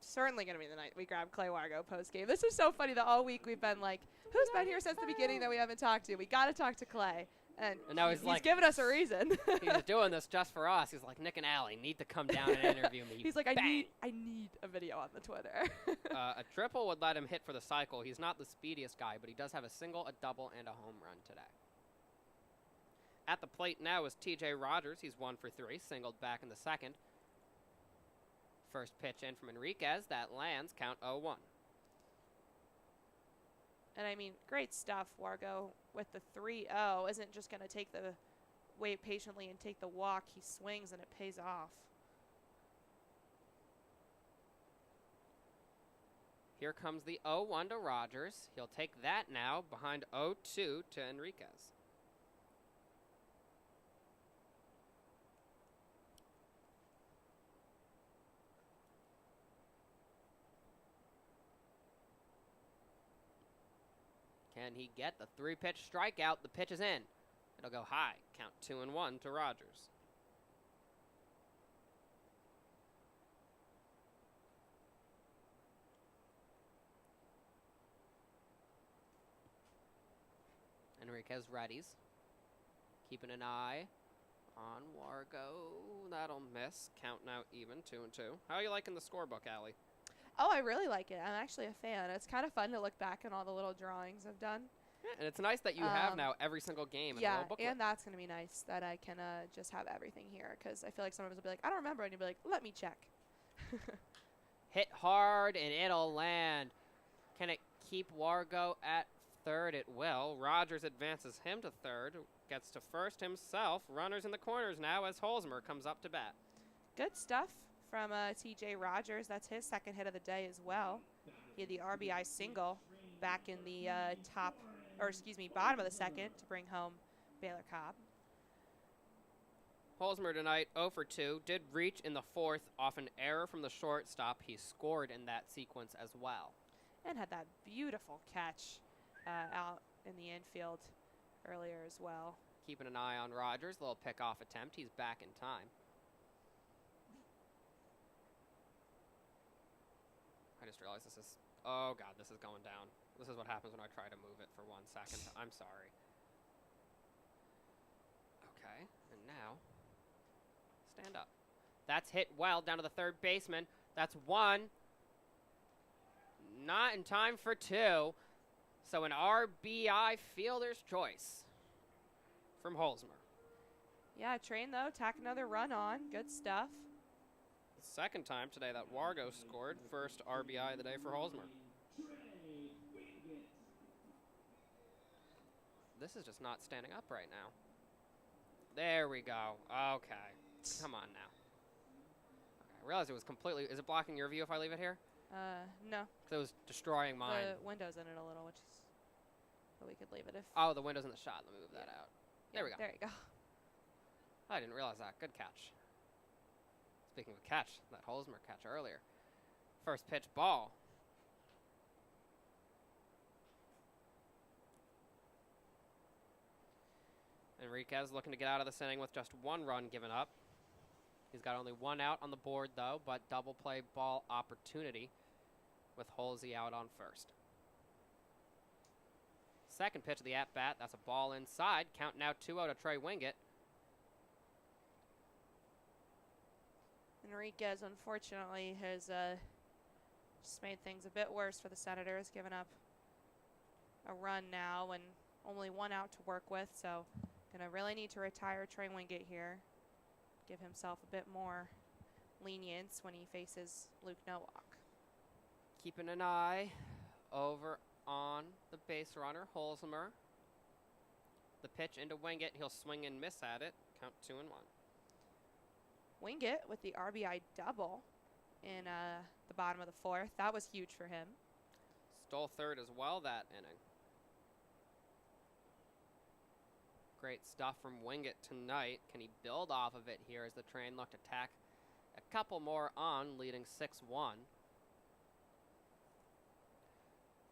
Certainly going to be the night we grab Clay Wargo post-game. This is so funny that all week we've been like, who's been here since the beginning that we haven't talked to? We got to talk to Clay. And now he's giving us a reason. He's doing this just for us. He's like, Nick and Allie need to come down and interview me. He's like, I need a video on the Twitter. A triple would let him hit for the cycle. He's not the speediest guy, but he does have a single, a double, and a home run today. At the plate now is TJ Rogers. He's 1 for 3, singled back in the second. First pitch in from Enriquez. That lands, count 0-1. And, I mean, great stuff, Wargo, with the 3-0. Isn't just going to wait patiently and take the walk. He swings, and it pays off. Here comes the 0-1 to Rogers. He'll take that now behind 0-2 to Enriquez. Can he get the 3-pitch strikeout? The pitch is in. It'll go high. Count 2-1 to Rogers. Enriquez readies. Keeping an eye on Wargo. That'll miss. Count now even, 2-2. How are you liking the scorebook, Allie? Oh, I really like it. I'm actually a fan. It's kind of fun to look back on all the little drawings I've done. Yeah, and it's nice that you have now every single game in a little booklet. And that's going to be nice that I can just have everything here, because I feel like some of us will be like, I don't remember, and you'll be like, let me check. Hit hard, and it'll land. Can it keep Wargo at third? It will. Rogers advances him to third, gets to first himself. Runners in the corners now as Holzmer comes up to bat. Good stuff from TJ Rogers. That's his second hit of the day as well. He had the RBI single back in the bottom of the second to bring home Baylor Cobb. Holzmer tonight 0 for 2. Did reach in the fourth off an error from the shortstop. He scored in that sequence as well. And had that beautiful catch out in the infield earlier as well. Keeping an eye on Rogers. Little pickoff attempt. He's back in time. I just realized this is... Oh, God, this is going down. This is what happens when I try to move it for 1 second. I'm sorry. Okay, and now, stand up. That's hit well down to the third baseman. That's 1. Not in time for 2. So an RBI fielder's choice from Holzmer. Yeah, Train, though, tack another run on. Good stuff. Second time today that Wargo scored. First RBI of the day for Holzmer. This is just not standing up right now. There we go. Okay. Come on now. Okay, I realized it was completely... Is it blocking your view if I leave it here? No. Because it was destroying mine. The window's in it a little, which is... But we could leave it if... Oh, the window's in the shot. Let me move that out. There we go. There you go. I didn't realize that. Good catch. Speaking of catch, that Holzmer catch earlier. First pitch ball. Enriquez looking to get out of this inning with just 1 run given up. He's got only 1 out on the board, though, but double play ball opportunity with Holsey out on first. Second pitch of the at-bat. That's a ball inside. Count now 2-0 to Trey Wingett. Enriquez, unfortunately, has just made things a bit worse for the Senators, giving up a run now and only 1 out to work with, so going to really need to retire Trey Wingett here. Give himself a bit more lenience when he faces Luke Nowak. Keeping an eye over on the base runner, Holzmer. The pitch into Wingett. He'll swing and miss at it. Count 2-1. Wingett with the RBI double in the bottom of the fourth. That was huge for him. Stole third as well that inning. Great stuff from Wingett tonight. Can he build off of it here as the Train look to tack a couple more on, leading 6-1.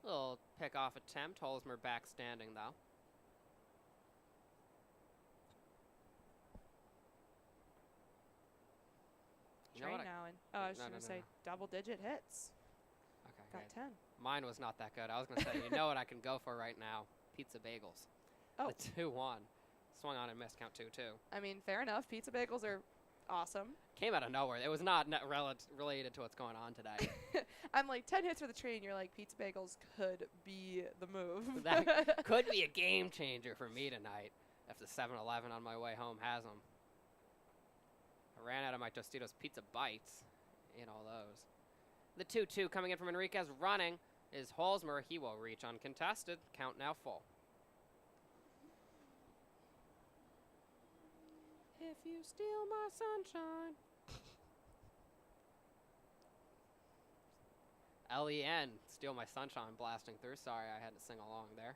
Little pickoff attempt. Holzmer back standing, though. was going to say double-digit hits. Okay. Got 10. Mine was not that good. I was going to say, you know what I can go for right now? Pizza bagels. Oh. The 2-1. Swung on and missed, count 2-2. I mean, fair enough. Pizza bagels are awesome. Came out of nowhere. It was not related to what's going on today. I'm like, 10 hits for the train. You're like, pizza bagels could be the move. That could be a game changer for me tonight if the 7-Eleven on my way home has them. I ran out of my Tostitos Pizza Bites. Ate all those. The 2-2 coming in from Enriquez running is Holzmer. He will reach uncontested. Count now full. If you steal my sunshine. LEN, Steal My Sunshine blasting through. Sorry, I had to sing along there.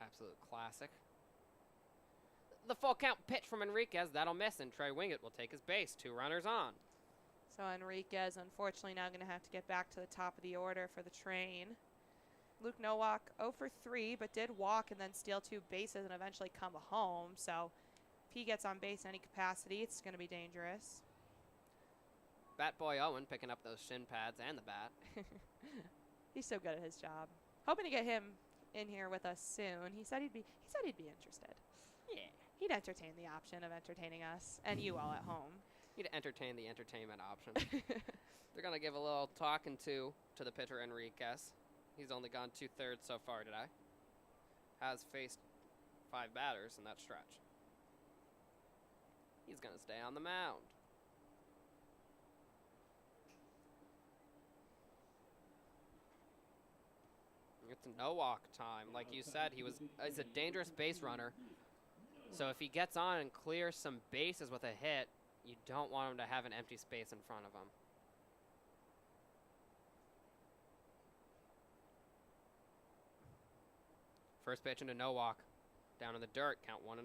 Absolute classic. The full count pitch from Enriquez. That'll miss, and Trey Wingett will take his base. 2 runners on. So Enriquez, unfortunately, now going to have to get back to the top of the order for the train. Luke Nowak 0 for 3, but did walk and then steal 2 bases and eventually come home. So if he gets on base in any capacity, it's going to be dangerous. Bat Boy Owen picking up those shin pads and the bat. He's so good at his job. Hoping to get him in here with us soon. He said he'd be interested. Yeah. He'd entertain the option of entertaining us and you all at home. He'd entertain the entertainment option. They're going to give a little talking to the pitcher Enriquez. He's only gone 2/3 so far today. Has faced 5 batters in that stretch. He's going to stay on the mound. It's no walk time. Like you said, he's a dangerous base runner. So if he gets on and clears some bases with a hit, you don't want him to have an empty space in front of him. First pitch into no walk. Down in the dirt, count 1-0.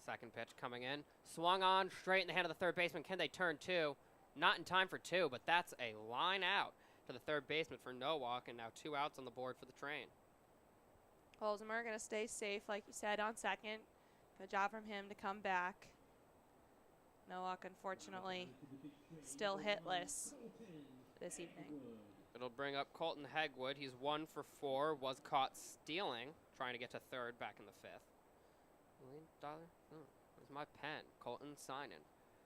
Second pitch coming in. Swung on straight in the hand of the third baseman. Can they turn 2? Not in time for 2, but that's a line out to the third baseman for no walk, and now 2 outs on the board for the train. Holzmer going to stay safe, like you said, on second. Good job from him to come back. Nowak, unfortunately, still hitless this evening. It'll bring up Colton Hegwood. He's 1 for 4, was caught stealing, trying to get to third back in the 5th. Where's my pen? Colton signing.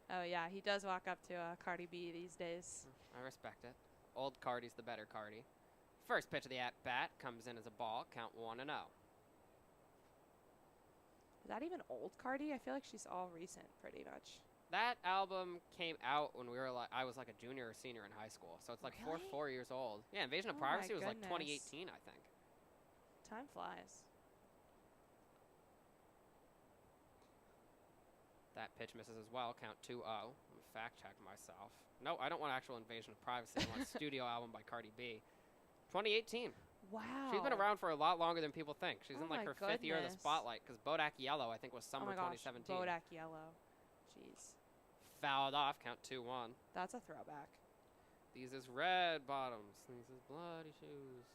Oh, yeah, he does walk up to Cardi B these days. I respect it. Old Cardi's the better Cardi. First pitch of the at-bat comes in as a ball. Count 1-0. Is that even old Cardi? I feel like she's all recent, pretty much. That album came out when I was like a junior or senior in high school. So it's like really? 4 years old. Yeah, Invasion of Privacy was like 2018, I think. Time flies. That pitch misses as well. Count 2-0. Fact check myself. No, I don't want actual Invasion of Privacy. I want studio album by Cardi B. 2018. Wow. She's been around for a lot longer than people think. She's in like her goodness. 5th year of the spotlight because Bodak Yellow, I think, was summer 2017. Bodak Yellow. Jeez. Fouled off. Count 2-1. That's a throwback. These is red bottoms. These is bloody shoes.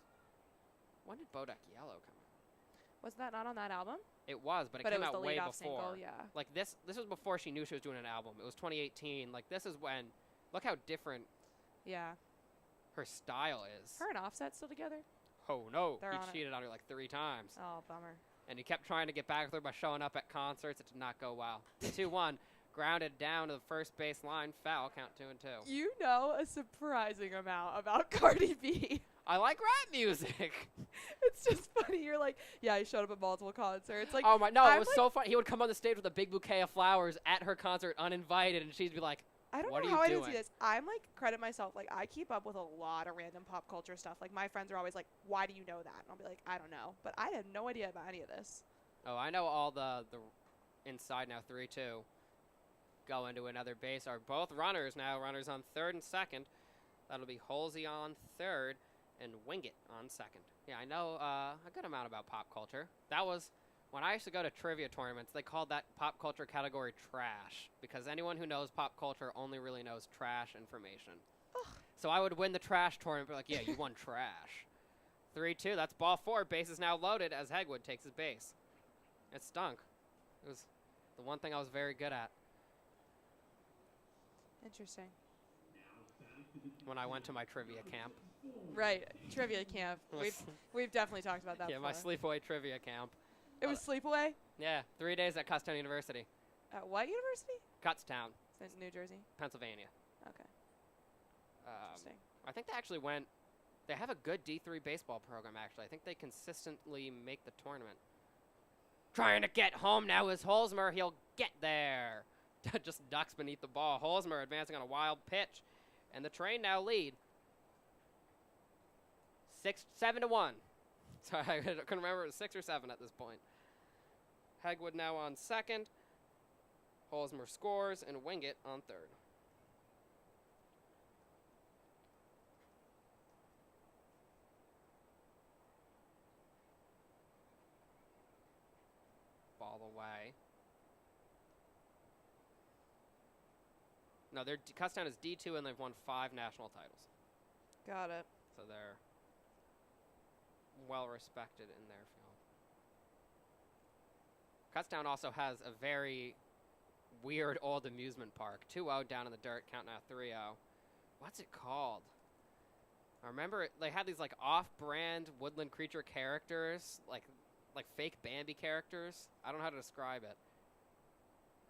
When did Bodak Yellow come out? Was that not on that album? It was, but it came out way before. Single, yeah. Like this was before she knew she was doing an album. It was 2018. Like this is when, look how different. Yeah. Her style is. Her and Offset still together? Oh no, They're he on cheated on her like 3 times. Oh, bummer. And he kept trying to get back with her by showing up at concerts. It did not go well. 2-1, grounded down to the first base line. Foul. Count 2-2. You know a surprising amount about Cardi B. I like rap music. It's just funny. You're like, yeah, he showed up at multiple concerts. Like, oh my, no, it was so funny. He would come on the stage with a big bouquet of flowers at her concert, uninvited, and she'd be like, I don't what know are how you I doing? didn't see this. I'm like, credit myself. Like, I keep up with a lot of random pop culture stuff. Like, my friends are always like, why do you know that? And I'll be like, I don't know. But I had no idea about any of this. Oh, I know all the inside now. 3-2. Go into another base. Are both runners now. Runners on third and second. That'll be Halsey on third and Wingett on second. Yeah, I know a good amount about pop culture. That was When I used to go to trivia tournaments, they called that pop culture category trash because anyone who knows pop culture only really knows trash information. Ugh. So I would win the trash tournament, be like, yeah, you won trash. 3-2, that's ball 4. Base is now loaded as Hegwood takes his base. It stunk. It was the one thing I was very good at. Interesting. When I went to my trivia camp. Right, trivia camp. We've definitely talked about that. Yeah, before. my sleepaway trivia camp. It was sleepaway. Yeah, 3 days at Kutztown University. At what university? Kutztown. It's in New Jersey. Pennsylvania. Okay. Interesting. I think they actually went. They have a good D3 baseball program. Actually, I think they consistently make the tournament. Trying to get home now is Holzmer. He'll get there. Just ducks beneath the ball. Holzmer advancing on a wild pitch, and the Train now lead. 7-1. Sorry, I couldn't remember if it was 6 or 7 at this point. Hegwood now on second. Holzmer scores, and Wingett on third. Ball away. No, Kutztown is D2, and they've won 5 national titles. Got it. So they're well respected in their field. Kutztown also has a very weird old amusement park. 2-0 down in the dirt, count now 3-0. What's it called? I remember they had these like off-brand woodland creature characters, like fake Bambi characters. I don't know how to describe it.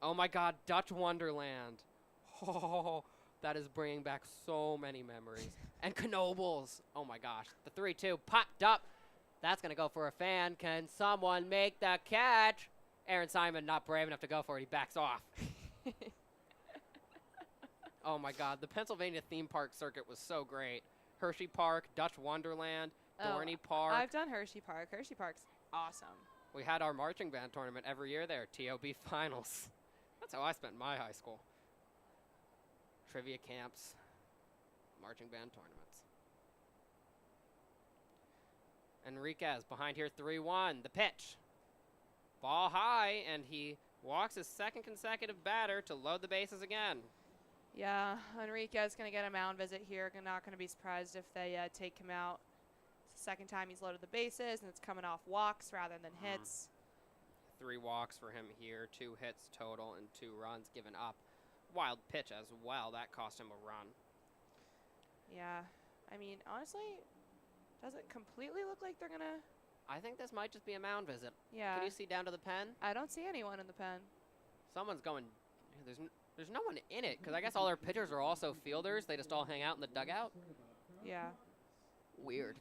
Oh my God, Dutch Wonderland. Oh, that is bringing back so many memories. And Knobles. Oh my gosh. The 3-2 popped up. That's going to go for a fan. Can someone make the catch? Aaron Simon not brave enough to go for it. He backs off. Oh my God. The Pennsylvania theme park circuit was so great. Hershey Park, Dutch Wonderland, Dorney Park. I've done Hershey Park. Hershey Park's awesome. We had our marching band tournament every year there, TOB finals. That's how I spent my high school. Trivia camps, marching band tournaments. Enriquez behind here, 3-1. The pitch. Ball high, and he walks his second consecutive batter to load the bases again. Yeah, Enriquez going to get a mound visit here. Not going to be surprised if they take him out. It's the second time he's loaded the bases, and it's coming off walks rather than hits. 3 walks for him here, 2 hits total, and 2 runs given up. Wild pitch as well. That cost him a run. Yeah. I mean, honestly, does it completely look like they're going to... I think this might just be a mound visit. Yeah. Can you see down to the pen? I don't see anyone in the pen. Someone's going... There's no one in it, because I guess all their pitchers are also fielders. They just all hang out in the dugout. Yeah. Weird.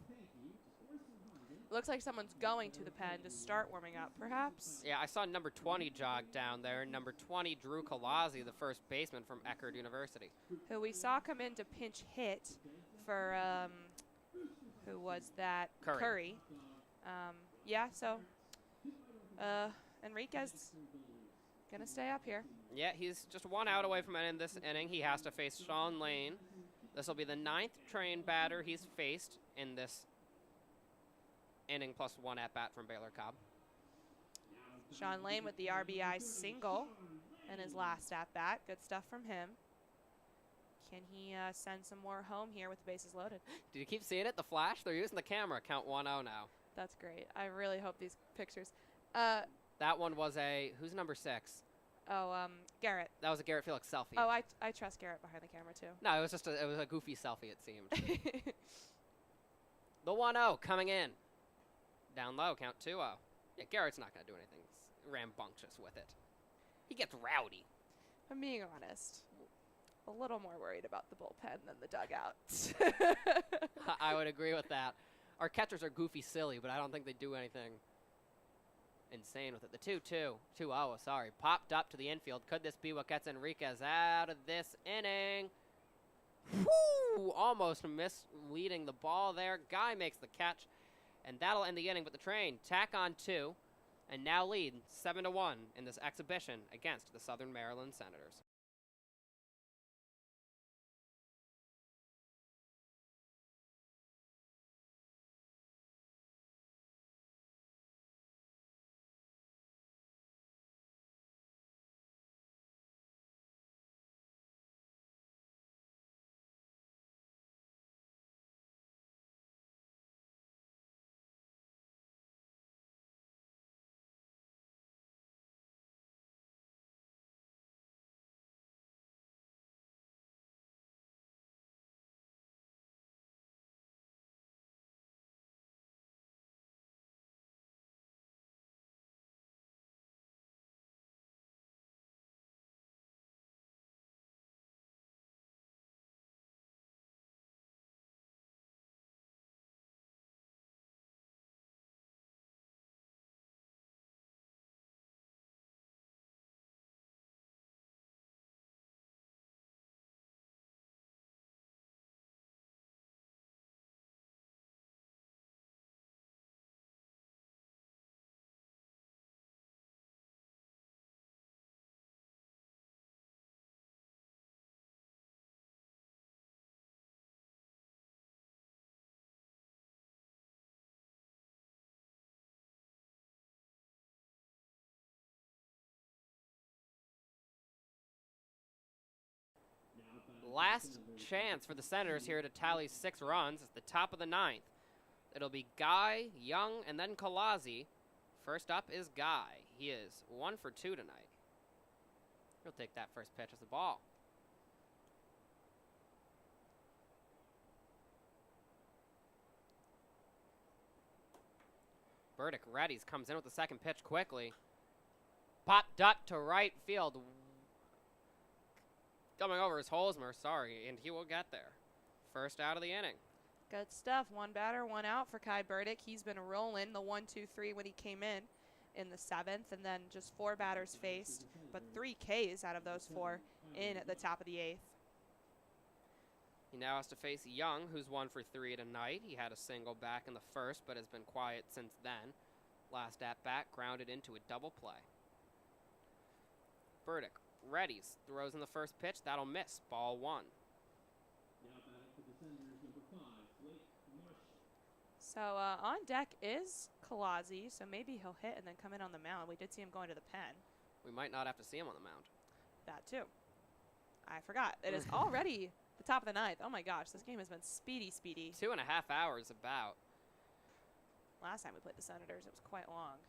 Looks like someone's going to the pen to start warming up, perhaps. Yeah, I saw number 20 jog down there. Number 20, Drew Kalazzi, the first baseman from Eckerd University. Who we saw come in to pinch hit for, who was that? Curry. Yeah, so Enriquez going to stay up here. Yeah, he's just 1 out away from ending this inning. He has to face Sean Lane. This will be the 9th Train batter he's faced in this inning, plus 1 at-bat from Baylor Cobb. Sean Lane with the RBI single in his last at-bat. Good stuff from him. Can he send some more home here with the bases loaded? Do you keep seeing it, the flash? They're using the camera. Count 1-0 now. That's great. I really hope these pictures... that one was a... Who's number 6? Oh, Garrett. That was a Garrett Felix selfie. Oh, I trust Garrett behind the camera, too. No, it was just a goofy selfie, it seemed. The 1-0 coming in. Down low, count 2-0. Yeah, Garrett's not going to do anything rambunctious with it. He gets rowdy. I'm being honest. A little more worried about the bullpen than the dugout. I would agree with that. Our catchers are goofy silly, but I don't think they do anything insane with it. The 2-0, sorry, popped up to the infield. Could this be what gets Enriquez out of this inning? Whoo! Almost misleading the ball there. Guy makes the catch, and that'll end the inning. But the Train tack on 2, and now lead 7-1 in this exhibition against the Southern Maryland Senators. Last chance for the Senators here to tally 6 runs. It's the top of the 9th. It'll be Guy, Young, and then Kalazi. First up is Guy. He is 1 for 2 tonight. He'll take that first pitch as a ball. Burdick readies, comes in with the second pitch quickly. Pop duck to right field. Coming over is Holzmer, sorry, and he will get there. First out of the inning. Good stuff. 1 batter, 1 out for Kai Burdick. He's been rolling the 1-2-3 when he came in the 7th, and then just 4 batters faced, but 3 Ks out of those 4 in at the top of the 8th. He now has to face Young, who's 1 for 3 tonight. He had a single back in the first, but has been quiet since then. Last at-bat, grounded into a double play. Burdick readies, throws in the first pitch. That'll miss. Ball 1. So on deck is Kalazi, so maybe he'll hit and then come in on the mound. We did see him going to the pen. We might not have to see him on the mound. That too. I forgot. It is already the top of the 9th. Oh my gosh, this game has been speedy. 2.5 hours about. Last time we played the Senators, it was quite long.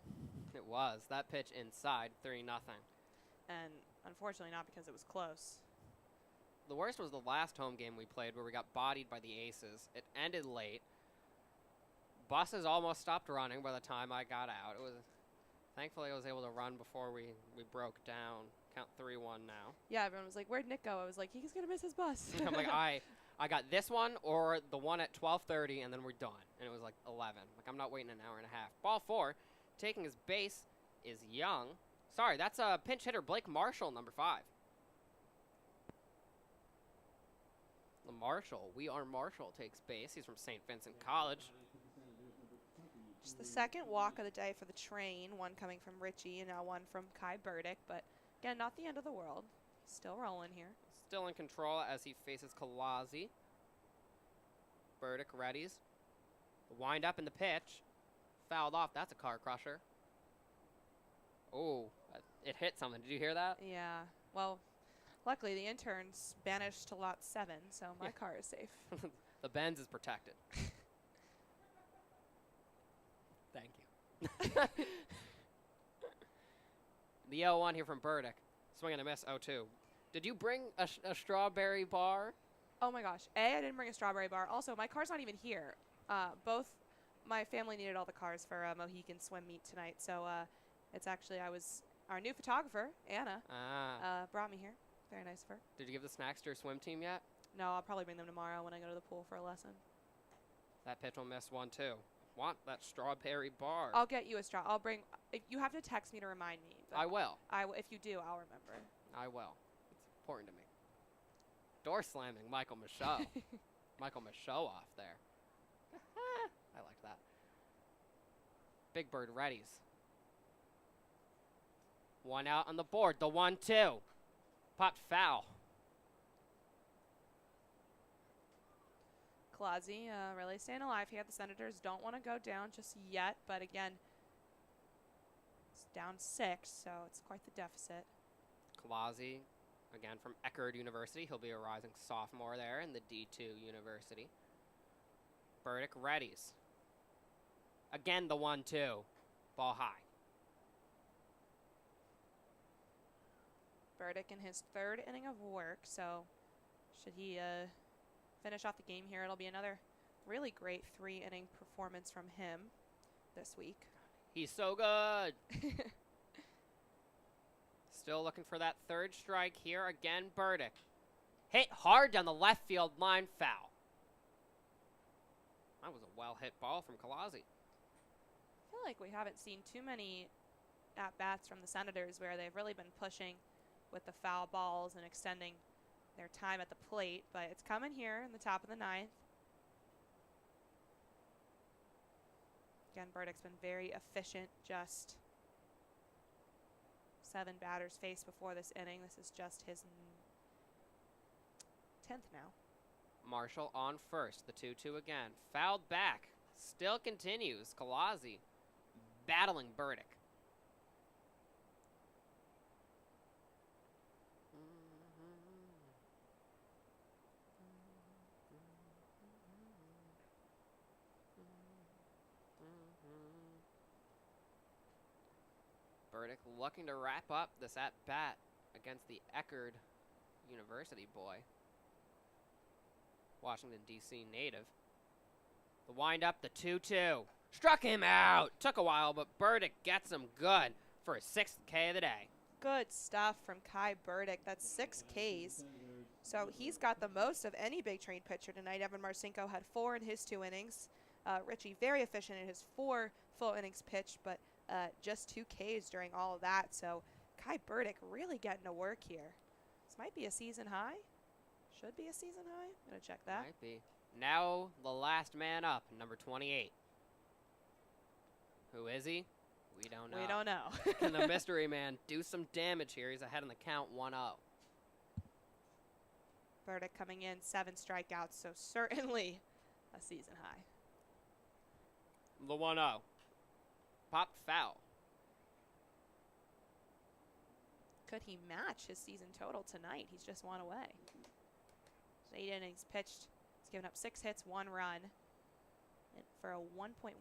It was. That pitch inside, 3-0. And unfortunately not because it was close. The worst was the last home game we played where we got bodied by the Aces. It ended late. Buses almost stopped running by the time I got out. Thankfully I was able to run before we broke down. Count 3-1 now. Yeah, everyone was like, "Where'd Nick go?" I was like, "He's gonna miss his bus." I'm like, I got this one or the one at 12:30, and then we're done. And it was like 11. Like, I'm not waiting an hour and a half. Ball 4, taking his base is Young. Sorry, that's a pinch hitter, Blake Marshall, number 5. The Marshall, We Are Marshall, takes base. He's from St. Vincent College. Just the second walk of the day for the train. 1 coming from Richie and now 1 from Kai Burdick. But again, not the end of the world. Still rolling here. Still in control as he faces Kalazi. Burdick readies. The wind up in the pitch. Fouled off. That's a car crusher. Oh, it hit something. Did you hear that? Yeah. Well, luckily the interns banished to lot 7, so my car is safe. The Benz is protected. Thank you. The 0-1 here from Burdick. Swing and a miss, 0-2. Did you bring a strawberry bar? Oh my gosh. I didn't bring a strawberry bar. Also, my car's not even here. Both my family needed all the cars for a Mohican swim meet tonight. So it's actually, our new photographer, Anna, brought me here. Very nice of her. Did you give the snacks to your swim team yet? No, I'll probably bring them tomorrow when I go to the pool for a lesson. That pitch will miss 1-2. Want that strawberry bar. I'll get you a straw. I'll bring. You have to text me to remind me. I will. If you do, I'll remember. I will. It's important to me. Door slamming, Michael Michaud. Michael Michaud off there. I like that. Big Bird readies. 1 out on the board. The 1-2. Popped foul. Kalazi really staying alive here. The Senators don't want to go down just yet, but again, it's down 6, so it's quite the deficit. Kalazi, again from Eckerd University. He'll be a rising sophomore there in the D2 University. Burdick readies. Again, the 1-2. Ball high. Burdick in his 3rd inning of work, so should he finish off the game here, it'll be another really great 3-inning performance from him this week. He's so good. Still looking for that 3rd strike here. Again, Burdick. Hit hard down the left field line, foul. That was a well-hit ball from Kalazi. I feel like we haven't seen too many at-bats from the Senators where they've really been pushing with the foul balls and extending their time at the plate, but it's coming here in the top of the 9th. Again, Burdick's been very efficient, just 7 batters faced before this inning. This is just his 10th now. Marshall on first, the 2-2 again. Fouled back, still continues. Kalazi battling Burdick. Burdick looking to wrap up this at-bat against the Eckerd University boy. Washington, D.C. native. The windup, the 2-2. Struck him out. Took a while, but Burdick gets him good for his 6th K of the day. Good stuff from Kai Burdick. That's 6 Ks. So he's got the most of any Big Train pitcher tonight. Evan Marcinko had 4 in his 2 innings. Richie very efficient in his 4 full innings pitched, but just 2 Ks during all of that. So Kai Burdick really getting to work here. This might be a season high. Should be a season high. I'm going to check that. Might be. Now the last man up, number 28. Who is he? We don't know. We don't know. Can the mystery man do some damage here? He's ahead in the count 1-0. Burdick coming in, 7 strikeouts, so certainly a season high. The 1-0. Popped foul. Could he match his season total tonight? He's just 1 away. 8 innings pitched. He's given up 6 hits, 1 run, and for a 1.12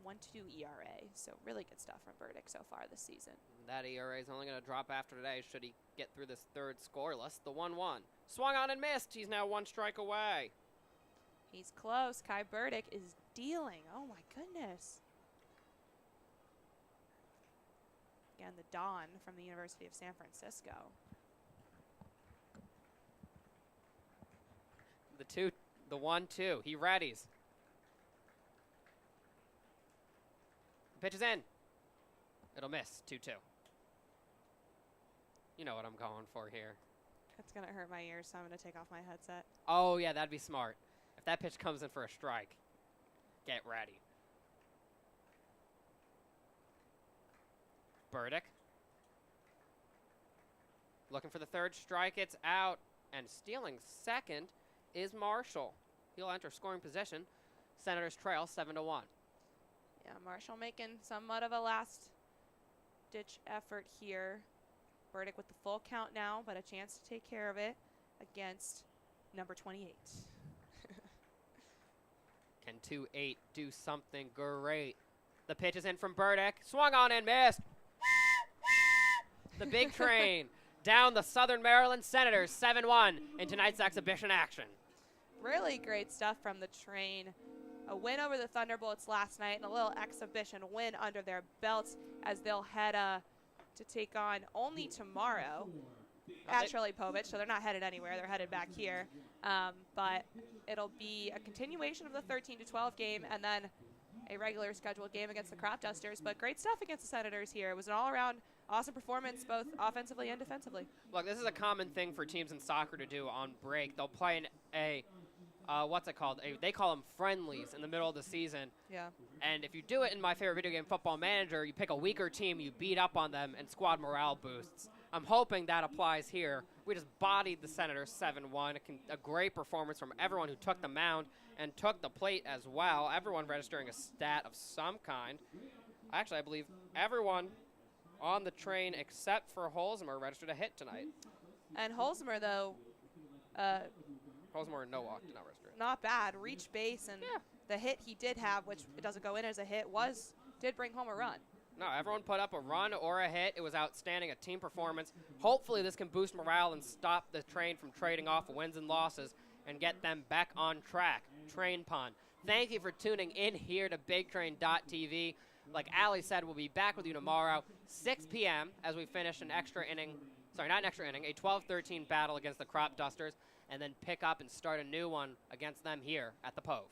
ERA. So really good stuff from Burdick so far this season. That ERA is only going to drop after today should he get through this 3rd scoreless. The 1-1. Swung on and missed. He's now 1 strike away. He's close. Kai Burdick is dealing. Oh, my goodness. Again, the Don from the University of San Francisco. The 1-2. He readies. Pitch is in. It'll miss. 2-2. You know what I'm going for here. That's going to hurt my ears, so I'm going to take off my headset. Oh, yeah, that'd be smart. If that pitch comes in for a strike, get ready. Burdick. Looking for the 3rd strike. It's out. And stealing 2nd is Marshall. He'll enter scoring position. Senators trail 7-1. Yeah, Marshall making somewhat of a last-ditch effort here. Burdick with the full count now, but a chance to take care of it against number 28. Can 2-8 do something great? The pitch is in from Burdick. Swung on and missed. The Big Train down the Southern Maryland Senators 7-1 in tonight's exhibition action. Really great stuff from the Train. A win over the Thunderbolts last night and a little exhibition win under their belts as they'll head to take on only tomorrow at Shirley Povich. So they're not headed anywhere. They're headed back here. But it'll be a continuation of the 13-12 game and then a regular scheduled game against the Crop Dusters. But great stuff against the Senators here. It was an all-around awesome performance, both offensively and defensively. Look, this is a common thing for teams in soccer to do on break. They'll play in what's it called? They call them friendlies in the middle of the season. Yeah. And if you do it in my favorite video game, Football Manager, you pick a weaker team, you beat up on them, and squad morale boosts. I'm hoping that applies here. We just bodied the Senators 7-1. A great performance from everyone who took the mound and took the plate as well. Everyone registering a stat of some kind. Actually, I believe everyone on the Train except for Holzmer registered a hit tonight. And Holzmer, though, Holzmer and Nowak did not register it. Not bad. Reach base, and the hit he did have, which it doesn't go in as a hit, did bring home a run. No, everyone put up a run or a hit. It was outstanding, a team performance. Hopefully this can boost morale and stop the Train from trading off wins and losses and get them back on track. Train pun. Thank you for tuning in here to BigTrain.tv. Like Allie said, we'll be back with you tomorrow, 6 p.m. as we finish an extra inning. Sorry, not an extra inning, a 12-13 battle against the Crop Dusters, and then pick up and start a new one against them here at the Pove.